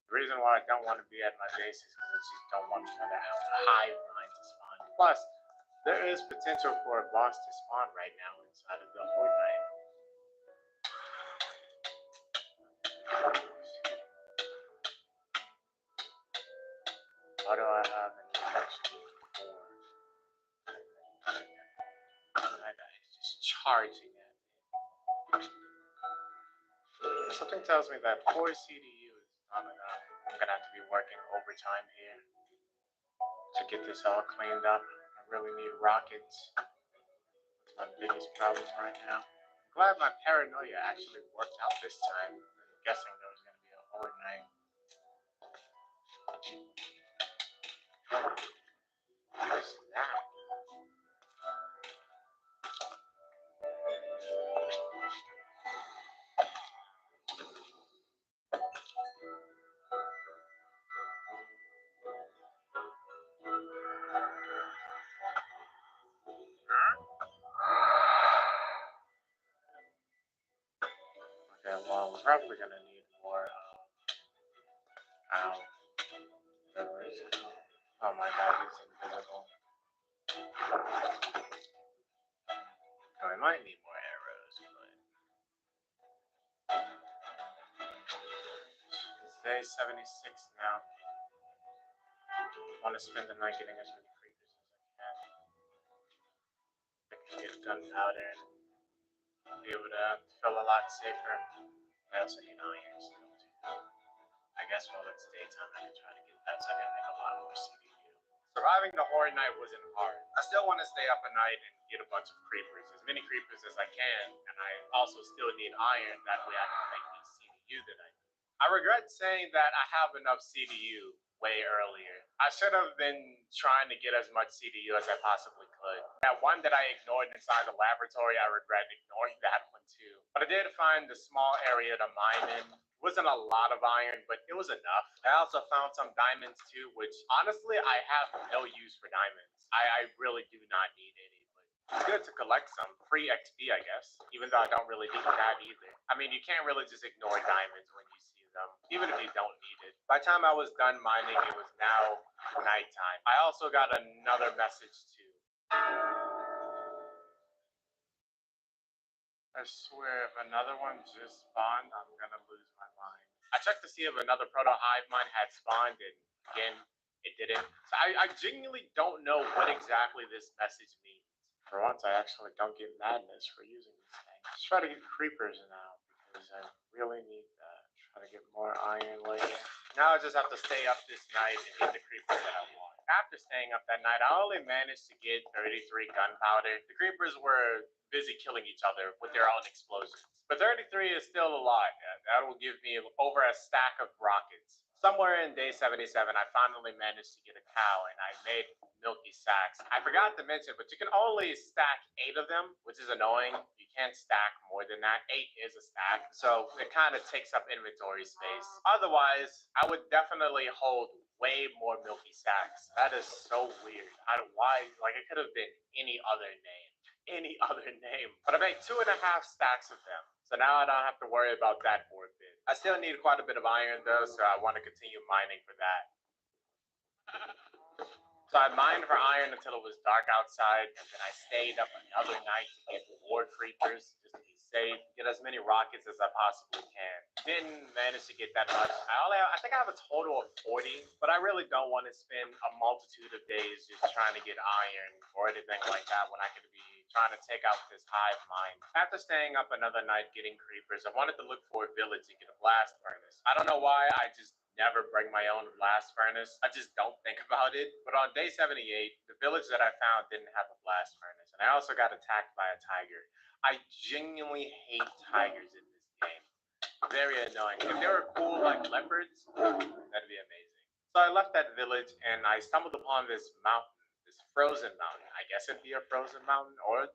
The reason why I don't want to be at my base is because I just don't want another hive mind to spawn. Plus, there is potential for a boss to spawn right now inside of the horde night. Why do I have an infection for? That guy is just charging at me. Something tells me that 4 CDU is not enough. I'm gonna have to be working overtime here to get this all cleaned up. I really need rockets. That's my biggest problem right now. I'm glad my paranoia actually worked out this time. I'm guessing there was gonna be a horde night. What is that? Okay, well, we're probably gonna need more. Ow. Where is it? Oh my god, he's invisible. Oh, we might need more arrows, but it's day 76 now. I want to spend the night getting as many creepers as I can. I can get gunpowder and be able to feel a lot safer. I also need iron still too. I guess while it's daytime, I can try to get that so I can make a lot more CPU. Surviving the horror night wasn't hard. I still want to stay up at night and get a bunch of creepers, as many creepers as I can, and I also still need iron. That way I can make the CPU that I need. I regret saying that I have enough CDU way earlier. I should have been trying to get as much CDU as I possibly could. That one that I ignored inside the laboratory, I regret ignoring that one too. But I did find the small area to mine in. It wasn't a lot of iron, but it was enough. I also found some diamonds too, which honestly I have no use for diamonds. I really do not need any, but it's good to collect some. Free XP, I guess, even though I don't really need that either. I mean, you can't really just ignore diamonds when you see them, even if you don't need it. By the time I was done mining, it was now nighttime. I also got another message too. I swear, if another one just spawned, I'm gonna lose my mind. I checked to see if another proto hive mine had spawned, and again, it didn't. So I genuinely don't know what exactly this message means. For once, I actually don't get madness for using this thing. Let's try to get creepers now, because I really need that. Try to get more iron later. Now I just have to stay up this night and get the creepers that I want. After staying up that night, I only managed to get 33 gunpowder. The creepers were busy killing each other with their own explosions. But 33 is still a lot. That will give me over a stack of rockets. Somewhere in day 77, I finally managed to get a cow and I made milky sacks. I forgot to mention, but you can only stack 8 of them, which is annoying. You can't stack more than that. 8 is a stack, so it kind of takes up inventory space. Otherwise, I would definitely hold way more milky sacks. That is so weird. Why? Like, it could have been any other name. But I made 2.5 stacks of them. So now I don't have to worry about that for a bit. I still need quite a bit of iron though, so I want to continue mining for that. So I mined for iron until it was dark outside, and then I stayed up another night to get more creepers, just to be safe, get as many rockets as I possibly can. Didn't manage to get that much. I think I have a total of 40, but I really don't want to spend a multitude of days just trying to get iron or anything like that when I could be trying to take out this hive mine. After staying up another night getting creepers, I wanted to look for a village and get a blast furnace. I don't know why, I just never bring my own blast furnace. I just don't think about it. But on day 78, the village that I found didn't have a blast furnace. And I also got attacked by a tiger. I genuinely hate tigers in this game. Very annoying. If they were cool like leopards, that'd be amazing. So I left that village and I stumbled upon this mountain. This frozen mountain. I guess it'd be a frozen mountain or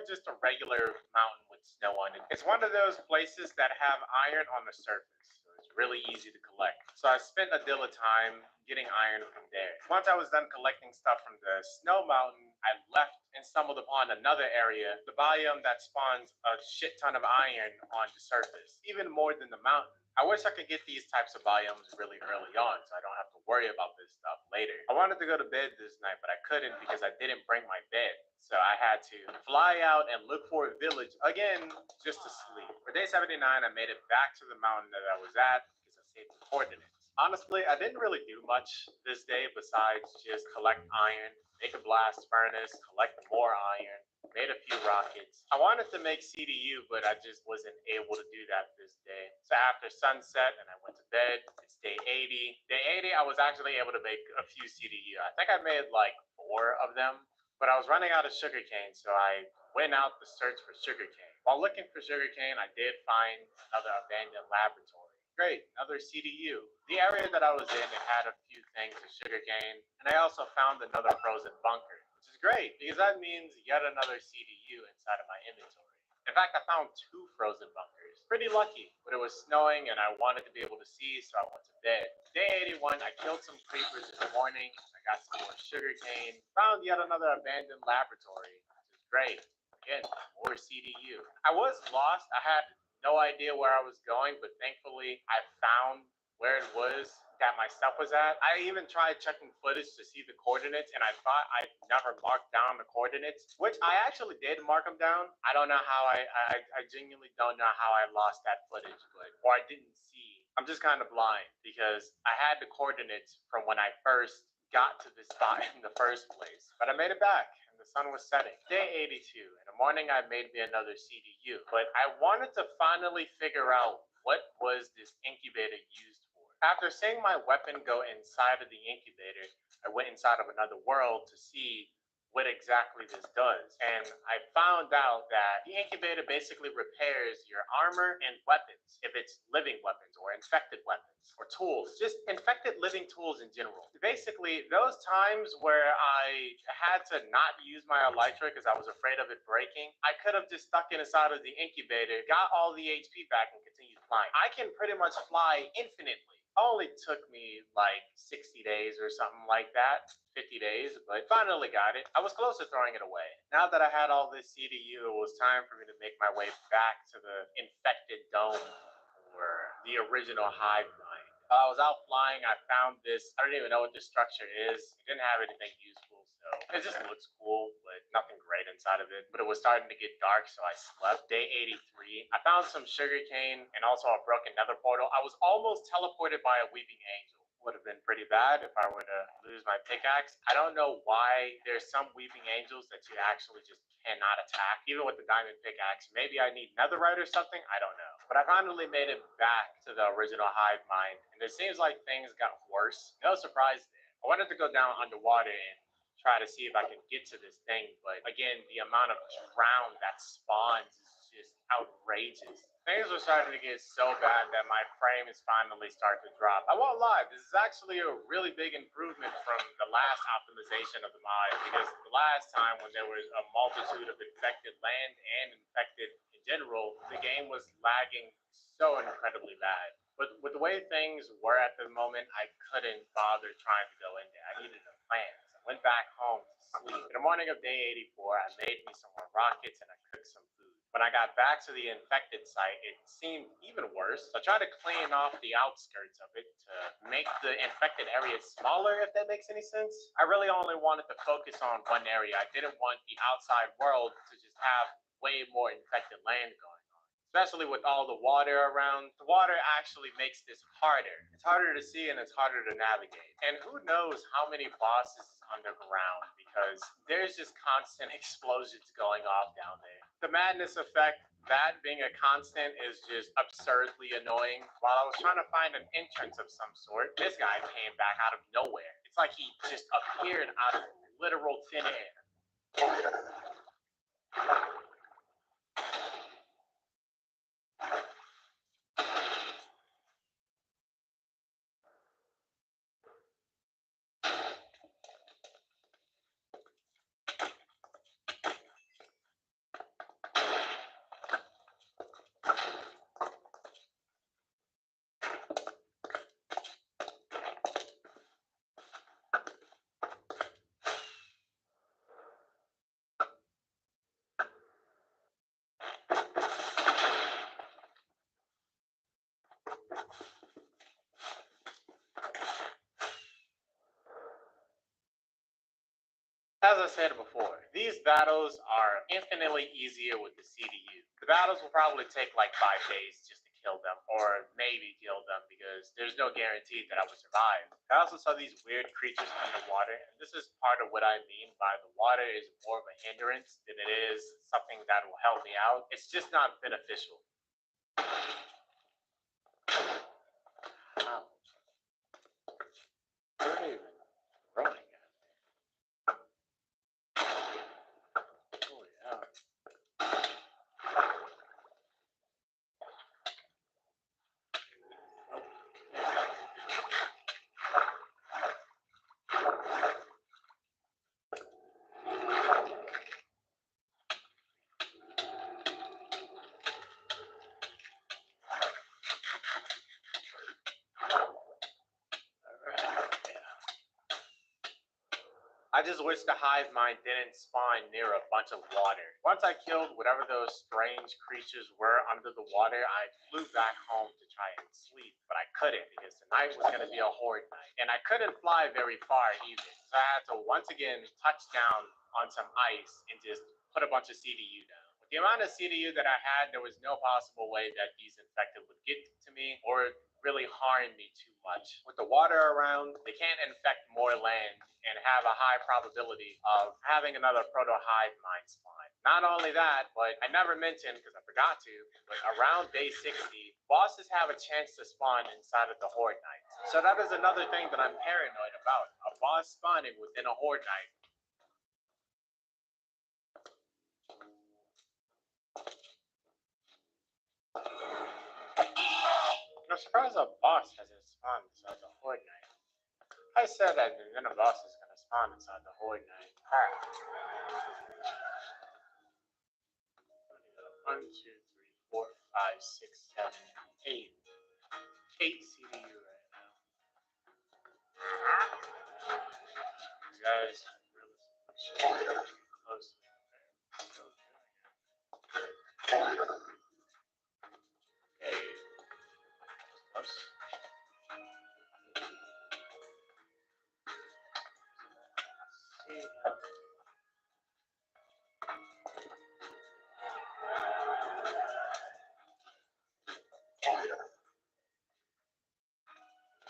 just a regular mountain with snow on it. It's one of those places that have iron on the surface. So it's really easy to collect. So I spent a deal of time getting iron from there. Once I was done collecting stuff from the snow mountain, I left and stumbled upon another area, the biome that spawns a shit ton of iron on the surface, even more than the mountain. I wish I could get these types of biomes really early on so I don't have to worry about this stuff later. I wanted to go to bed this night, but I couldn't because I didn't bring my bed. So I had to fly out and look for a village again just to sleep. For day 79, I made it back to the mountain that I was at because I saved the coordinates. Honestly, I didn't really do much this day besides just collect iron, make a blast furnace, collect more iron, made a few rockets. I wanted to make CDU, but I just wasn't able to do that this day. So after sunset and I went to bed, it's day 80. Day 80, I was actually able to make a few CDU. I think I made like 4 of them, but I was running out of sugarcane, so I went out to search for sugarcane. While looking for sugarcane, I did find another abandoned laboratory. Great, another CDU. The area that I was in, it had a few things of sugarcane, and I also found another frozen bunker, which is great because that means yet another CDU inside of my inventory. In fact, I found 2 frozen bunkers. Pretty lucky, but it was snowing and I wanted to be able to see, so I went to bed. Day 81, I killed some creepers in the morning. I got some more sugarcane, found yet another abandoned laboratory, which is great. Again, more CDU. I was lost. I had no idea where I was going, but thankfully I found where it was that my stuff was at. I even tried checking footage to see the coordinates, and I thought I never marked down the coordinates, which I actually did mark them down. I don't know how I genuinely don't know how I lost that footage, or I didn't see. I'm just kind of blind because I had the coordinates from when I first got to this spot in the first place, but I made it back. The sun was setting. Day 82. In the morning, I made me another CDU, but I wanted to finally figure out what was this incubator used for. After seeing my weapon go inside of the incubator, I went inside of another world to see what exactly this does. And I found out that the incubator basically repairs your armor and weapons, if it's living weapons or infected weapons or tools, just infected living tools in general. Basically, those times where I had to not use my elytra because I was afraid of it breaking, I could have just stuck it inside of the incubator, got all the HP back, and continued flying. I can pretty much fly infinitely. Only took me like 60 days or something like that, 50 days, but finally got it. I was close to throwing it away. Now that I had all this CDU, it was time for me to make my way back to the infected dome, or the original hive mind. While I was out flying, I found this. I don't even know what this structure is. It didn't have anything useful, so it just looks cool, but nothing great inside of it. But it was starting to get dark, so I slept. Day 83, I found some sugarcane and also a broken nether portal. I was almost teleported by a weeping angel. Would have been pretty bad if I were to lose my pickaxe. I don't know why there's some weeping angels that you actually just cannot attack, even with the diamond pickaxe. Maybe I need netherite or something, I don't know. But I finally made it back to the original hive mind, and it seems like things got worse. No surprise there. I wanted to go down underwater and try to see if I could get to this thing, but again, the amount of drown that spawns is just outrageous. Things were starting to get so bad that my frame is finally starting to drop. I won't lie, this is actually a really big improvement from the last optimization of the mod, because the last time when there was a multitude of infected land and infected in general, the game was lagging so incredibly bad. But with the way things were at the moment, I couldn't bother trying to go in there. I needed a plan. So I went back home to sleep. In the morning of day 84, I made me some more rockets and I cooked some food. When I got back to the infected site, it seemed even worse. So I tried to clean off the outskirts of it to make the infected area smaller, if that makes any sense. I really only wanted to focus on one area. I didn't want the outside world to just have way more infected land going on. Especially with all the water around. The water actually makes this harder. It's harder to see and it's harder to navigate. And who knows how many bosses is underground, because there's just constant explosions going off down there. The madness effect, that being a constant, is just absurdly annoying. While I was trying to find an entrance of some sort, this guy came back out of nowhere. It's like he just appeared out of literal thin air. As I said before, these battles are infinitely easier with the CDU. The battles will probably take like 5 days just to kill them, or maybe kill them, because there's no guarantee that I would survive. I also saw these weird creatures in the water, and this is part of what I mean by the water is more of a hindrance than it is something that will help me out. It's just not beneficial. Wow. Where are you running? I just wish the hive mind didn't spawn near a bunch of water. Once I killed whatever those strange creatures were under the water, I flew back home to try and sleep, but I couldn't because tonight was going to be a horde night. And I couldn't fly very far either, so I had to once again touch down on some ice and just put a bunch of CDU down. With the amount of CDU that I had, there was no possible way that these infected would get to me or really harm me too much. With the water around, they can't infect more land and have a high probability of having another proto-hive mind spawn. Not only that, but I never mentioned, because I forgot to, but around day 60, bosses have a chance to spawn inside of the horde night. So that is another thing that I'm paranoid about, a boss spawning within a horde night. I'm surprised a boss hasn't spawned inside the horde night. I said that then a boss is going to spawn inside the horde night. Alright. 1, 2, 3, 4, 5, 6, 7, 8. 8 CDU right now. You guys really close. Close.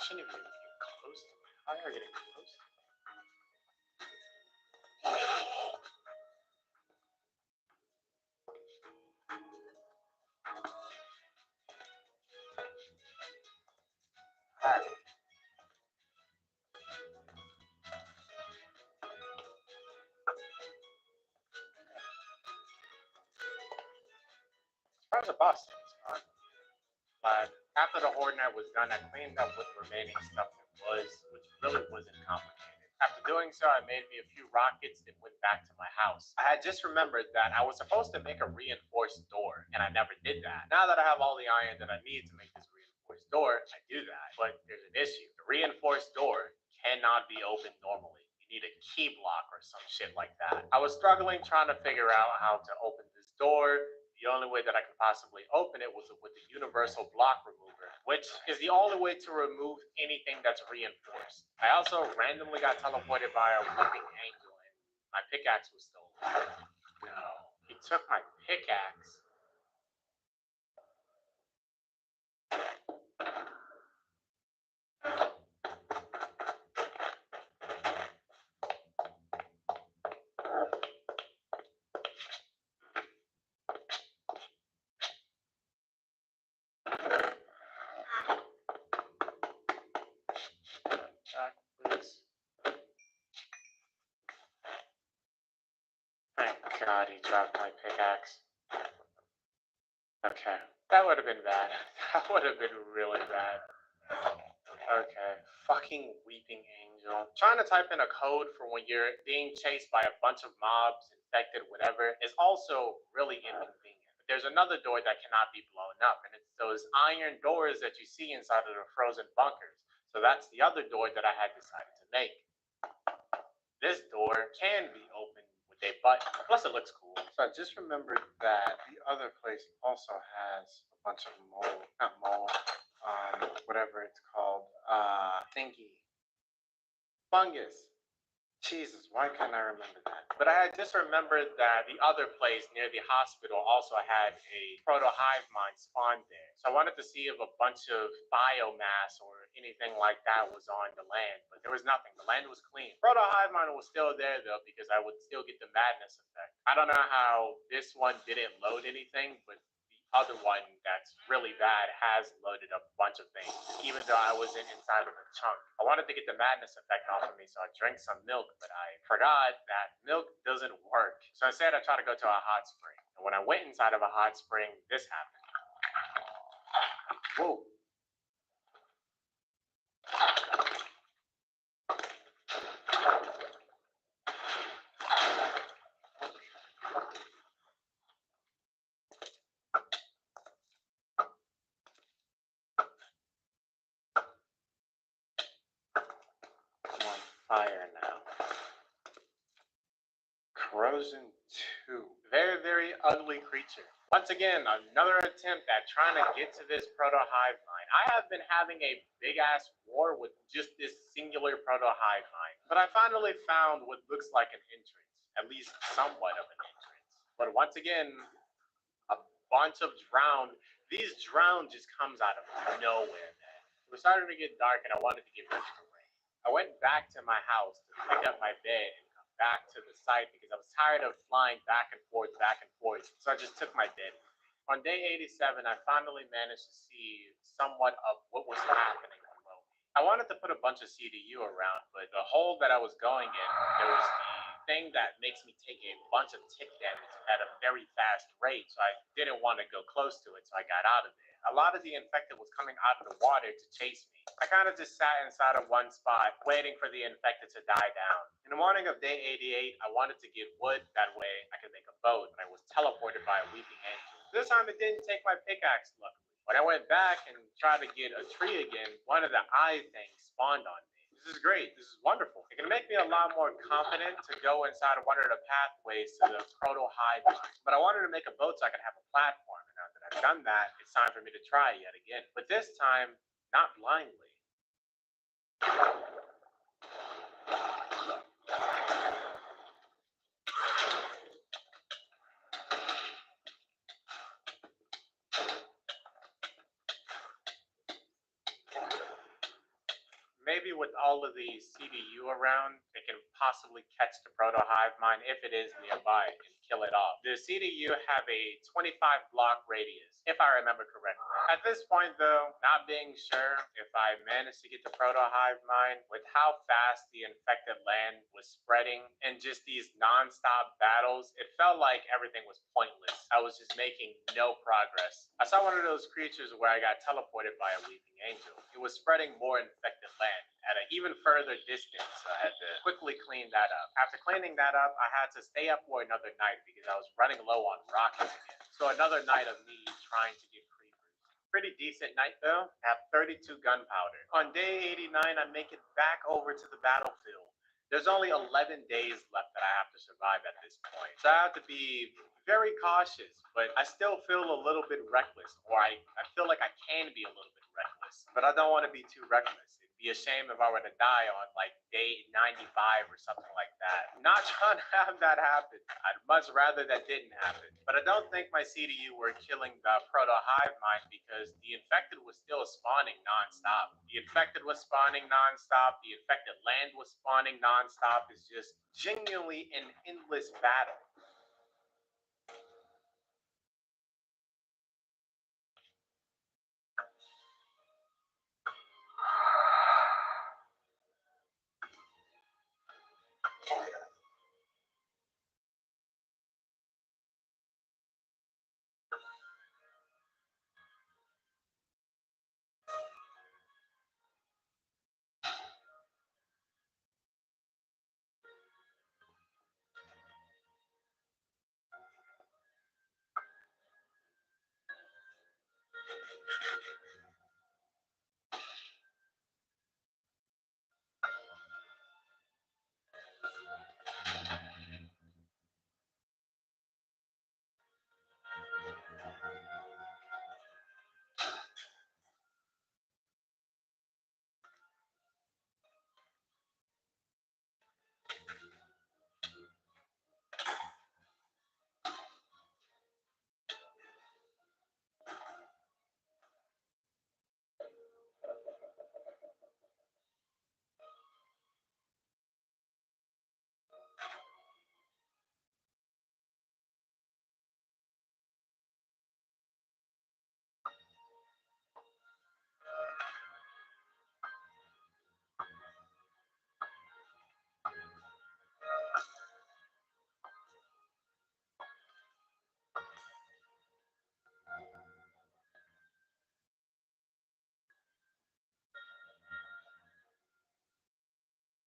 Shouldn't even get close to me. How are you getting close? As far as a boss things on. But after the horde night was done, I cleaned up what remaining stuff there was, which really wasn't complicated. After doing so, I made me a few rockets and went back to my house. I had just remembered that I was supposed to make a reinforced door, and I never did that. Now that I have all the iron that I need to make this reinforced door, I do that. But there's an issue. The reinforced door cannot be opened normally. You need a key block or some shit like that. I was struggling trying to figure out how to open this door. The only way that I could possibly open it was with the universal block remover, which is the only way to remove anything that's reinforced. I also randomly got teleported by a whipping angel, and my pickaxe was stolen. No, he took my pickaxe. Please. Thank God he dropped my pickaxe. Okay, that would have been bad. That would have been really bad. Okay, fucking weeping angel. Trying to type in a code for when you're being chased by a bunch of mobs, infected, whatever, is also really inconvenient. But there's another door that cannot be blown up, and it's those iron doors that you see inside of the frozen bunkers. So that's the other door that I had decided to make. This door can be opened with a button, plus it looks cool. So I just remembered that the other place also has a bunch of mold, not mold, whatever it's called, thingy, fungus. Jesus, why can't I remember that? But I had just remembered that the other place near the hospital also had a proto-hive mind spawned there. So I wanted to see if a bunch of biomass or anything like that was on the land, but there was nothing. The land was clean. Proto-hive mind was still there though, because I would still get the madness effect. I don't know how this one didn't load anything, but other one that's really bad has loaded a bunch of things, even though I wasn't inside of a chunk. I wanted to get the madness effect off of me, so I drank some milk, but I forgot that milk doesn't work. So instead, I tried to go to a hot spring. And when I went inside of a hot spring, this happened. Whoa. I'm on fire now. Frozen 2. Very, very ugly creature. Once again, another attempt at trying to get to this proto-hive mind. I have been having a big-ass war with just this singular proto-hive mind, but I finally found what looks like an entrance, at least somewhat of an entrance. But once again, a bunch of drowned. These drowned just comes out of nowhere, man. It was starting to get dark and I wanted to get ready for rain. I went back to my house to pick up my bed and come back to the site because I was tired of flying back and forth. So I just took my bed. On day 87, I finally managed to see somewhat of what was happening below me. I wanted to put a bunch of CDU around, but the hole that I was going in, there was the thing that makes me take a bunch of tick damage at a very fast rate, so I didn't want to go close to it, so I got out of there. A lot of the infected was coming out of the water to chase me. I kind of just sat inside of one spot, waiting for the infected to die down. In the morning of day 88, I wanted to get wood, that way I could make a boat, and I was teleported by a weeping angel. This time it didn't take my pickaxe, luckily. When I went back and tried to get a tree again, one of the eye things spawned on me. This is great. This is wonderful. It can make me a lot more confident to go inside of one of the pathways to the proto-hive. But I wanted to make a boat so I could have a platform. And now that I've done that, it's time for me to try yet again. But this time, not blindly. Maybe with all of the CDU around, it can possibly catch the proto-hive mind if it is nearby and kill it off. The CDU have a 25 block radius, if I remember correctly. At this point though, not being sure if I managed to get the proto-hive mind, with how fast the infected land was spreading and just these non-stop battles, it felt like everything was pointless. I was just making no progress. I saw one of those creatures where I got teleported by a weeping angel. It was spreading more infected land at an even further distance, so I had to quickly clean that up. After cleaning that up, I had to stay up for another night because I was running low on rockets again. So another night of me trying to get creepers. Pretty decent night though. I have 32 gunpowder. On day 89, I make it back over to the battlefield. There's only 11 days left that I have to survive at this point. So I have to be very cautious, but I still feel a little bit reckless, or I feel like I can be a little bit reckless, but I don't want to be too reckless. It'd be a shame if I were to die on like day 95 or something like that. I'm not trying to have that happen. I'd much rather that didn't happen. But I don't think my CDU were killing the proto-hive mind because the infected was still spawning non-stop. The infected was spawning non-stop. The infected land was spawning non-stop. It's just genuinely an endless battle.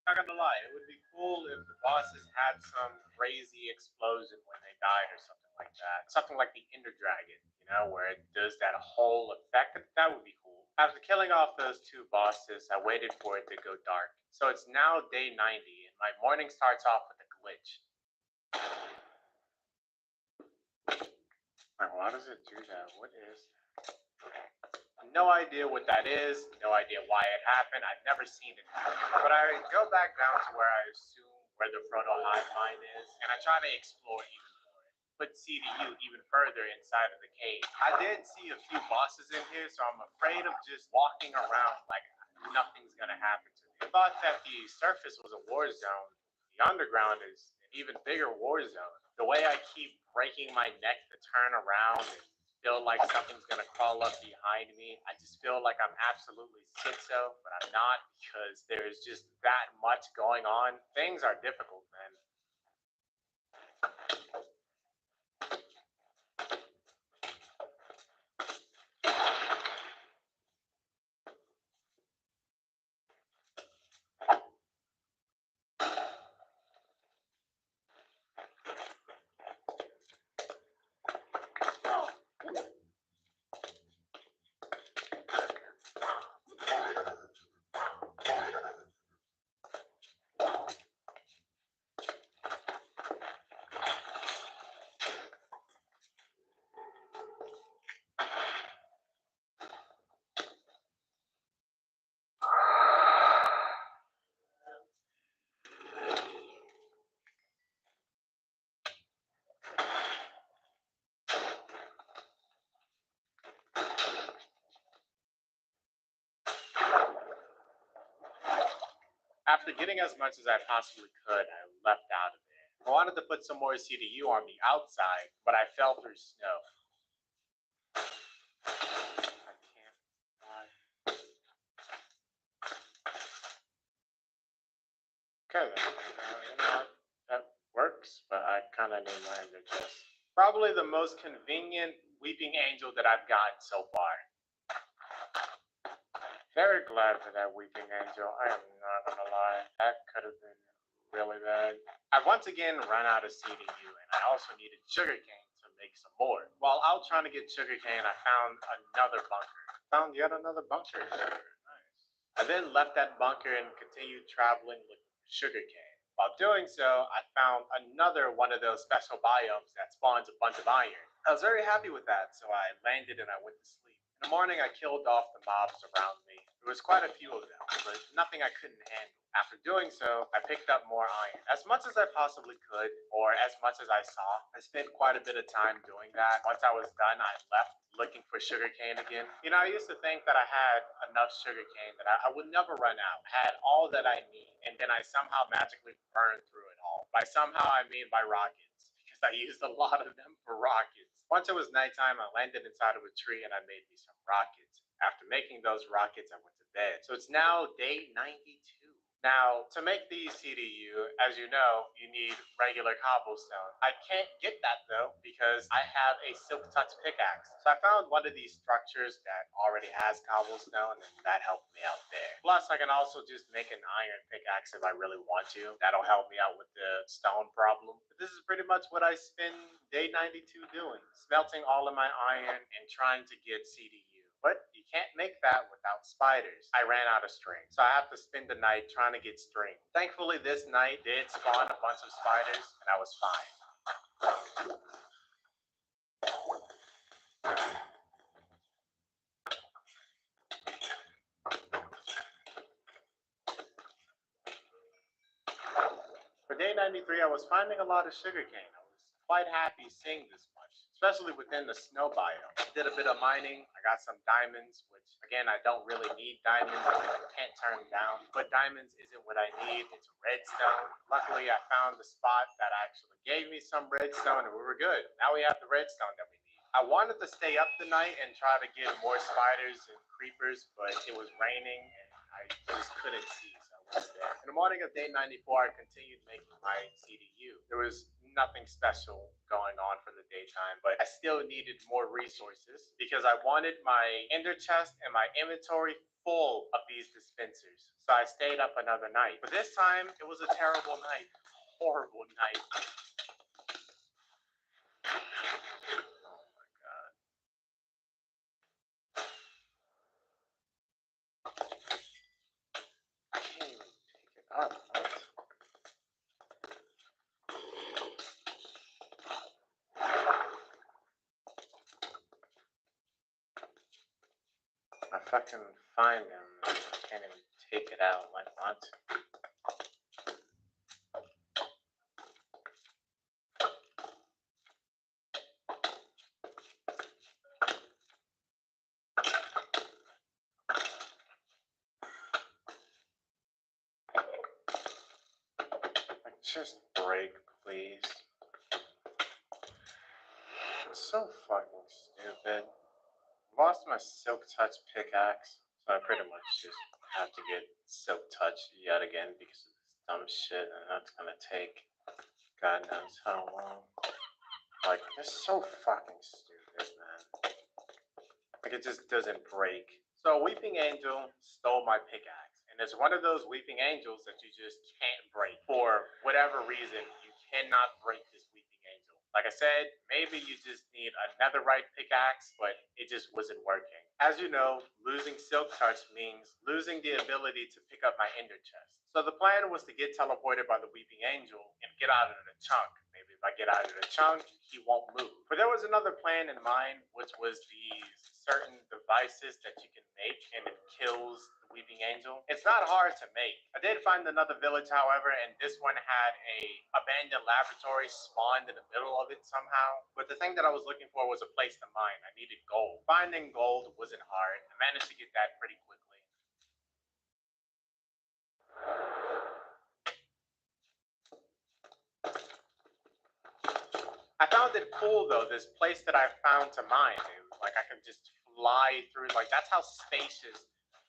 Not gonna lie, it would be cool if the bosses had some crazy explosion when they died or something like that. Something like the Ender Dragon, you know, where it does that whole effect. That would be cool. After killing off those two bosses, I waited for it to go dark. So it's now day 90, and my morning starts off with a glitch. Why does it do that? What is that? No idea what that is. No idea why it happened. I've never seen it happen. But I go back down to where I assume where the proto hive mind is, and I try to explore even more. Put CDU even further inside of the cave. I did see a few bosses in here, so I'm afraid of just walking around like nothing's gonna happen to me. I thought that the surface was a war zone. The underground is an even bigger war zone. The way I keep breaking my neck to turn around and feel like something's gonna crawl up behind me. I just feel like I'm absolutely schizo, but I'm not because there's just that much going on. Things are difficult, man. After getting as much as I possibly could, I left out of there. I wanted to put some more CDU on the outside, but I fell through snow. I can't fly. Okay, then. You know what? That works, but I kind of need my ender chest. Probably the most convenient weeping angel that I've gotten so far. Very glad for that weeping angel. I am not gonna lie. That could have been really bad. I once again ran out of CDU, and I also needed sugarcane to make some more. While out trying to get sugarcane, I found another bunker. Found yet another bunker. Nice. I then left that bunker and continued traveling looking for sugarcane. While doing so, I found another one of those special biomes that spawns a bunch of iron. I was very happy with that, so I landed and I went to sleep. In the morning, I killed off the mobs around me. There was quite a few of them, but nothing I couldn't handle. After doing so, I picked up more iron. As much as I possibly could, or as much as I saw, I spent quite a bit of time doing that. Once I was done, I left looking for sugarcane again. You know, I used to think that I had enough sugarcane that I would never run out. I had all that I need, and then I somehow magically burned through it all. By somehow, I mean by rockets, because I used a lot of them for rockets. Once it was nighttime, I landed inside of a tree and I made me some rockets. After making those rockets, I went to bed. So it's now day 92. Now, to make these CDU, as you know, you need regular cobblestone. I can't get that though because I have a silk touch pickaxe. So I found one of these structures that already has cobblestone, and that helped me out there. Plus, I can also just make an iron pickaxe if I really want to. That'll help me out with the stone problem. But this is pretty much what I spend day 92 doing. Smelting all of my iron and trying to get CDU. But you can't make that without spiders. I ran out of string, so I have to spend the night trying to get string. Thankfully, this night did spawn a bunch of spiders, and I was fine. For day 93, I was finding a lot of sugarcane. I was quite happy seeing this much, especially within the snow biome. I did a bit of mining. I got some diamonds, which again, I don't really need diamonds. I can't turn them down. But diamonds isn't what I need. It's redstone. Luckily, I found the spot that actually gave me some redstone, and we were good. Now we have the redstone that we need. I wanted to stay up the night and try to get more spiders and creepers, but it was raining and I just couldn't see. In the morning of day 94, I continued making my CDU. There was nothing special going on for the daytime, but I still needed more resources because I wanted my ender chest and my inventory full of these dispensers. So I stayed up another night. But this time, it was a terrible night. Horrible night. Oh my god. I can't even take it up. What? fucking find him. I can't even take it out like I want to. Like, just break, please. It's so fucking stupid. Lost my Silk Touch pickaxe, so I pretty much just have to get Silk Touch yet again because of this dumb shit, and that's gonna take God knows how long. Like, it's so fucking stupid, man. Like, it just doesn't break. So, Weeping Angel stole my pickaxe, and it's one of those Weeping Angels that you just can't break. For whatever reason, you cannot break this Weeping Angel. Like I said, maybe you just need another right pickaxe, but it just wasn't working. As you know, losing Silk Touch means losing the ability to pick up my Ender Chest. So the plan was to get teleported by the Weeping Angel and get out of the chunk. Maybe if I get out of the chunk, he won't move. But there was another plan in mind, which was these certain devices that you can make, and it kills the Weeping Angel. It's not hard to make. I did find another village, however, and this one had a abandoned laboratory spawned in the middle of it somehow. But the thing that I was looking for was a place to mine. I needed gold. Finding gold wasn't hard. I managed to get that pretty quickly. I found it cool though, this place that I found to mine. Like I could just fly through, like that's how spacious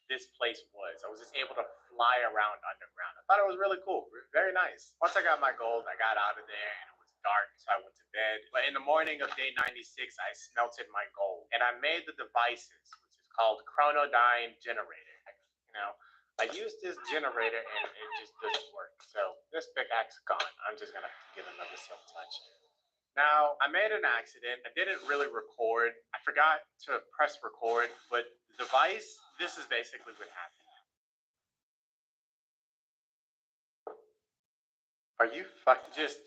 this place was. I was just able to fly around underground. I thought it was really cool, very nice. Once I got my gold, I got out of there and it was dark, so I went to bed. But in the morning of day 96, I smelted my gold and I made the devices, which is called Chronodyne Generator. You know, I used this generator and it just doesn't work. So this pickaxe is gone. I'm just gonna have to get another Silk Touch. Now, I made an accident. I didn't really record. I forgot to press record, but the device, this is basically what happened. Are you fucking just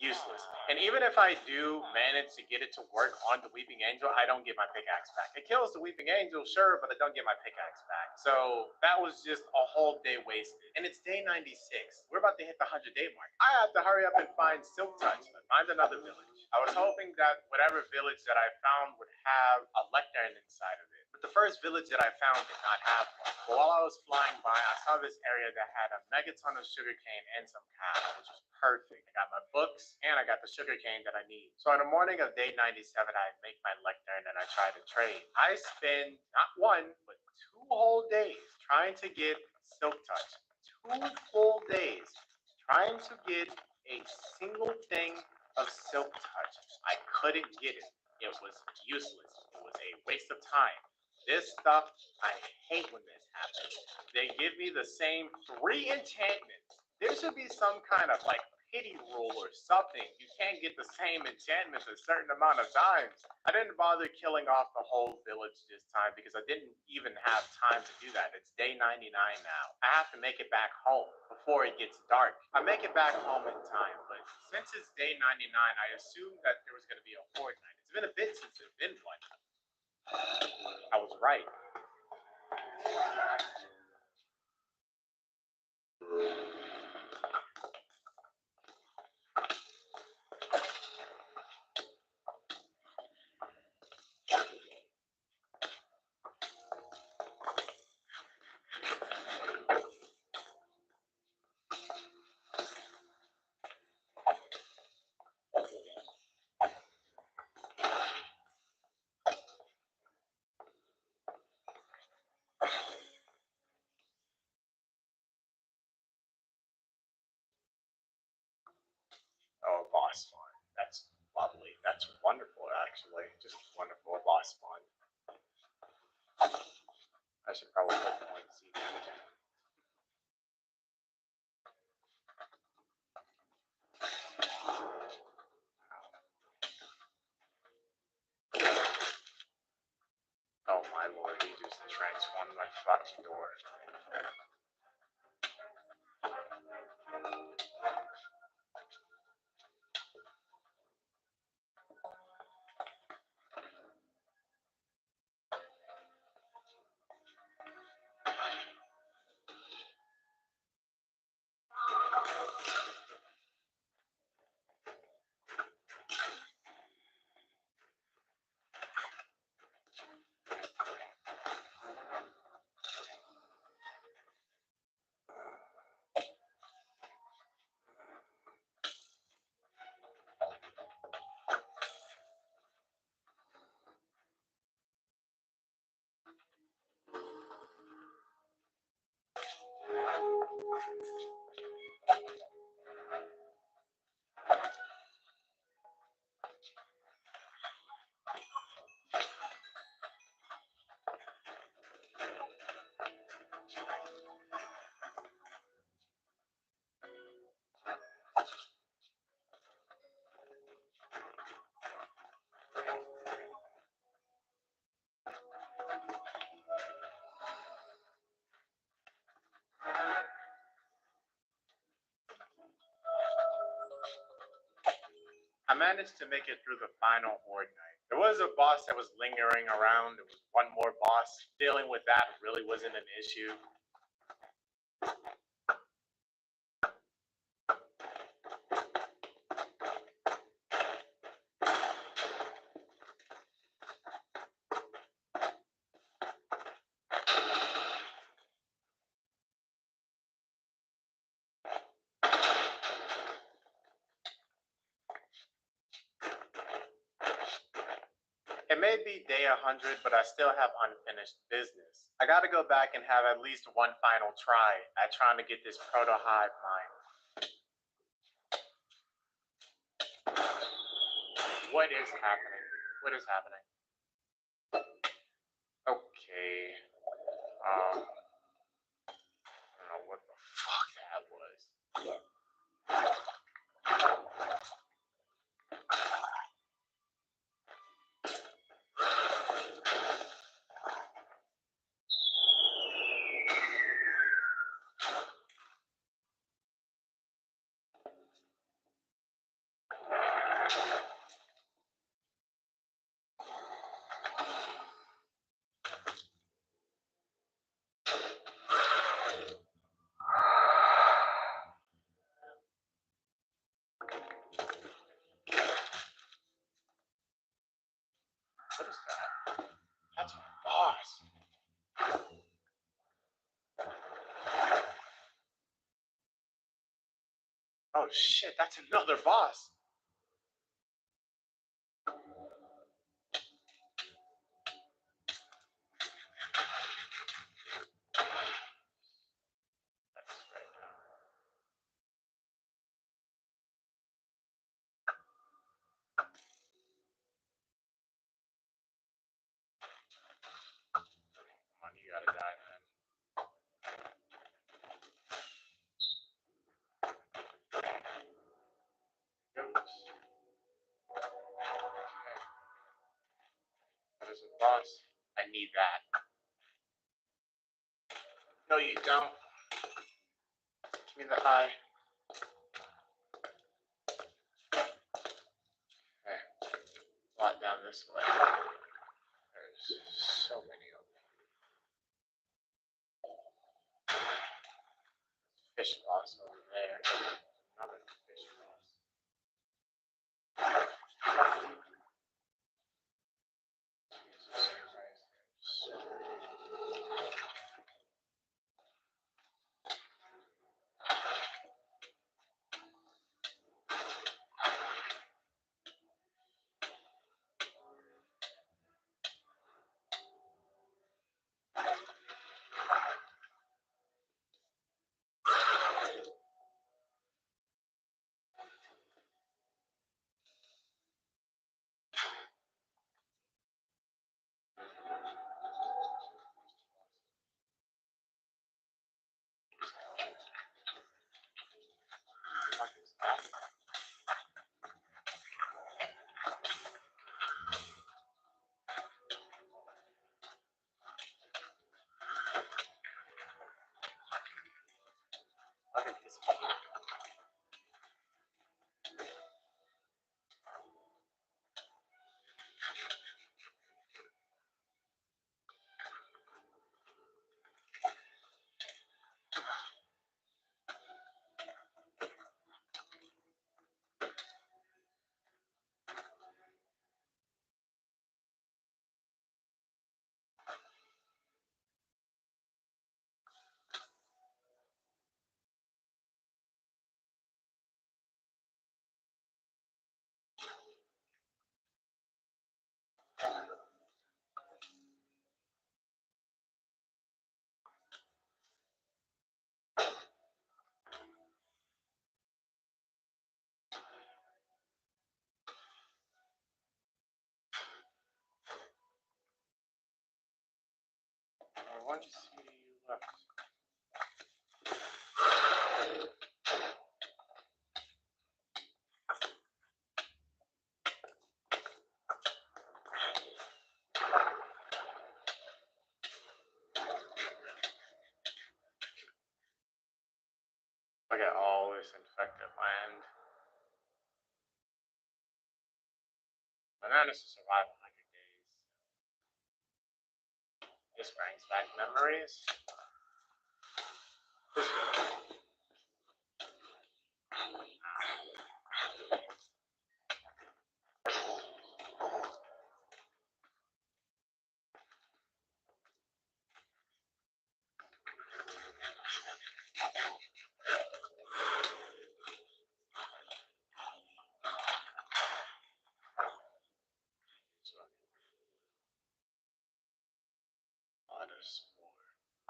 useless? And even if I do manage to get it to work on the Weeping Angel, I don't get my pickaxe back. It kills the Weeping Angel, sure, but I don't get my pickaxe back. So that was just a whole day wasted. And it's day 96. We're about to hit the 100-day mark. I have to hurry up and find Silk Touch and find another village. I was hoping that whatever village that I found would have a lectern inside of it. But the first village that I found did not have one. But while I was flying by, I saw this area that had a megaton of sugarcane and some cow, which was perfect. I got my books and I got the sugarcane that I need. So on the morning of day 97, I make my lectern and I try to trade. I spend not one, but 2 whole days trying to get Silk Touch. 2 full days trying to get a single thing of Silk Touch. I couldn't get it. It was useless. It was a waste of time. This stuff, I hate when this happens. They give me the same 3 enchantments. There should be some kind of like pity rule or something. You can't get the same enchantments a certain amount of times. I didn't bother killing off the whole village this time because I didn't even have time to do that. It's day 99 now. I have to make it back home before it gets dark. I make it back home in time, but since it's day 99, I assumed that there was going to be a horde night. It's been a bit since there's been one. I was right. Oh, boss spawn. That's lovely. That's wonderful, actually. Just wonderful boss spawn. I should probably put one seed damage in. Oh my lord, he just transformed my fucking door. I managed to make it through the final horde night. There was a boss that was lingering around. There was one more boss. Dealing with that really wasn't an issue. It may be day 100, but I still have unfinished business. I gotta go back and have at least one final try at trying to get this proto-hive mine. What is happening? What is happening? Okay. I don't know what the fuck that was. What is that? That's a boss. Oh shit, that's another boss. That's right now. Come on, you gotta die, man. Oops. That is a boss. I need that. No, you don't. Give me the eye. Okay. A lot down this way. There's so many of them. Fish boss over there. Another fish boss. Jesus Christ. So look at this. One CD left. Look at all this infected land. Bananas to survive 100 days. This brings back memories.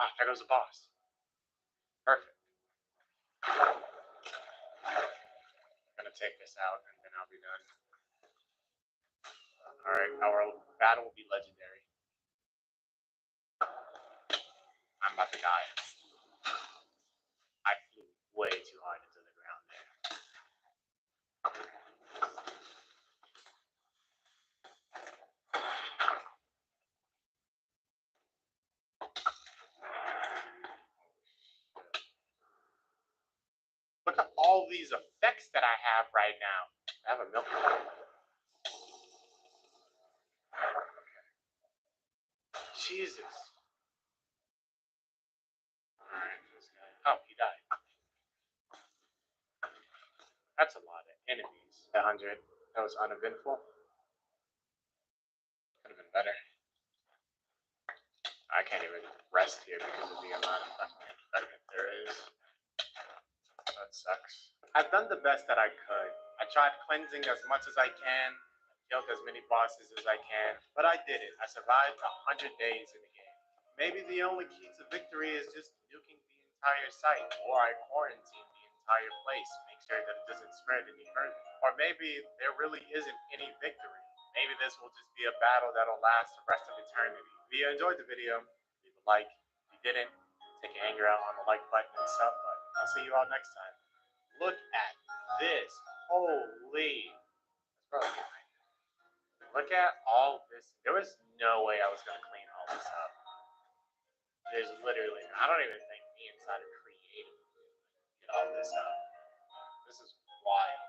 Ah, there goes the boss. Perfect. I'm gonna take this out and then I'll be done. Alright, our battle will be legendary. I'm about to die. I flew way too hard into the ground there. Look at all these effects that I have right now. I have a milk carton. Jesus. Alright, this guy. Oh, he died. That's a lot of enemies. 100. That was uneventful. Could have been better. I can't even rest here because of the amount of fucking excitement there is. That sucks. I've done the best that I could. I tried cleansing as much as I can, killed as many bosses as I can, but I did it. I survived 100 days in the game. Maybe the only key to victory is just nuking the entire site, or I quarantine the entire place, make sure that it doesn't spread any further. Or maybe there really isn't any victory. Maybe this will just be a battle that'll last the rest of eternity. If you enjoyed the video, leave a like. If you didn't, take your anger out on the like button and sub button. I'll see you all next time. Look at this. Holy. Look at all this. There was no way I was going to clean all this up. There's literally, I don't even think me inside of creative get all this up. This is wild.